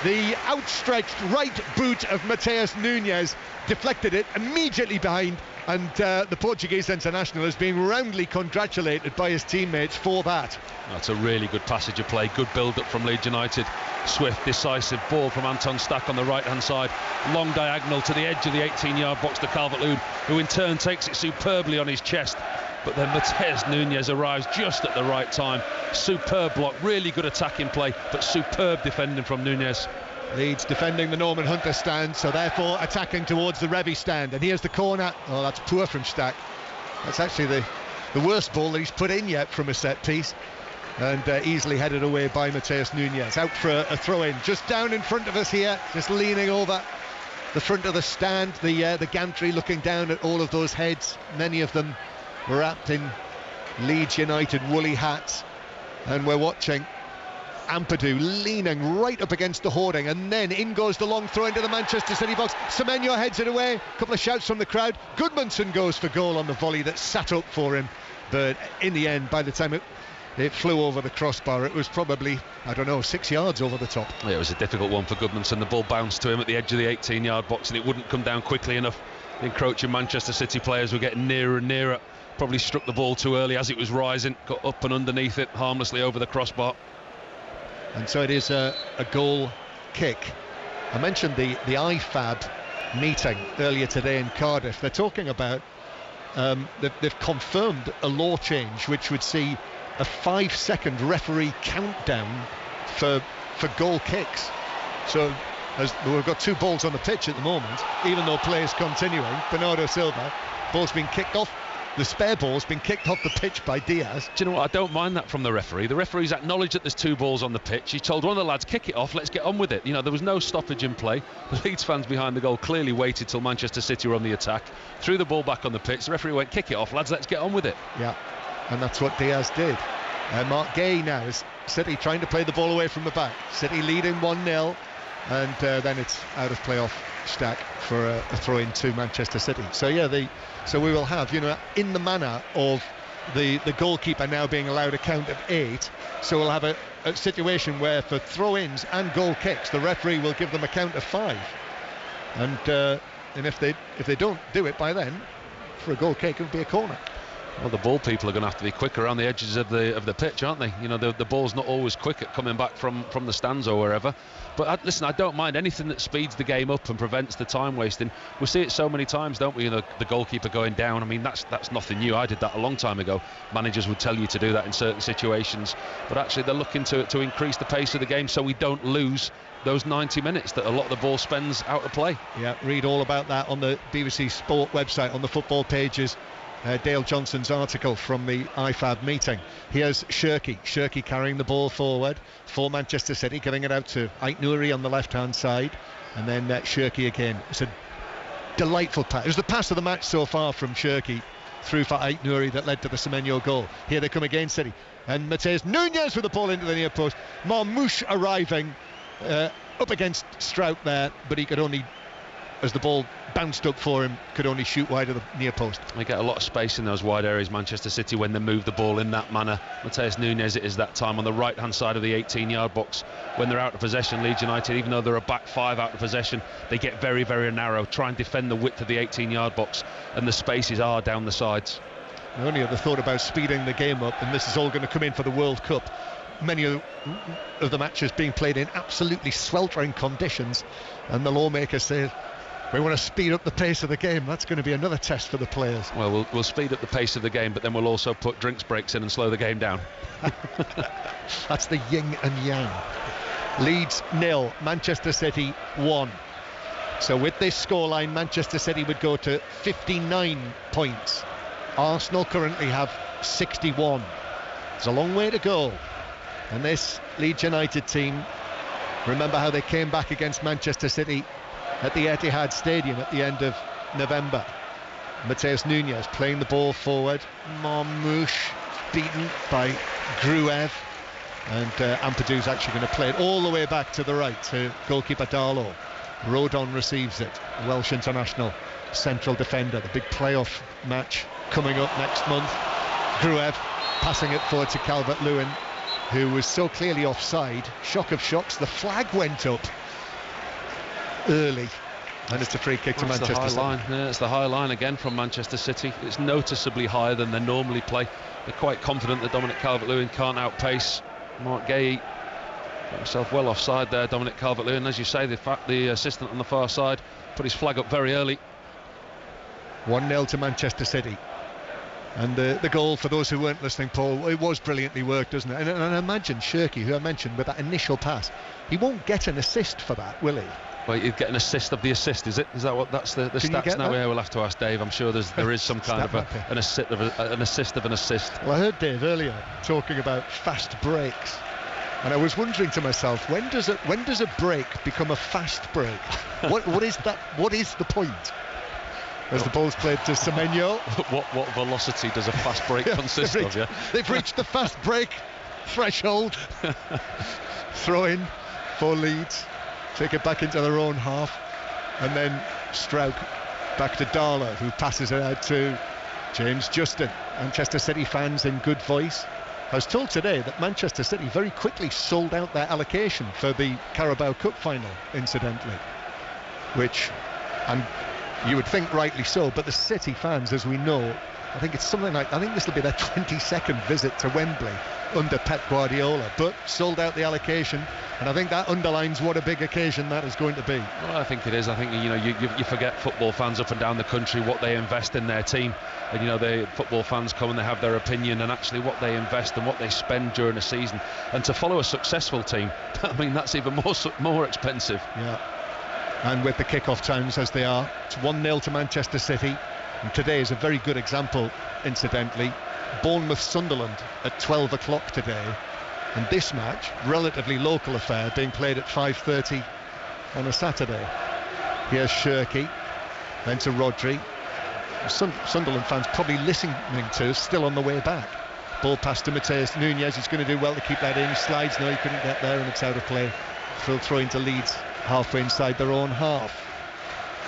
the outstretched right boot of Matheus Núñez deflected it immediately behind, and the Portuguese international is being roundly congratulated by his teammates for that. That's a really good passage of play, good build-up from Leeds United. Swift, decisive ball from Anton Stack on the right-hand side, long diagonal to the edge of the 18-yard box to Calvert-Lewin, who in turn takes it superbly on his chest. But then Matheus Núñez arrives just at the right time. Superb block, really good attacking play, but superb defending from Núñez. Leeds defending the Norman Hunter stand, so therefore attacking towards the Revy stand. And here's the corner. Oh, that's poor from Stack. That's actually the worst ball that he's put in yet from a set piece. And easily headed away by Matheus Núñez. Out for a throw-in, just down in front of us here, just leaning over the front of the stand. The gantry looking down at all of those heads, many of them wrapped in Leeds United woolly hats. And we're watching Ampadu leaning right up against the hoarding, and then in goes the long throw into the Manchester City box. Semenyo heads it away, a couple of shouts from the crowd. Goodmanson goes for goal on the volley that sat up for him, but in the end, by the time it flew over the crossbar, it was probably, 6 yards over the top. Yeah, it was a difficult one for Goodmanson. The ball bounced to him at the edge of the 18-yard box, and it wouldn't come down quickly enough. The encroaching Manchester City players were getting nearer and nearer. Probably struck the ball too early as it was rising, got up and underneath it harmlessly over the crossbar. And so it is a goal kick. I mentioned the IFAB meeting earlier today in Cardiff. They're talking about they've confirmed a law change which would see a 5-second referee countdown for goal kicks. So as we've got two balls on the pitch at the moment, even though play is continuing. Bernardo Silva, ball's been kicked off. The spare ball's been kicked off the pitch by Diaz. Do you know what? I don't mind that from the referee. The referee's acknowledged that there's two balls on the pitch. He told one of the lads, kick it off, let's get on with it. You know, there was no stoppage in play. The Leeds fans behind the goal clearly waited till Manchester City were on the attack, threw the ball back on the pitch. The referee went, kick it off, lads, let's get on with it. Yeah, and that's what Diaz did. Mark Gay now is City trying to play the ball away from the back. City leading 1-0, and then it's out of play off Stack for a throw in to Manchester City. So yeah, so we will have, in the manner of the goalkeeper now being allowed a count of 8, so we'll have a situation where for throw-ins and goal kicks the referee will give them a count of 5, and if they don't do it by then, for a goal kick it'll be a corner. Well, the ball people are going to have to be quick around the edges of the pitch, aren't they? You know, the ball's not always quick at coming back from the stands or wherever. But listen, I don't mind anything that speeds the game up and prevents the time wasting. We see it so many times, don't we? You know, the goalkeeper going down. I mean, that's nothing new. I did that a long time ago. Managers would tell you to do that in certain situations. But actually, they're looking to increase the pace of the game so we don't lose those 90 minutes that a lot of the ball spends out of play. Yeah, read all about that on the BBC Sport website on the football pages. Dale Johnson's article from the IFAB meeting. Here's Shirky carrying the ball forward for Manchester City, giving it out to Ait Nouri on the left hand side, and then Shirky again. It's a delightful pass. It was the pass of the match so far from Shirky through for Ait Nouri that led to the Semenyo goal. Here they come again, City, and Matheus Nunes with the ball into the near post. Marmoush arriving up against Strout there, but he could only, as the ball bounced up for him, could only shoot wide of the near post. They get a lot of space in those wide areas, Manchester City, when they move the ball in that manner. Matheus Nunes, it is that time on the right hand side of the 18-yard box. When they're out of possession, Leeds United, even though they're a back 5 out of possession, they get very, very narrow, try and defend the width of the 18-yard box, and the spaces are down the sides. I only ever thought about speeding the game up, and this is all going to come in for the World Cup. Many of the matches being played in absolutely sweltering conditions, and the lawmakers say we want to speed up the pace of the game. That's going to be another test for the players. Well, we'll speed up the pace of the game, but then we'll also put drinks breaks in and slow the game down. That's the yin and yang. Leeds 0, Manchester City 1. So with this scoreline, Manchester City would go to 59 points. Arsenal currently have 61. It's a long way to go. And this Leeds United team, remember how they came back against Manchester City at the Etihad Stadium at the end of November. Matheus Nunes playing the ball forward. Marmoush beaten by Gruev, and Ampadu's actually going to play it all the way back to the right to goalkeeper Darlow. Rodon receives it, Welsh international central defender. The big playoff match coming up next month. Gruev passing it forward to Calvert-Lewin, who was so clearly offside. Shock of shocks, the flag went up early, and it's a free kick to Manchester City. Yeah, it's the high line again from Manchester City. It's noticeably higher than they normally play. They're quite confident that Dominic Calvert-Lewin can't outpace Mark Gay. Got himself well offside there, Dominic Calvert-Lewin. As you say, the assistant on the far side put his flag up very early. 1-0 to Manchester City. And the goal, for those who weren't listening, Paul, it was brilliantly worked, doesn't it? And I imagine Shirky, who I mentioned with that initial pass, he won't get an assist for that, will he? Well, you'd get an assist of the assist, is it? Is that what that's the stats now? Yeah, we'll have to ask Dave. I'm sure there is some kind of an assist of an assist. Well, I heard Dave earlier talking about fast breaks, and I was wondering to myself, when does a break become a fast break? What is that? What is the point? As the ball's played to Semenyo. What velocity does a fast break consist of? Yeah, they've reached the fast break threshold. Throw in for Leeds. Take it back into their own half, and then Strouk back to Darlow, who passes it out to James Justin. Manchester City fans in good voice. I was told today that Manchester City very quickly sold out their allocation for the Carabao Cup final, incidentally, which, and you would think rightly so, but the City fans, as we know, I think this will be their 22nd visit to Wembley under Pep Guardiola, but sold out the allocation, and I think that underlines what a big occasion that is going to be. Well, I think it is. I think you forget football fans up and down the country, what they invest in their team, and the football fans come and they have their opinion, and actually what they invest and what they spend during a season, and to follow a successful team, I mean, that's even more expensive. Yeah. And with the kick-off times as they are, it's 1-0 to Manchester City. And today is a very good example, incidentally. Bournemouth-Sunderland at 12 o'clock today. And this match, relatively local affair, being played at 5:30 on a Saturday. Here's Shirky, then to Rodri. Sunderland fans probably listening to, still on the way back. Ball pass to Matheus Nunes. He's going to do well to keep that in. He slides, no, he couldn't get there, and it's out of play. Full throw into Leeds, halfway inside their own half.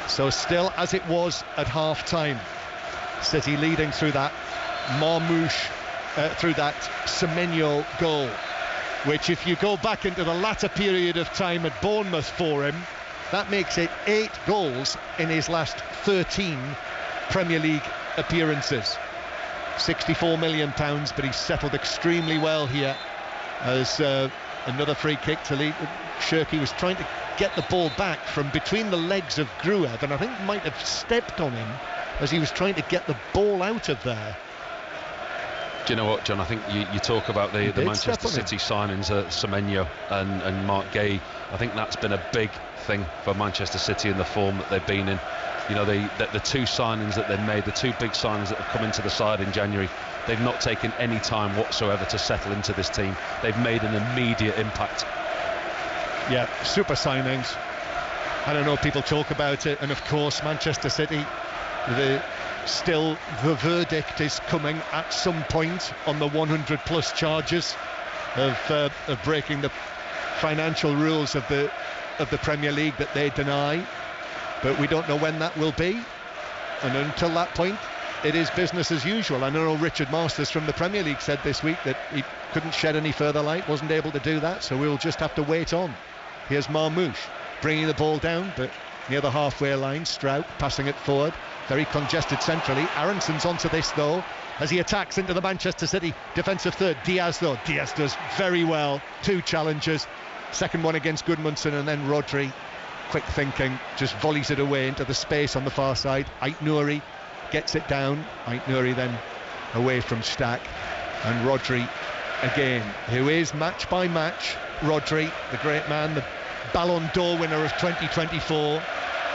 So still as it was at half time, City leading through that Marmoush through that Semenyo goal, which, if you go back into the latter period of time at Bournemouth for him, that makes it 8 goals in his last 13 Premier League appearances. £64 million, but he's settled extremely well here as another free kick to Leeds. Shirky was trying to get the ball back from between the legs of Gruev, and I think might have stepped on him as he was trying to get the ball out of there. Do you know what, John? I think you talk about the Manchester City signings, Semenyo and Mark Gay. I think that's been a big thing for Manchester City in the form that they've been in. You know, the 2 signings that they've made, the 2 big signings that have come into the side in January, they've not taken any time whatsoever to settle into this team. They've made an immediate impact. Yeah, super signings. I don't know, people talk about it, and of course Manchester City, the verdict is coming at some point on the 100 plus charges of breaking the financial rules of the Premier League that they deny, but we don't know when that will be, and until that point it is business as usual. I know Richard Masters from the Premier League said this week that he couldn't shed any further light, wasn't able to do that, so we'll just have to wait on. Here's Marmoush bringing the ball down, but near the halfway line. Strout passing it forward, very congested centrally. Aronson's onto this though as he attacks into the Manchester City defensive third. Diaz does very well. 2 challenges, second one against Gudmundsson, and then Rodri, quick thinking, just volleys it away into the space on the far side. Ait-Nouri gets it down. Ait-Nouri then away from Stack, and Rodri again, who is match by match. Rodri, the great man, the Ballon d'Or winner of 2024,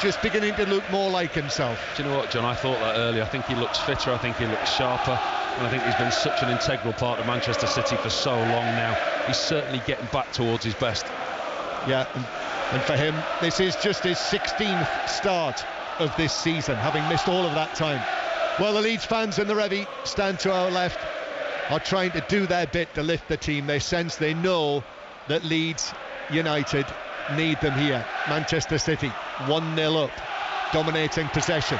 just beginning to look more like himself. Do you know what, John? I thought that earlier. I think he looks fitter, I think he looks sharper, and I think he's been such an integral part of Manchester City for so long now. He's certainly getting back towards his best. Yeah, and for him, this is just his 16th start of this season, having missed all of that time. Well, the Leeds fans in the Revie stand to our left are trying to do their bit to lift the team. They know that Leeds United need them here. Manchester City 1-0 up, dominating possession.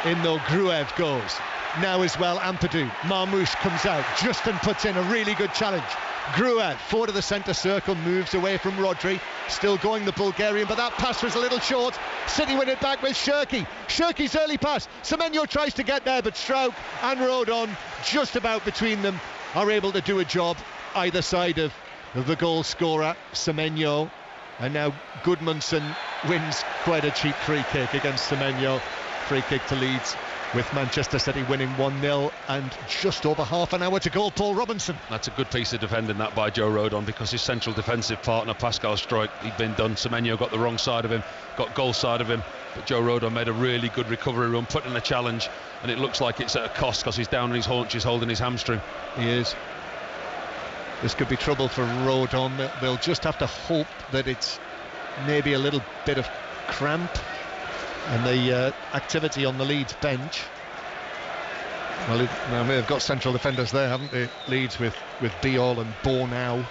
In though Gruev goes. Now as well Ampadu. Marmoush comes out. Justin puts in a really good challenge. Gruev forward to the centre circle, moves away from Rodri. Still going the Bulgarian, but that pass was a little short. City win it back with Shirky. Shirky's early pass. Semenyo tries to get there, but Strauk and Rodon, just about between them, are able to do a job either side of the goal scorer, Semenyo. And now Gudmundsson wins quite a cheap free kick against Semenyo. Free kick to Leeds, with Manchester City winning 1-0 and just over half an hour to go. Paul Robinson. That's a good piece of defending that by Joe Rodon, because his central defensive partner Pascal Struijk, he'd been done. Semenyo got the wrong side of him, got goal side of him, but Joe Rodon made a really good recovery run, put in a challenge, and it looks like it's at a cost because he's down on his haunches holding his hamstring. He is. This could be trouble for Rodon. They'll just have to hope that it's maybe a little bit of cramp. And the activity on the Leeds bench. Well, now they've got central defenders there, haven't they? Leeds with Biol and Bornau,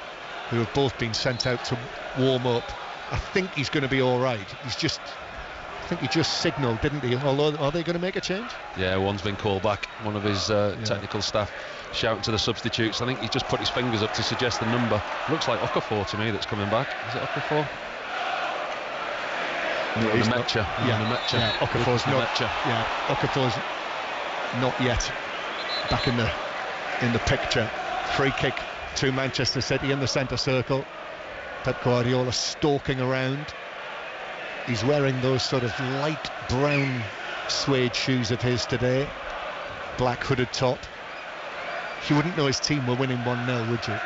who have both been sent out to warm up. I think he's going to be all right. I think he just signalled, didn't he? Although, are they going to make a change? Yeah, one's been called back. One of his technical staff shouting to the substitutes. I think he's just put his fingers up to suggest the number. Looks like Okafor to me that's coming back. Is it Okafor? No, he's not. Okafor's not yet back in the picture. Free kick to Manchester City in the centre circle. Pep Guardiola stalking around. He's wearing those sort of light brown suede shoes of his today, black hooded top. You wouldn't know his team were winning 1-0, would you?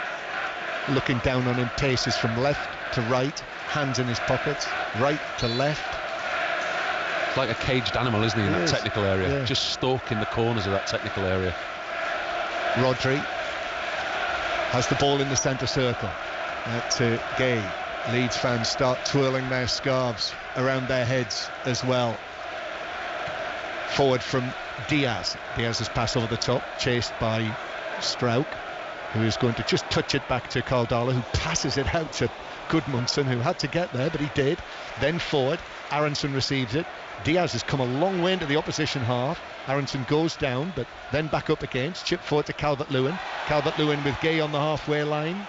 Looking down on him, paces from left to right, hands in his pockets, right to left. Like a caged animal, isn't he, in that technical area? Yeah. Just stalking the corners of that technical area. Rodri has the ball in the centre circle. To Gay. Leeds fans start twirling their scarves around their heads as well. Forward from Diaz. Diaz's pass over the top, chased by Strauk. who is going to just touch it back to Kaldala, who passes it out to Gudmundsson, who had to get there, but he did. Then forward, Aronson receives it. Diaz has come a long way into the opposition half. Aronson goes down, but then back up again. It's chipped forward to Calvert-Lewin. Calvert-Lewin with Gay on the halfway line.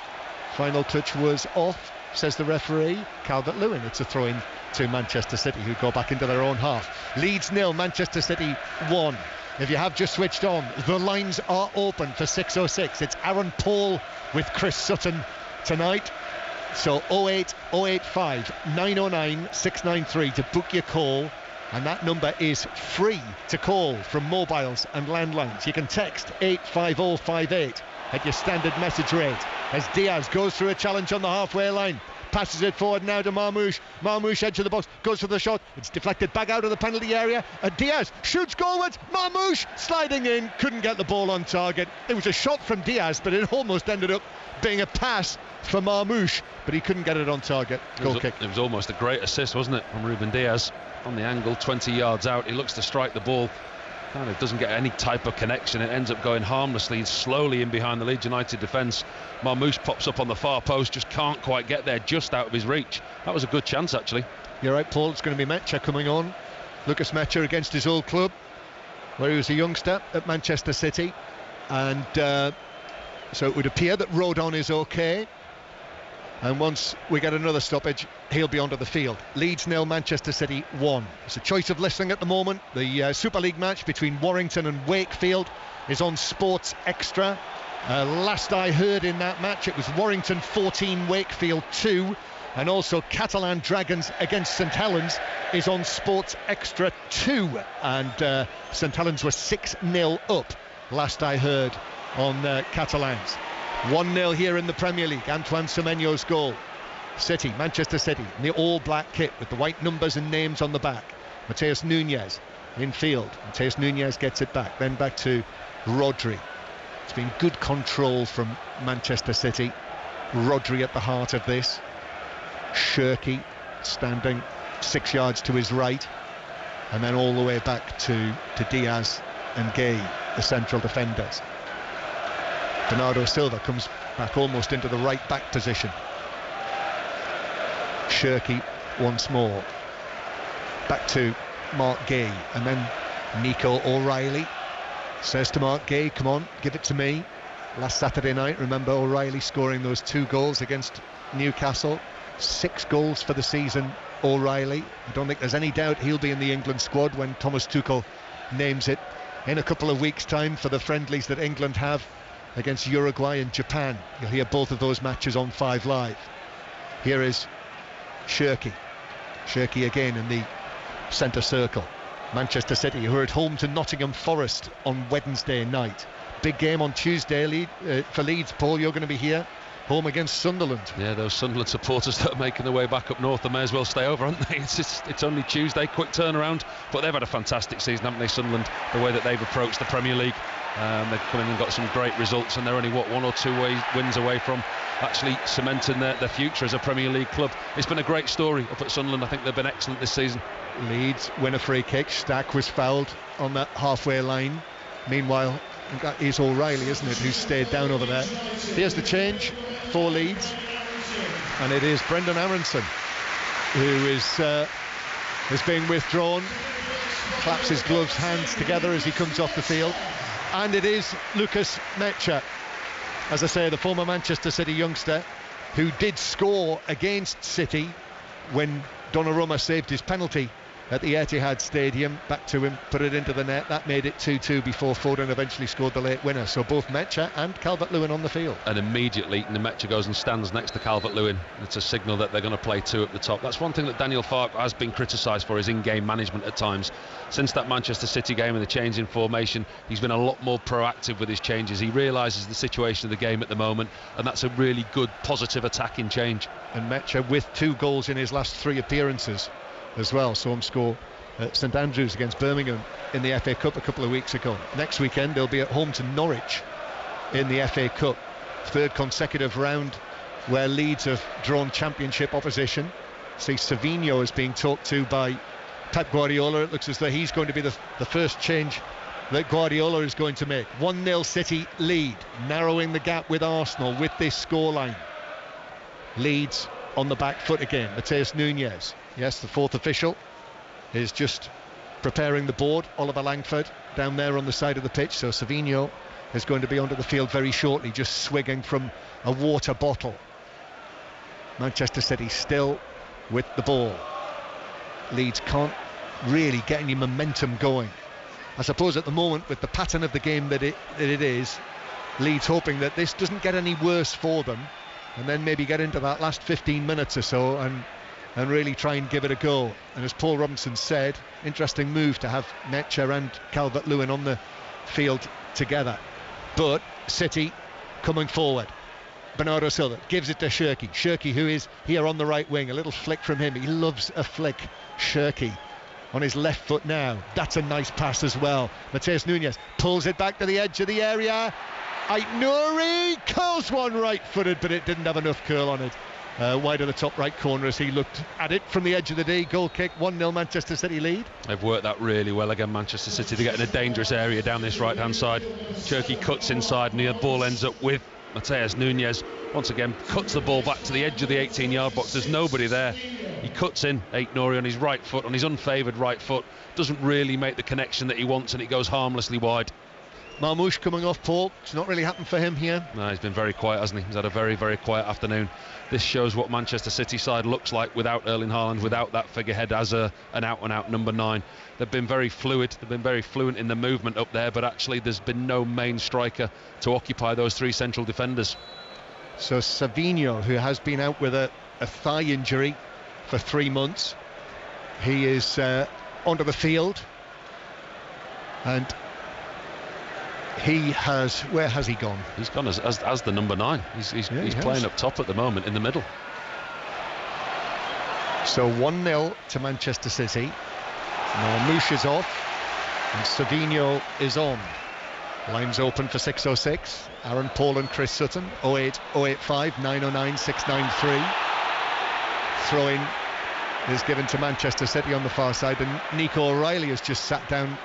Final touch was off, says the referee. Calvert-Lewin. It's a throw-in to Manchester City, who go back into their own half. Leeds 0, Manchester City 1. If you have just switched on, the lines are open for 606. It's Aaron Paul with Chris Sutton tonight. So 08 085 909 693 to book your call, and that number is free to call from mobiles and landlines. You can text 85058 at your standard message rate as Diaz goes through a challenge on the halfway line. Passes it forward now to Marmoush. Marmoush edge of the box, goes for the shot. It's deflected back out of the penalty area. Diaz shoots goalwards. Marmoush sliding in, couldn't get the ball on target. It was a shot from Diaz, but it almost ended up being a pass for Marmoush, but he couldn't get it on target. Goal kick. It was almost a great assist, wasn't it, from Ruben Diaz on the angle, 20 yards out. He looks to strike the ball. Kind of doesn't get any type of connection. It ends up going harmlessly, slowly in behind the Leeds United defence. Marmoush pops up on the far post, just can't quite get there, just out of his reach. That was a good chance, actually. You're right, Paul. It's going to be Mecha coming on. Lucas Mecha against his old club, where he was a youngster at Manchester City. And so it would appear that Rodon is okay. And once we get another stoppage, he'll be onto the field. Leeds 0, Manchester City 1. It's a choice of listening at the moment. The Super League match between Warrington and Wakefield is on Sports Extra. Last I heard in that match, it was Warrington 14, Wakefield 2. And also Catalan Dragons against St Helens is on Sports Extra 2. And St Helens were 6-0 up, last I heard, on Catalans. 1-0 here in the Premier League. Antoine Semenyo's goal. City, Manchester City, in the all-black kit with the white numbers and names on the back. Mateus Nunes in field. Mateus Nunes gets it back. Then back to Rodri. It's been good control from Manchester City. Rodri at the heart of this. Shirky standing 6 yards to his right. And then all the way back to Diaz and Gay, the central defenders. Bernardo Silva comes back almost into the right back position. Shirky once more. Back to Mark Gay, and then Nico O'Reilly says to Mark Gay, come on, give it to me. Last Saturday night, remember O'Reilly scoring those 2 goals against Newcastle. 6 goals for the season, O'Reilly. I don't think there's any doubt he'll be in the England squad when Thomas Tuchel names it in a couple of weeks' time for the friendlies that England have against Uruguay and Japan. You'll hear both of those matches on 5 Live. Here is Shirky. Shirky again in the centre circle. Manchester City, who are at home to Nottingham Forest on Wednesday night. Big game on Tuesday for Leeds. Paul, you're going to be here. Home against Sunderland. Yeah, those Sunderland supporters that are making their way back up north, they may as well stay over, aren't they? It's only Tuesday, quick turnaround, but they've had a fantastic season, haven't they, Sunderland? The way that they've approached the Premier League. They've come in and got some great results, and they're only, 1 or 2 wins away from actually cementing their future as a Premier League club. It's been a great story up at Sunderland. I think they've been excellent this season. Leeds win a free kick. Stack was fouled on that halfway line. Meanwhile, that is O'Reilly, isn't it, who stayed down over there. Here's the change for Leeds, and it is Brendan Aronson who is being withdrawn. Claps his gloves hands together as he comes off the field, and it is Lucas Mecha, as I say, the former Manchester City youngster who did score against City when Donnarumma saved his penalty at the Etihad Stadium. Back to him, put it into the net. That made it 2-2 before Foden eventually scored the late winner. So both Mecha and Calvert-Lewin on the field. And immediately Mecha goes and stands next to Calvert-Lewin. It's a signal that they're going to play 2 at the top. That's one thing that Daniel Farke has been criticised for, his in-game management at times. Since that Manchester City game and the change in formation, he's been a lot more proactive with his changes. He realises the situation of the game at the moment, and that's a really good, positive attacking change. And Mecha with 2 goals in his last 3 appearances as well. Saw him score at St Andrews against Birmingham in the FA Cup a couple of weeks ago. Next weekend they'll be at home to Norwich in the FA Cup. 3rd consecutive round where Leeds have drawn championship opposition. See, Savinho is being talked to by Pep Guardiola. It looks as though he's going to be the first change that Guardiola is going to make. 1-0 City lead, narrowing the gap with Arsenal with this scoreline. Leeds on the back foot again. Mateus Nunes, yes, the fourth official, is just preparing the board. Oliver Langford down there on the side of the pitch, so Savinho is going to be onto the field very shortly, just swigging from a water bottle. Manchester City still with the ball. Leeds can't really get any momentum going. I suppose at the moment, with the pattern of the game that it is, Leeds hoping that this doesn't get any worse for them, and then maybe get into that last 15 minutes or so and really try and give it a go. And as Paul Robinson said, interesting move to have Netcher and Calvert-Lewin on the field together. But City coming forward. Bernardo Silva gives it to Shirky. Shirky, who is here on the right wing, a little flick from him. He loves a flick. Shirky on his left foot now. That's a nice pass as well. Mateus Nunes pulls it back to the edge of the area. Aït-Nouri curls one right-footed, but it didn't have enough curl on it. Wide of the top right corner as he looked at it from the edge of the D. Goal kick, 1-0 Manchester City lead. They've worked that really well again, Manchester City. They get in a dangerous area down this right-hand side. Shirky cuts inside and the ball ends up with Mateus Nunes. Once again, cuts the ball back to the edge of the 18-yard box. There's nobody there. He cuts in Aït-Nouri on his right foot, on his unfavoured right foot. Doesn't really make the connection that he wants, and it goes harmlessly wide. Marmoush coming off, Paul. It's not really happened for him here. No, he's been very quiet, hasn't he? He's had a very, very quiet afternoon. This shows what Manchester City side looks like without Erling Haaland, without that figurehead as an out-and-out number 9. They've been very fluid. They've been very fluent in the movement up there, but actually there's been no main striker to occupy those three central defenders. So Savinho, who has been out with a thigh injury for 3 months, he is onto the field, and he has, where has he gone? He's gone as the number 9. He's playing up top at the moment in the middle. So 1-0 to Manchester City. Marmoush is off and Savinho is on. Lines open for 606. Aaron Paul and Chris Sutton. 08 085 909 693. Throw-in is given to Manchester City on the far side, and Nico O'Reilly has just sat down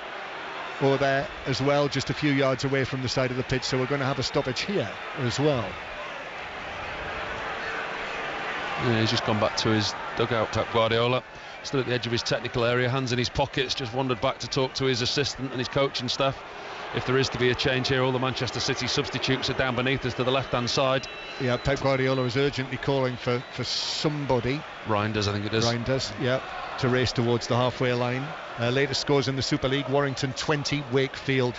over there as well, just a few yards away from the side of the pitch, so we're going to have a stoppage here as well. Yeah, he's just gone back to his dugout, Pep Guardiola. Stood at the edge of his technical area, hands in his pockets, just wandered back to talk to his assistant and his coaching staff. If there is to be a change here, all the Manchester City substitutes are down beneath us to the left-hand side. Yeah, Pep Guardiola is urgently calling for somebody. Reinders, I think it is. Reinders, yeah, to race towards the halfway line. Latest scores in the Super League: Warrington 20, Wakefield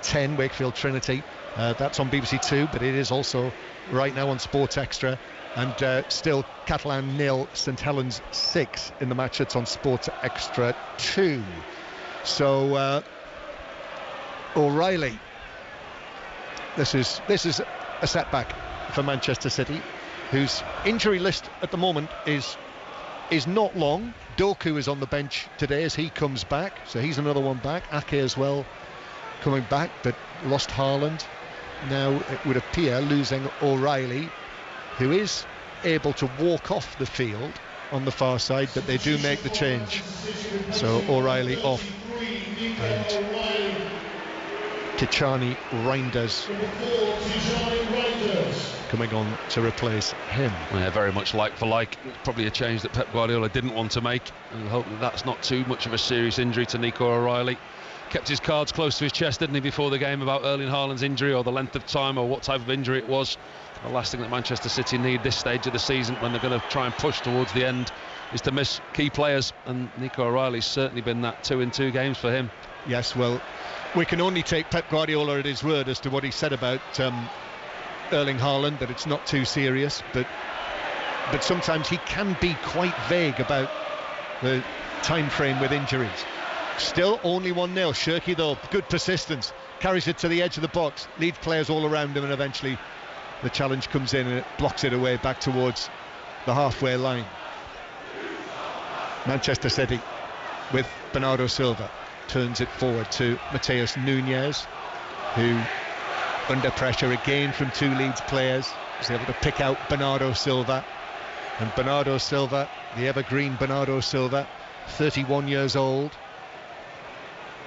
10, Wakefield Trinity. That's on BBC 2, but it is also right now on Sports Extra. And still Catalan 0, St Helens 6 in the match that's on Sports Extra 2. So O'Reilly, this is a setback for Manchester City, whose injury list at the moment is not long. Doku is on the bench today as he comes back, so he's another one back. Ake as well coming back, but lost Haaland. Now it would appear losing O'Reilly, who is able to walk off the field on the far side, but they do make the change. So O'Reilly off, and Tijani Reinders coming on to replace him. Yeah, very much like for like. Probably a change that Pep Guardiola didn't want to make, and I hope that that's not too much of a serious injury to Nico O'Reilly. Kept his cards close to his chest, didn't he, before the game about Erling Haaland's injury, or the length of time, or what type of injury it was. The last thing that Manchester City need this stage of the season, when they're going to try and push towards the end, is to miss key players, and Nico O'Reilly's certainly been that 2 in 2 games for him. Yes, well, we can only take Pep Guardiola at his word as to what he said about Erling Haaland, that it's not too serious, but sometimes he can be quite vague about the time frame with injuries. Still only 1-0. Shirky, though, good persistence, carries it to the edge of the box, leads players all around him, and eventually the challenge comes in and it blocks it away back towards the halfway line. Manchester City with Bernardo Silva turns it forward to Mateus Nunes, who, under pressure again from 2 Leeds players, is able to pick out Bernardo Silva. And Bernardo Silva, the evergreen Bernardo Silva, 31 years old,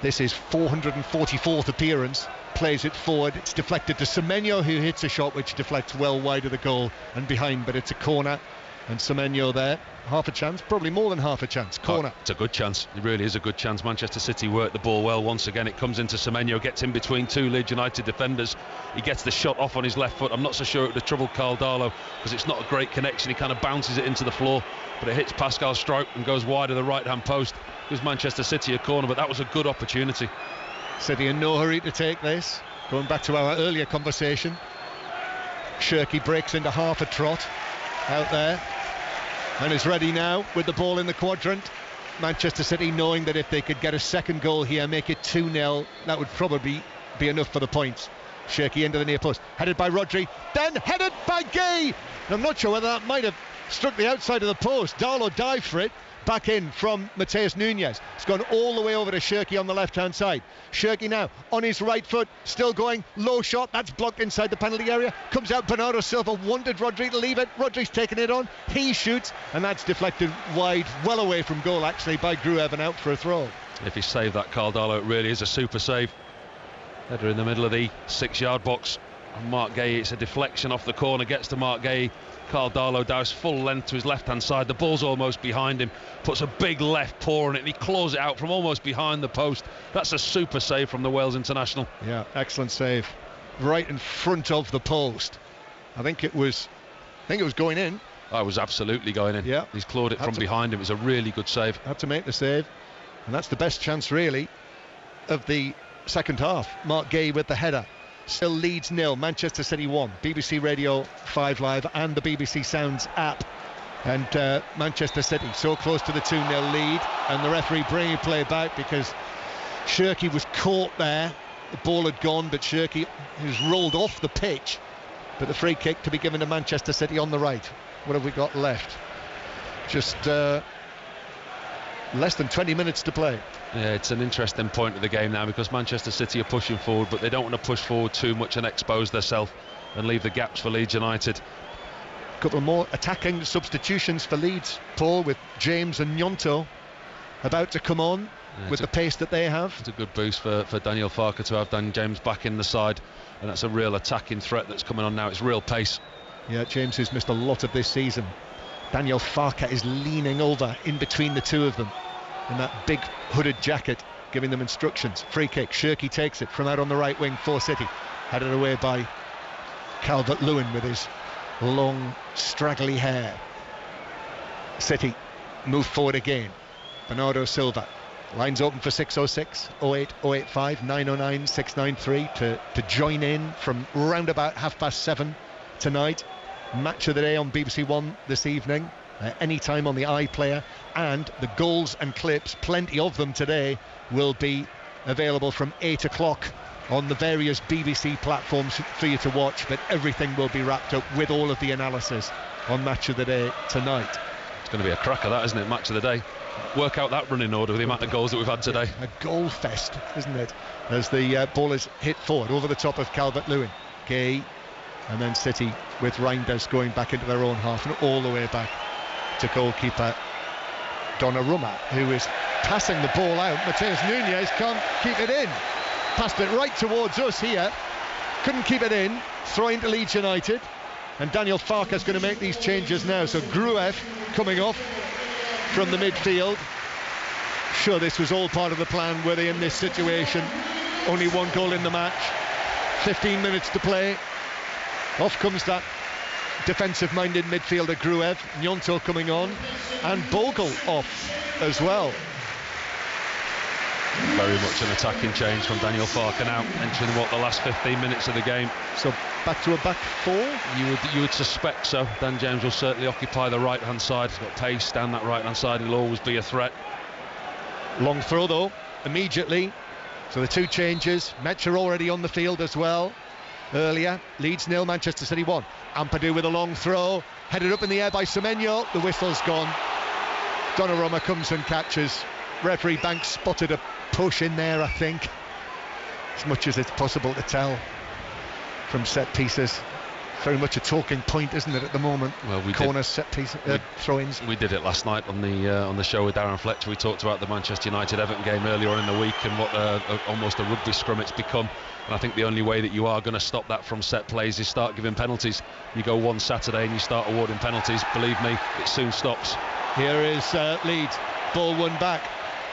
This is 444th appearance. Plays it forward. It's deflected to Semenyo, who hits a shot which deflects well wide of the goal and behind, but it's a corner. And Semenyo there, half a chance, probably more than half a chance. Corner. It's a good chance. It really is a good chance. Manchester City work the ball well. Once again, it comes into Semenyo, gets in between two Leeds United defenders. He gets the shot off on his left foot. I'm not so sure it would have troubled Carl Darlow because it's not a great connection. He kind of bounces it into the floor, but it hits Pascal Stroke and goes wide of the right-hand post. Gives Manchester City a corner, but that was a good opportunity. City in no hurry to take this. Going back to our earlier conversation, Shirky breaks into half a trot out there and is ready now with the ball in the quadrant. Manchester City knowing that if they could get a second goal here, make it 2-0, that would probably be enough for the points. Shirky into the near post, headed by Rodri, then headed by Gay. And I'm not sure whether that might have struck the outside of the post. Darlow dived for it. Back in from Mateus Nunes. It's gone all the way over to Shirky on the left-hand side. Shirky now on his right foot, still going, low shot, that's blocked inside the penalty area. Comes out Bernardo Silva, wanted Rodri to leave it. Rodri's taken it on, he shoots, and that's deflected wide, well away from goal actually by Gruev and out for a throw. If he saved that, Carl Darlow, it really is a super save. Header in the middle of the 6-yard box. And Mark Gay, it's a deflection off the corner, gets to Mark Gay. Carl Darlow dives full length to his left-hand side. The ball's almost behind him. Puts a big left paw on it and he claws it out from almost behind the post. That's a super save from the Wales international. Yeah, excellent save. Right in front of the post. I think it was going in. I was absolutely going in. Yeah. He's clawed it from behind him. It was a really good save. Had to make the save. And that's the best chance really of the second half. Mark Gay with the header. Still Leeds 0, Manchester City 1. BBC Radio 5 Live and the BBC Sounds app. And Manchester City so close to the 2-0 lead, and the referee bringing play back because Shirky was caught there. The ball had gone, but Shirky has rolled off the pitch. But the free kick to be given to Manchester City on the right. What have we got left? Just less than 20 minutes to play. Yeah, it's an interesting point of the game now because Manchester City are pushing forward, but they don't want to push forward too much and expose themselves and leave the gaps for Leeds United. A couple more attacking substitutions for Leeds, Paul, with James and Gnonto about to come on with the pace that they have. It's a good boost for Daniel Farke to have Dan James back in the side, and that's a real attacking threat that's coming on now. It's real pace. Yeah, James has missed a lot of this season. Daniel Farke is leaning over in between the two of them in that big hooded jacket, giving them instructions. Free kick, Shirky takes it from out on the right wing for City, headed away by Calvert-Lewin with his long straggly hair. City move forward again. Bernardo Silva, lines open for 606 08 085 909 693 to join in from round about 7:30 tonight. Match of the day on BBC One this evening, anytime on the iPlayer, and the goals and clips, plenty of them today, will be available from 8 o'clock on the various BBC platforms for you to watch, but everything will be wrapped up with all of the analysis on Match of the Day tonight. It's going to be a cracker, that, isn't it? Match of the Day. Work out that running order with the amount of goals that we've had today. A goal fest, isn't it? As the ball is hit forward over the top of Calvert-Lewin. Gay, and then City with Reinders going back into their own half and all the way back to goalkeeper Donnarumma, who is passing the ball out. Mateus Nunes can't keep it in. Passed it right towards us here. Couldn't keep it in. Throwing to Leeds United. And Daniel Farke is going to make these changes now. So Gruev coming off from the midfield. Sure, this was all part of the plan. Were they in this situation? Only one goal in the match. 15 minutes to play. Off comes that defensive-minded midfielder Gruev. Gnonto coming on, and Bogle off as well. Very much an attacking change from Daniel Farke now, entering the last 15 minutes of the game. So back to a back four? You would suspect so. Dan James will certainly occupy the right-hand side. He's got pace down that right-hand side. He'll always be a threat. Long throw though, immediately. So the two changes. Metcher already on the field as well. Earlier, Leeds 0, Manchester City 1. Ampadu with a long throw, headed up in the air by Semenyo. The whistle's gone. Donnarumma comes and catches. Referee Banks spotted a push in there, I think, as much as it's possible to tell from set pieces. very much a talking point, isn't it, at the moment? Well, corners, set piece, throw-ins. We did it last night on the show with Darren Fletcher. We talked about the Manchester United Everton game earlier on in the week and what almost a rugby scrum it's become. And I think the only way that you are going to stop that from set plays is start giving penalties. You go one Saturday and you start awarding penalties, believe me, it soon stops. Here is Leeds, ball won back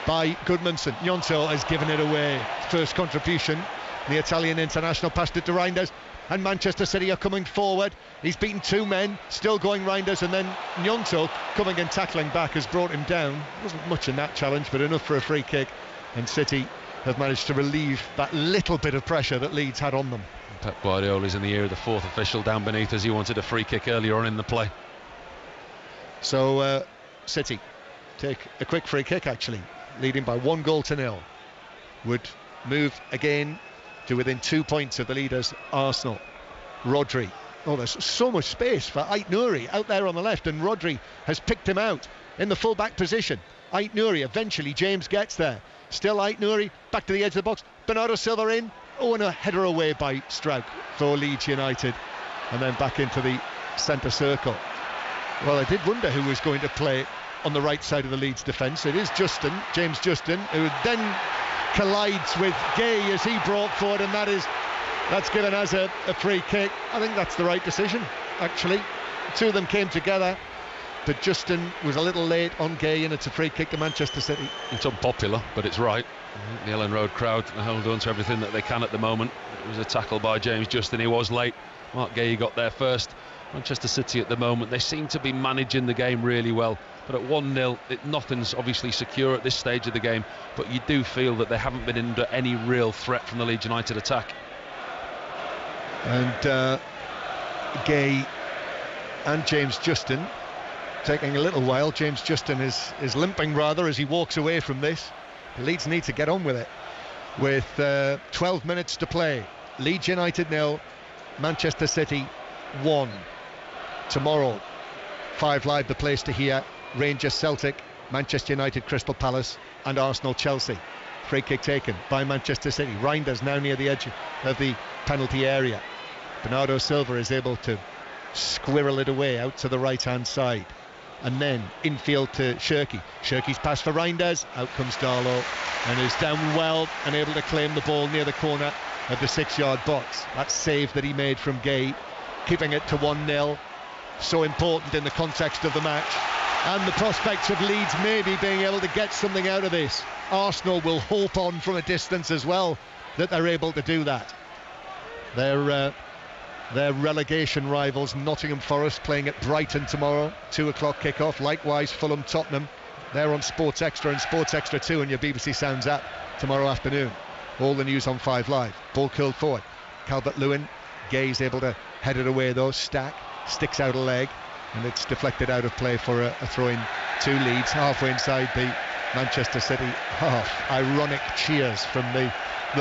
by Goodmanson. Gnonto has given it away. First contribution, the Italian international passed it to Reinders, and Manchester City are coming forward. He's beaten 2 men, still going Reinders, and then Gnonto coming and tackling back has brought him down. Wasn't much in that challenge, but enough for a free kick, and City have managed to relieve that little bit of pressure that Leeds had on them. Pep Guardiola's in the ear of the 4th official down beneath as he wanted a free kick earlier on in the play. So City take a quick free kick, actually, leading by 1-0. Would move again to within 2 points of the leaders, Arsenal. Rodri. Oh, there's so much space for Ait Nouri out there on the left, and Rodri has picked him out in the full-back position. Ait Nouri, eventually James gets there. Still Ait Nouri, back to the edge of the box. Bernardo Silva in. Oh, and a header away by Strauk for Leeds United. And then back into the centre circle. Well, I did wonder who was going to play on the right side of the Leeds defence. It is Justin, James Justin, who then collides with Gay as he brought forward, and that's given as a free kick. I think that's the right decision, actually. The two of them came together, but Justin was a little late on Gay, and it's a free kick to Manchester City. It's unpopular, but it's right. The Ellen Road crowd held on to everything that they can at the moment. It was a tackle by James Justin. He was late. Mark Gay got there first. Manchester City at the moment, they seem to be managing the game really well, but at 1-0 nothing's obviously secure at this stage of the game, but you do feel that they haven't been under any real threat from the Leeds United attack. And Gay and James Justin taking a little while. James Justin is limping rather as he walks away from this. The Leeds need to get on with it with 12 minutes to play. Leeds United 0, Manchester City 1. Tomorrow, 5 Live, the place to hear. Rangers Celtic, Manchester United Crystal Palace, and Arsenal Chelsea. Free kick taken by Manchester City. Reinders now near the edge of the penalty area. Bernardo Silva is able to squirrel it away out to the right hand side, and then infield to Shirky. Shirky's pass for Reinders. Out comes Darlow and is down well and able to claim the ball near the corner of the 6-yard box. That save that he made from Gay, keeping it to 1-0. So important in the context of the match and the prospects of Leeds maybe being able to get something out of this. Arsenal will hope on from a distance as well that they're able to do that. Their relegation rivals Nottingham Forest playing at Brighton tomorrow, 2 o'clock kick-off. Likewise Fulham Tottenham, they're on Sports Extra and Sports Extra 2 on your BBC Sounds app tomorrow afternoon. All the news on 5 Live. Ball curled forward, Calvert-Lewin. Gay's able to head it away though. Stack sticks out a leg and it's deflected out of play for a throw-in to Leeds, halfway inside the Manchester City half. Ironic cheers from the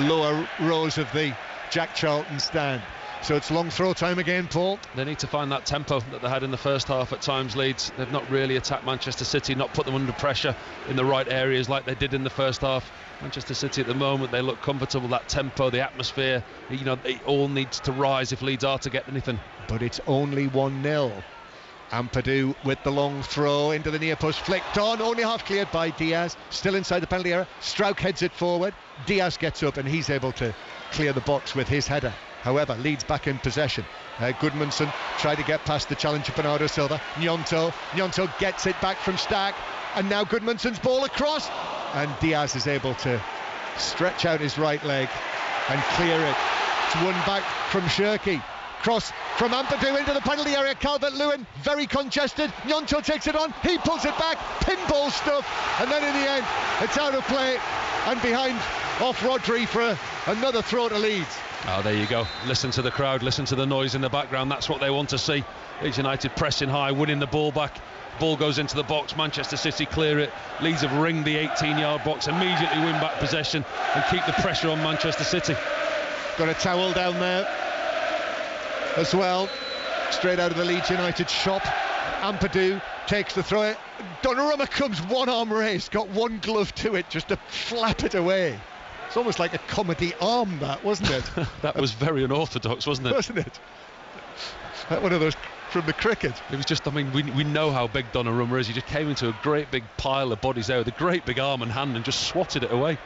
lower rows of the Jack Charlton stand. So it's long throw time again, Paul. They need to find that tempo that they had in the first half at times, Leeds. They've not really attacked Manchester City, not put them under pressure in the right areas like they did in the first half. Manchester City at the moment, they look comfortable, that tempo, the atmosphere, it all needs to rise if Leeds are to get anything. But it's only 1-0. Ampadu with the long throw into the near post, flicked on, only half cleared by Diaz, still inside the penalty area. Strauk heads it forward, Diaz gets up and he's able to clear the box with his header. However, Leeds back in possession. Goodmanson tried to get past the challenge of Bernardo Silva. Gnonto gets it back from Stack, and now Goodmanson's ball across, and Diaz is able to stretch out his right leg and clear it. It's won back from Shirky. Cross from Ampadu into the penalty area. Calvert-Lewin very congested. Gnonto takes it on, he pulls it back, pinball stuff, and then in the end it's out of play and behind off Rodri for another throw to Leeds. Oh, there you go. Listen to the crowd, listen to the noise in the background. That's what they want to see. Leeds United pressing high, winning the ball back. Ball goes into the box, Manchester City clear it. Leeds have ringed the 18-yard box, immediately win back possession and keep the pressure on Manchester City. Got a towel down there as well, straight out of the Leeds United shop. Ampadu takes the throw. Donnarumma comes one arm raised, got one glove to it just to flap it away. It's almost like a comedy arm, that, wasn't it? That was very unorthodox, wasn't it? Wasn't it? Like one of those from the cricket. It was just, I mean, we know how big Donnarumma is. He just came into a great big pile of bodies there with a great big arm and hand and just swatted it away.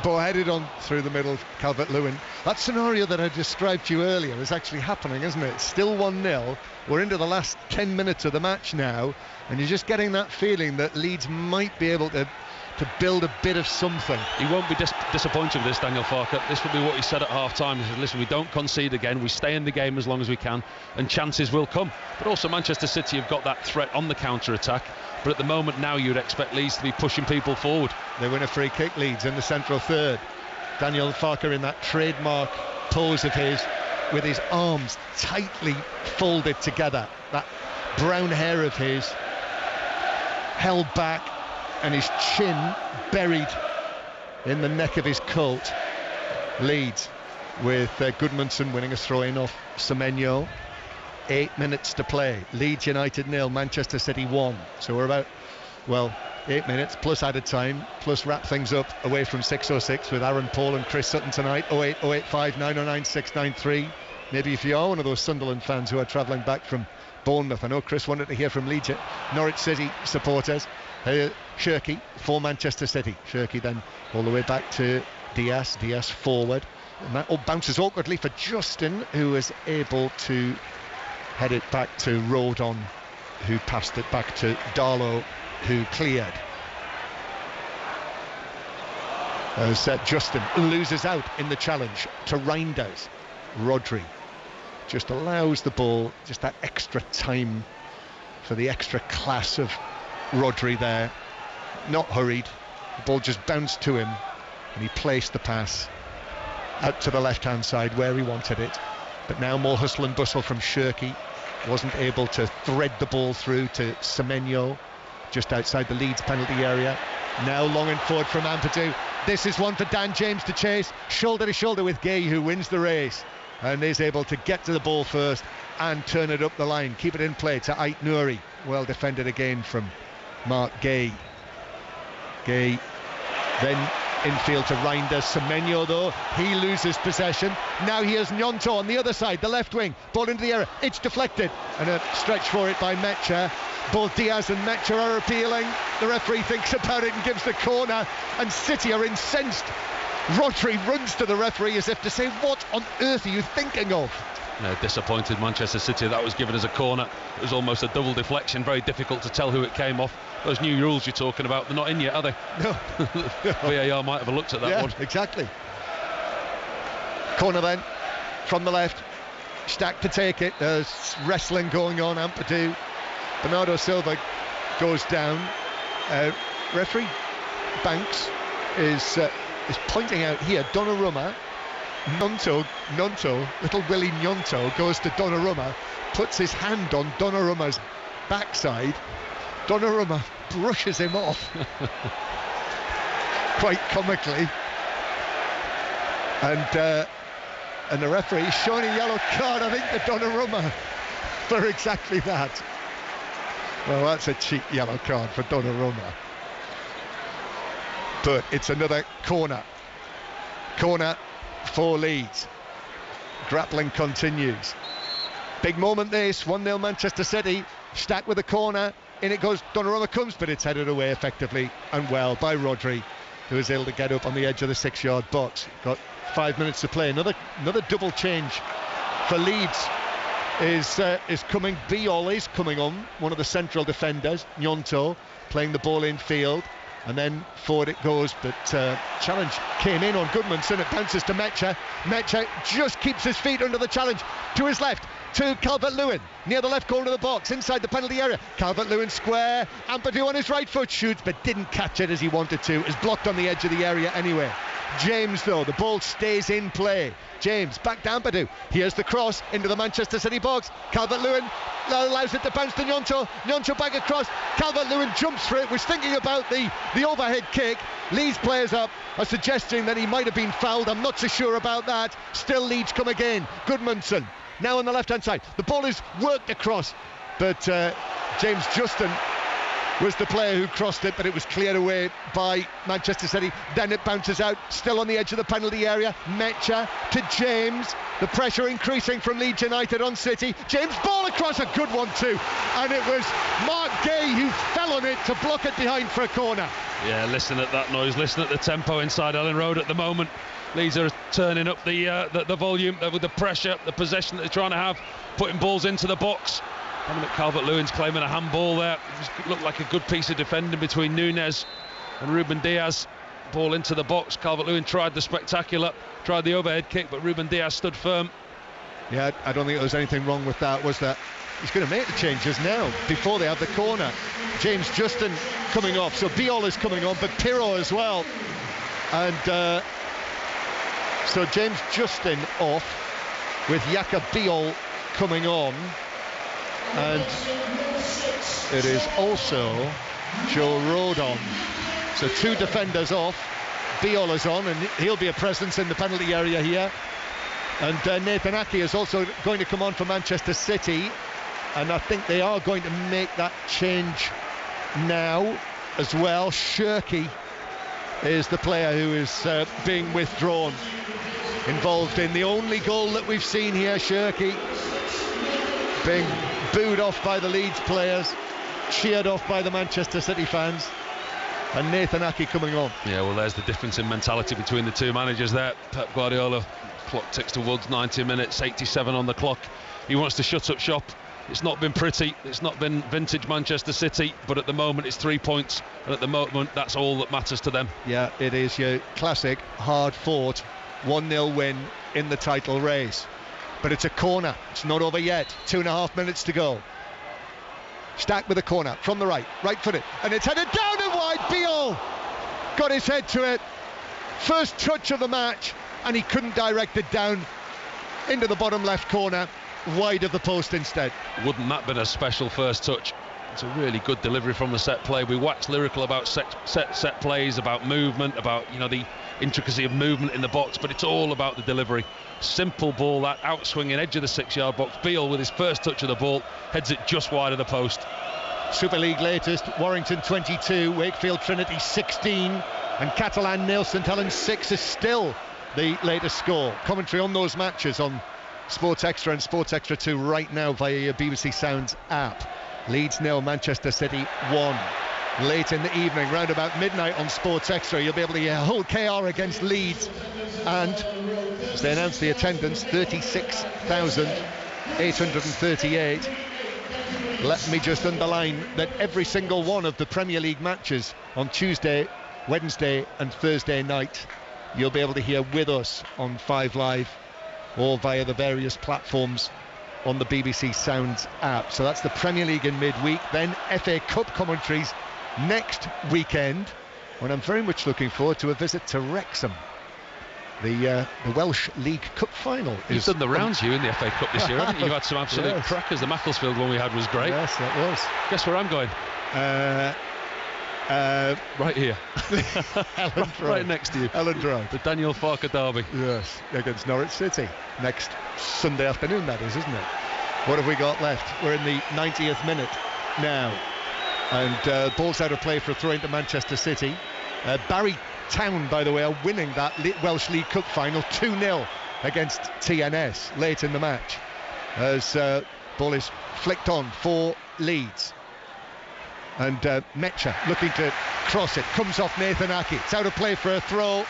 Ball headed on through the middle, Calvert-Lewin. That scenario that I described to you earlier is actually happening, isn't it? Still 1-0. We're into the last 10 minutes of the match now, and you're just getting that feeling that Leeds might be able to build a bit of something. He won't be disappointed with this, Daniel Farke. This will be what he said at half-time. He said, listen, we don't concede again, we stay in the game as long as we can, and chances will come. But also Manchester City have got that threat on the counter-attack, but at the moment now you'd expect Leeds to be pushing people forward. They win a free kick, Leeds, in the central third. Daniel Farke in that trademark pose of his, with his arms tightly folded together, that brown hair of his held back, and his chin buried in the neck of his coat. Leeds with Gudmundsson winning a throw-in off Semenyo. 8 minutes to play. Leeds United 0, Manchester City 1. So we're about, 8 minutes plus added time, plus wrap things up away from 6:06 with Aaron Paul and Chris Sutton tonight. 08 085 909 693. Maybe if you are one of those Sunderland fans who are travelling back from Bournemouth. I know Chris wanted to hear from Leeds, Norwich City supporters. Shirky for Manchester City. Shirky then all the way back to Diaz forward. And that all bounces awkwardly for Justin, who is able to head it back to Rodon, who passed it back to Darlow, who cleared. As Justin loses out in the challenge to Reinders. Rodri just allows the ball, just that extra time for the extra class of Rodri there, not hurried. The ball just bounced to him and he placed the pass out to the left-hand side where he wanted it. But now more hustle and bustle from Shirky. Wasn't able to thread the ball through to Semenyo just outside the Leeds penalty area. Now long and forward from Ampadu. This is one for Dan James to chase, shoulder to shoulder with Gay, who wins the race and is able to get to the ball first and turn it up the line, keep it in play to Ait Nouri. Well defended again from Mark Gay. Gay then infield to Reinders. Semenyo though, he loses possession. Now here's Gnonto on the other side, the left wing, ball into the area, it's deflected and a stretch for it by Mecha. Both Diaz and Mecha are appealing. The referee thinks about it and gives the corner, and City are incensed. Rodri runs to the referee as if to say, what on earth are you thinking of? Disappointed Manchester City. That was given as a corner. It was almost a double deflection, very difficult to tell who it came off. Those new rules you're talking about, they're not in yet, are they? No. VAR might have looked at that one. Exactly. Corner then from the left. Stack to take it. There's wrestling going on. Ampadu. Bernardo Silva goes down. Referee Banks is pointing out here Donnarumma. Gnonto, little Willie Gnonto goes to Donnarumma, puts his hand on Donnarumma's backside. Donnarumma brushes him off quite comically, and the referee is showing a yellow card, I think, to Donnarumma for exactly that. Well, that's a cheap yellow card for Donnarumma, but it's another corner for Leeds. Grappling continues. Big moment this, 1-0 Manchester City. Stack with a corner, in it goes, Donnarumma comes, but it's headed away effectively and well by Rodri, who is able to get up on the edge of the 6-yard box. Got 5 minutes to play. Another double change for Leeds is coming. Biol is coming on, one of the central defenders, Gnonto, playing the ball in field. And then forward it goes, but challenge came in on Gudmundsson. It bounces to Mecha. Mecha just keeps his feet under the challenge. To his left, to Calvert-Lewin, near the left corner of the box, inside the penalty area. Calvert-Lewin square. Ampadu on his right foot shoots, but didn't catch it as he wanted to. Is blocked on the edge of the area anyway. James, though, the ball stays in play. James back to Ampadu. Here's the cross into the Manchester City box. Calvert-Lewin allows it to bounce to Gnonto. Gnonto back across. Calvert-Lewin jumps for it. Was thinking about the overhead kick. Leeds players are suggesting that he might have been fouled. I'm not so sure about that. Still Leeds come again. Gudmundsson now on the left-hand side. The ball is worked across, but James Justin was the player who crossed it, but it was cleared away by Manchester City. Then it bounces out, still on the edge of the penalty area. Mecha to James. The pressure increasing from Leeds United on City. James, ball across, a good one too. And it was Mark Gay who fell on it to block it behind for a corner. Yeah, listen at that noise, listen at the tempo inside Ellen Road at the moment. Leeds are turning up the volume with the pressure, the possession that they're trying to have, putting balls into the box. Dominic Calvert-Lewin's claiming a handball there. It looked like a good piece of defending between Nunez and Ruben Diaz. Ball into the box. Calvert-Lewin tried the spectacular, tried the overhead kick, but Ruben Diaz stood firm. Yeah, I don't think there was anything wrong with that, was that? He's going to make the changes now, before they have the corner. James Justin coming off, so Biol is coming on, but Pirro as well. And so James Justin off, with Jakob Biol coming on. And it is also Joe Rodon. So 2 defenders off. Biol is on, and he'll be a presence in the penalty area here. And Nathan Ake is also going to come on for Manchester City. And I think they are going to make that change now as well. Shirky is the player who is being withdrawn. Involved in the only goal that we've seen here, Shirky. Being booed off by the Leeds players, cheered off by the Manchester City fans, and Nathan Ake coming on. Yeah, well, there's the difference in mentality between the two managers there. Pep Guardiola, clock ticks towards 90 minutes, 87 on the clock. He wants to shut up shop. It's not been pretty, it's not been vintage Manchester City, but at the moment it's 3 points, and at the moment that's all that matters to them. Yeah, it is your classic hard-fought 1-0 win in the title race. But it's a corner, it's not over yet. 2.5 minutes to go. Stack with a corner from the right footed, and it's headed down and wide. Biol got his head to it. First touch of the match, and he couldn't direct it down into the bottom left corner, wide of the post instead. Wouldn't that been a special first touch? It's a really good delivery from the set play. We wax lyrical about set plays, about movement, about the intricacy of movement in the box, but it's all about the delivery. Simple ball, that outswinging edge of the 6-yard box. Biol with his first touch of the ball heads it just wide of the post. Super League latest: Warrington 22, Wakefield Trinity 16, and Catalan nil, St Helens 6 is still the latest score. Commentary on those matches on Sports Extra and Sports Extra 2 right now via your BBC Sounds app. Leeds 0, Manchester City 1. Late in the evening, round about midnight on Sports Extra, you'll be able to hear Hull KR against Leeds, and as they announce the attendance, 36,838. Let me just underline that every single one of the Premier League matches on Tuesday, Wednesday and Thursday night, you'll be able to hear with us on 5 Live or via the various platforms on the BBC Sounds app. So that's the Premier League in midweek. Then FA Cup commentaries next weekend, when I'm very much looking forward to a visit to Wrexham. The Welsh League Cup final. You've done the rounds, you, in the FA Cup this year, haven't you? You've had some absolute crackers. The Macclesfield one we had was great. Yes, that was. Guess where I'm going? Right here. right next to you. Elland Road. The Daniel Farker derby. Yes, against Norwich City. Next Sunday afternoon, that is, isn't it? What have we got left? We're in the 90th minute now. And ball's out of play for a throw into Manchester City. Barry Town, by the way, are winning that Welsh League Cup final 2-0 against TNS late in the match. As ball is flicked on for Leeds. And Mecha looking to cross it, comes off Nathan Ake. It's out of play for a throw,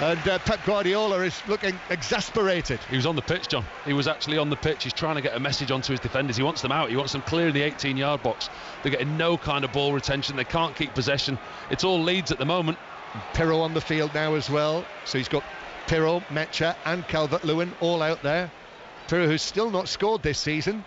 and Pep Guardiola is looking exasperated. He was on the pitch, John. He was actually on the pitch. He's trying to get a message onto his defenders. He wants them out. He wants them clear in the 18-yard box. They're getting no kind of ball retention. They can't keep possession. It's all Leeds at the moment. Pirro on the field now as well. So he's got Pirro, Mecha and Calvert-Lewin all out there. Pirro, who's still not scored this season.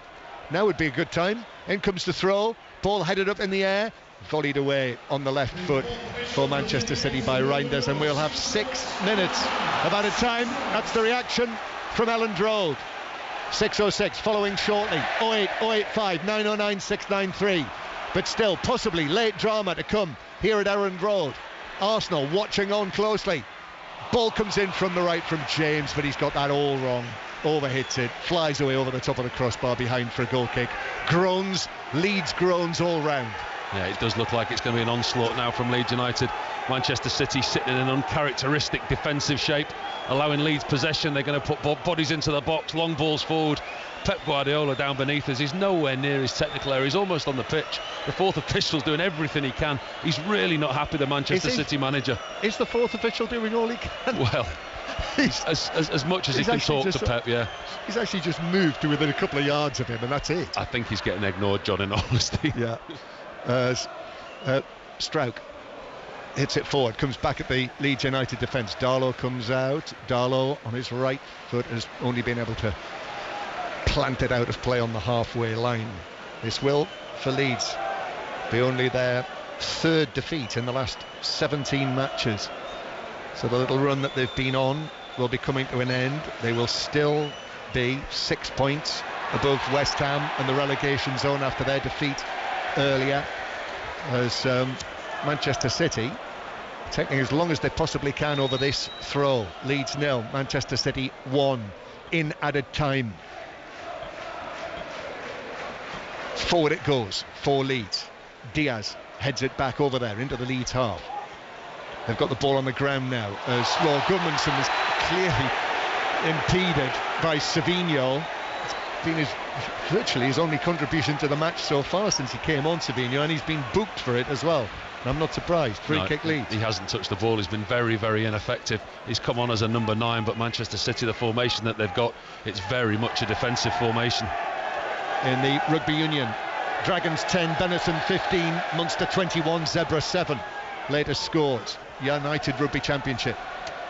Now would be a good time. In comes the throw. Ball headed up in the air, volleyed away on the left foot for Manchester City by Reinders, and we'll have 6 minutes of added time. That's the reaction from Elland Road. 6:06 following shortly. 08, 085 909 693. But still, possibly late drama to come here at Elland Road. Arsenal watching on closely. Ball comes in from the right from James, but he's got that all wrong. Overhits it, flies away over the top of the crossbar behind for a goal kick. Groans, Leeds groans all round. Yeah, it does look like it's going to be an onslaught now from Leeds United. Manchester City sitting in an uncharacteristic defensive shape, allowing Leeds possession. They're going to put bodies into the box, long balls forward. Pep Guardiola down beneath us. He's nowhere near his technical area. He's almost on the pitch. The fourth official's doing everything he can. He's really not happy, the Manchester City manager. Is the fourth official doing all he can? Well, as much as he can talk to Pep, yeah. He's actually just moved to within a couple of yards of him, and that's it. I think he's getting ignored, John, in all honesty. Yeah. Struijk hits it forward, comes back at the Leeds United defence. Darlow comes out. Darlow on his right foot has only been able to plant it out of play on the halfway line. This will, for Leeds, be only their third defeat in the last 17 matches. So the little run that they've been on will be coming to an end. They will still be 6 points above West Ham and the relegation zone after their defeat earlier, as Manchester City taking as long as they possibly can over this throw. Leeds 0, Manchester City 1 in added time. Forward it goes for Leeds. Diaz heads it back over there into the Leeds half. They've got the ball on the ground now as well. Goodmanson was clearly impeded by Savinho. It's been virtually his only contribution to the match so far since he came on, Savinho, and he's been booked for it as well. And I'm not surprised. Free kick Leeds. He hasn't touched the ball. He's been very, very ineffective. He's come on as a number 9, but Manchester City, the formation that they've got, it's very much a defensive formation. In the Rugby Union, Dragons 10, Benetton 15, Munster 21, Zebra 7. Latest scores. United Rugby Championship.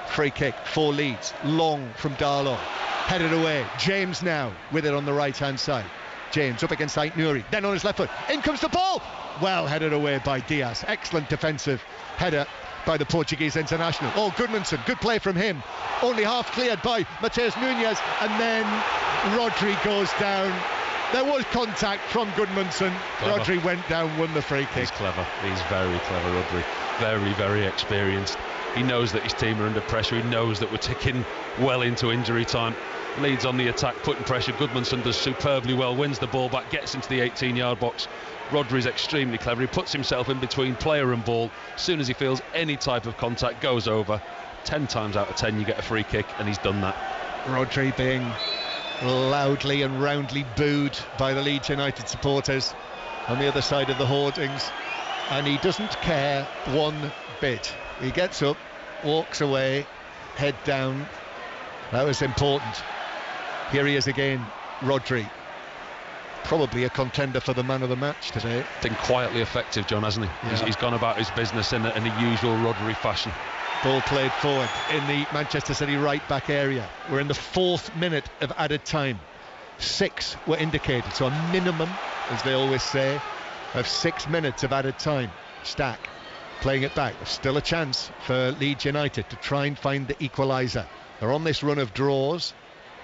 Free kick for Leeds. Long from Darlow. Headed away. James now with it on the right hand side. James up against Ait Nouri. Then on his left foot. In comes the ball. Well headed away by Diaz. Excellent defensive header by the Portuguese international. Oh, Goodmanson. Good play from him. Only half cleared by Mateus Nunes. And then Rodri goes down. There was contact from Goodmanson. Rodri went down, won the free kick. He's clever. He's very clever, Rodri. Very, very experienced. He knows that his team are under pressure. He knows that we're ticking well into injury time. Leeds on the attack, putting pressure. Goodmanson does superbly well, wins the ball back, gets into the 18-yard box. Rodri's extremely clever. He puts himself in between player and ball. As soon as he feels any type of contact, goes over. 10 times out of 10 you get a free kick, and he's done that. Rodri being loudly and roundly booed by the Leeds United supporters on the other side of the hoardings, and he doesn't care one bit. He gets up, walks away, head down. That was important. Here he is again, Rodri. Probably a contender for the man of the match today. Been quietly effective, John, hasn't he? Yeah. He's gone about his business in the usual Rodri fashion. Ball played forward in the Manchester City right back area. We're in the 4th minute of added time. 6 were indicated, so a minimum, as they always say, of 6 minutes of added time. Stack playing it back. There's still a chance for Leeds United to try and find the equaliser. They're on this run of draws.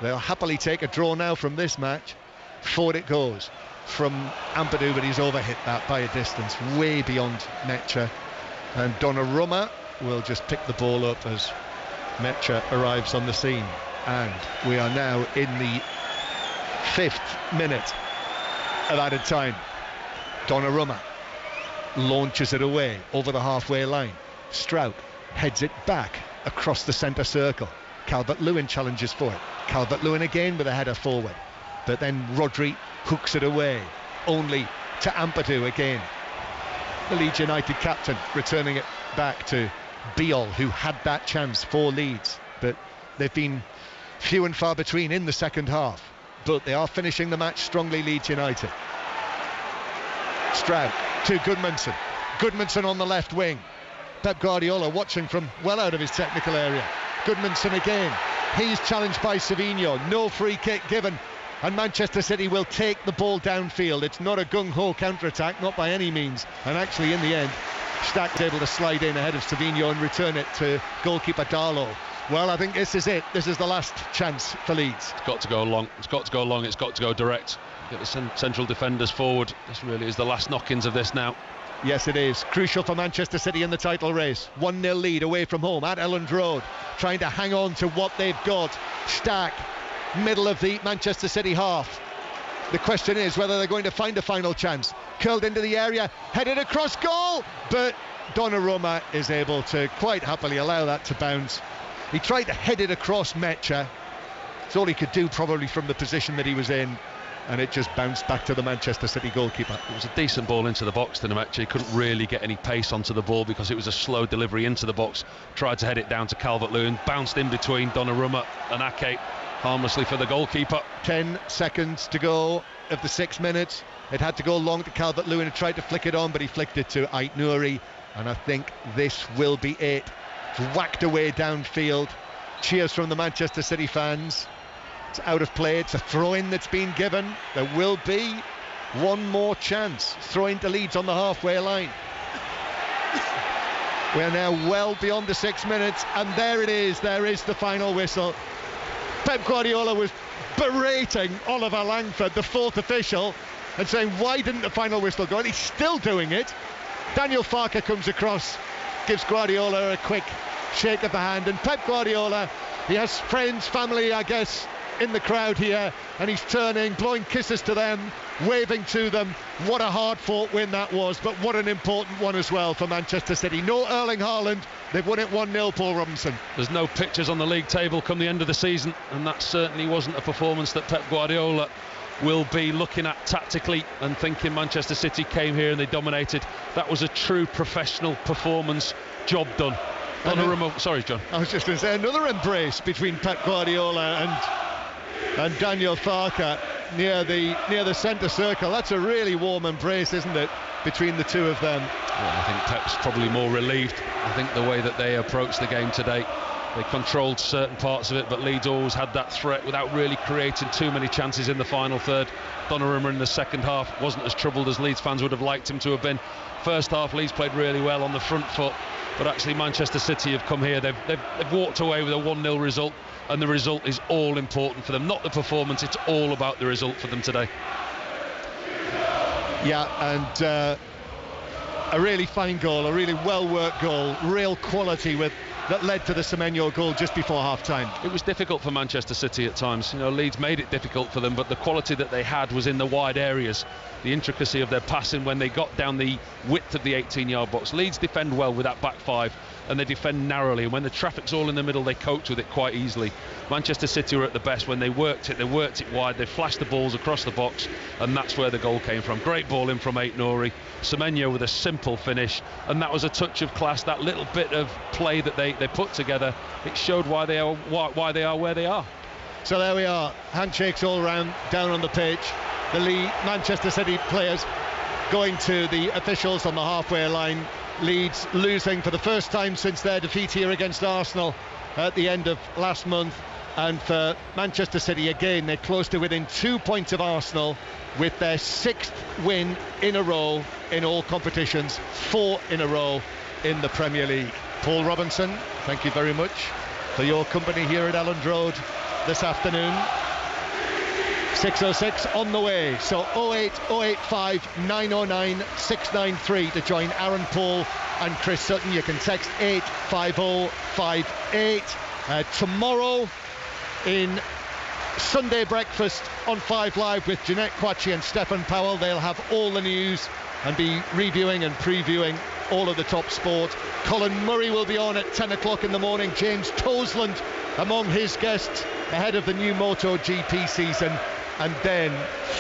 They'll happily take a draw now from this match. Forward it goes from Ampadu, but he's overhit that by a distance way beyond Mecha. And Donnarumma will just pick the ball up as Mecha arrives on the scene. And we are now in the 5th minute of added time. Donnarumma launches it away over the halfway line. Struijk heads it back across the centre circle. Calvert-Lewin challenges for it. Calvert-Lewin again with a header forward. But then Rodri hooks it away. Only to Ampadu again. The Leeds United captain returning it back to Biol, who had that chance for Leeds. But they've been few and far between in the second half. But they are finishing the match strongly, Leeds United. Struijk to Goodmanson. Goodmanson on the left wing. Pep Guardiola watching from well out of his technical area. Goodmanson again. He's challenged by Savinho. No free kick given. And Manchester City will take the ball downfield. It's not a gung-ho counter-attack, not by any means. And actually, in the end, Stack's able to slide in ahead of Savinho and return it to goalkeeper Darlow. Well, I think this is it. This is the last chance for Leeds. It's got to go long. It's got to go long. It's got to go direct. Get the central defenders forward. This really is the last knock-ins of this now. Yes, it is. Crucial for Manchester City in the title race. 1-0 lead away from home at Elland Road. Trying to hang on to what they've got. Stack, middle of the Manchester City half. The question is whether they're going to find a final chance. Curled into the area, headed across goal, but Donnarumma is able to quite happily allow that to bounce. He tried to head it across Mecha. It's all he could do probably from the position that he was in, and it just bounced back to the Manchester City goalkeeper. It was a decent ball into the box to Nemecha. He couldn't really get any pace onto the ball because it was a slow delivery into the box. Tried to head it down to Calvert-Lewin, bounced in between Donnarumma and Ake, harmlessly for the goalkeeper. 10 seconds to go of the 6 minutes. It had to go long to Calvert-Lewin, who tried to flick it on, but he flicked it to Ait Nouri, and I think this will be it. It's whacked away downfield. Cheers from the Manchester City fans. It's out of play. It's a throw-in that's been given. There will be one more chance. Throw-in to Leeds on the halfway line. We're now well beyond the 6 minutes, and there it is. There is the final whistle. Pep Guardiola was berating Oliver Langford, the fourth official, and saying, why didn't the final whistle go? And he's still doing it. Daniel Farke comes across, gives Guardiola a quick shake of the hand, and Pep Guardiola, he has friends, family, I guess, in the crowd here, and he's turning, blowing kisses to them, waving to them. What a hard-fought win that was, but what an important one as well for Manchester City. No Erling Haaland, they've won it 1-0, Paul Robinson. There's no pictures on the league table come the end of the season, and that certainly wasn't a performance that Pep Guardiola will be looking at tactically and thinking Manchester City came here and they dominated. That was a true professional performance, job done. Sorry, John. I was just going to say, another embrace between Pep Guardiola and Daniel Farke near the centre circle. That's a really warm embrace, isn't it, between the two of them? Well, I think Pep's probably more relieved. I think the way that they approached the game today, they controlled certain parts of it, but Leeds always had that threat without really creating too many chances in the final third. Donnarumma in the second half wasn't as troubled as Leeds fans would have liked him to have been. First half, Leeds played really well on the front foot, but actually Manchester City have come here. They've walked away with a 1-0 result, and the result is all important for them. Not the performance, it's all about the result for them today. Yeah, and a really fine goal, a really well-worked goal, real quality that led to the Semenyo goal just before half-time. It was difficult for Manchester City at times. You know, Leeds made it difficult for them, but the quality that they had was in the wide areas, the intricacy of their passing when they got down the width of the 18-yard box. Leeds defend well with that back five, and they defend narrowly, and when the traffic's all in the middle, they cope with it quite easily. Manchester City were at the best when they worked it wide, they flashed the balls across the box, and that's where the goal came from. Great ball in from Ait Nouri, Semenyo with a simple finish, and that was a touch of class. That little bit of play that they put together, it showed why they are where they are. So there we are, handshakes all round, down on the pitch. The Manchester City players going to the officials on the halfway line. Leeds losing for the first time since their defeat here against Arsenal at the end of last month, and for Manchester City again, they're close to within 2 points of Arsenal with their 6th win in a row in all competitions, 4 in a row in the Premier League. Paul Robinson, thank you very much for your company here at Elland Road this afternoon. 6:06 on the way, so 08085 909 693 to join Aaron Paul and Chris Sutton. You can text 85058. Tomorrow in Sunday Breakfast on 5 Live with Jeanette Quatchy and Stefan Powell, they'll have all the news and be reviewing and previewing all of the top sport. Colin Murray will be on at 10 o'clock in the morning. James Toseland among his guests ahead of the new MotoGP season. And then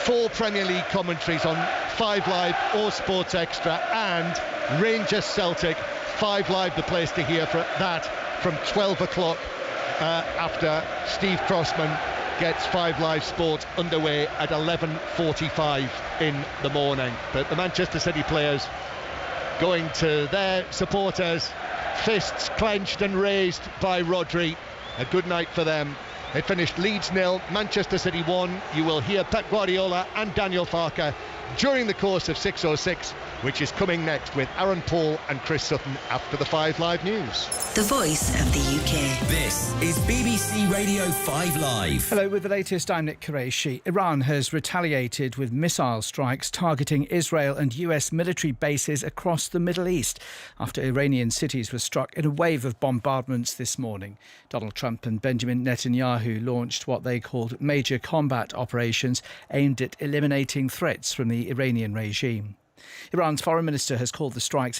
4 Premier League commentaries on 5 Live or Sports Extra, and Rangers Celtic 5 Live, the place to hear for that from 12 o'clock after Steve Crossman gets 5 Live Sport underway at 11:45 in the morning. But the Manchester City players going to their supporters, fists clenched and raised by Rodri. A good night for them. They finished Leeds 0, Manchester City 1. You will hear Pep Guardiola and Daniel Farke during the course of 606, which is coming next with Aaron Paul and Chris Sutton after the 5 Live News. The voice of the UK. This is BBC Radio 5 Live. Hello, with the latest, I'm Nick Qureshi. Iran has retaliated with missile strikes targeting Israel and US military bases across the Middle East after Iranian cities were struck in a wave of bombardments this morning. Donald Trump and Benjamin Netanyahu launched what they called major combat operations aimed at eliminating threats from the Iranian regime. Iran's foreign minister has called the strikes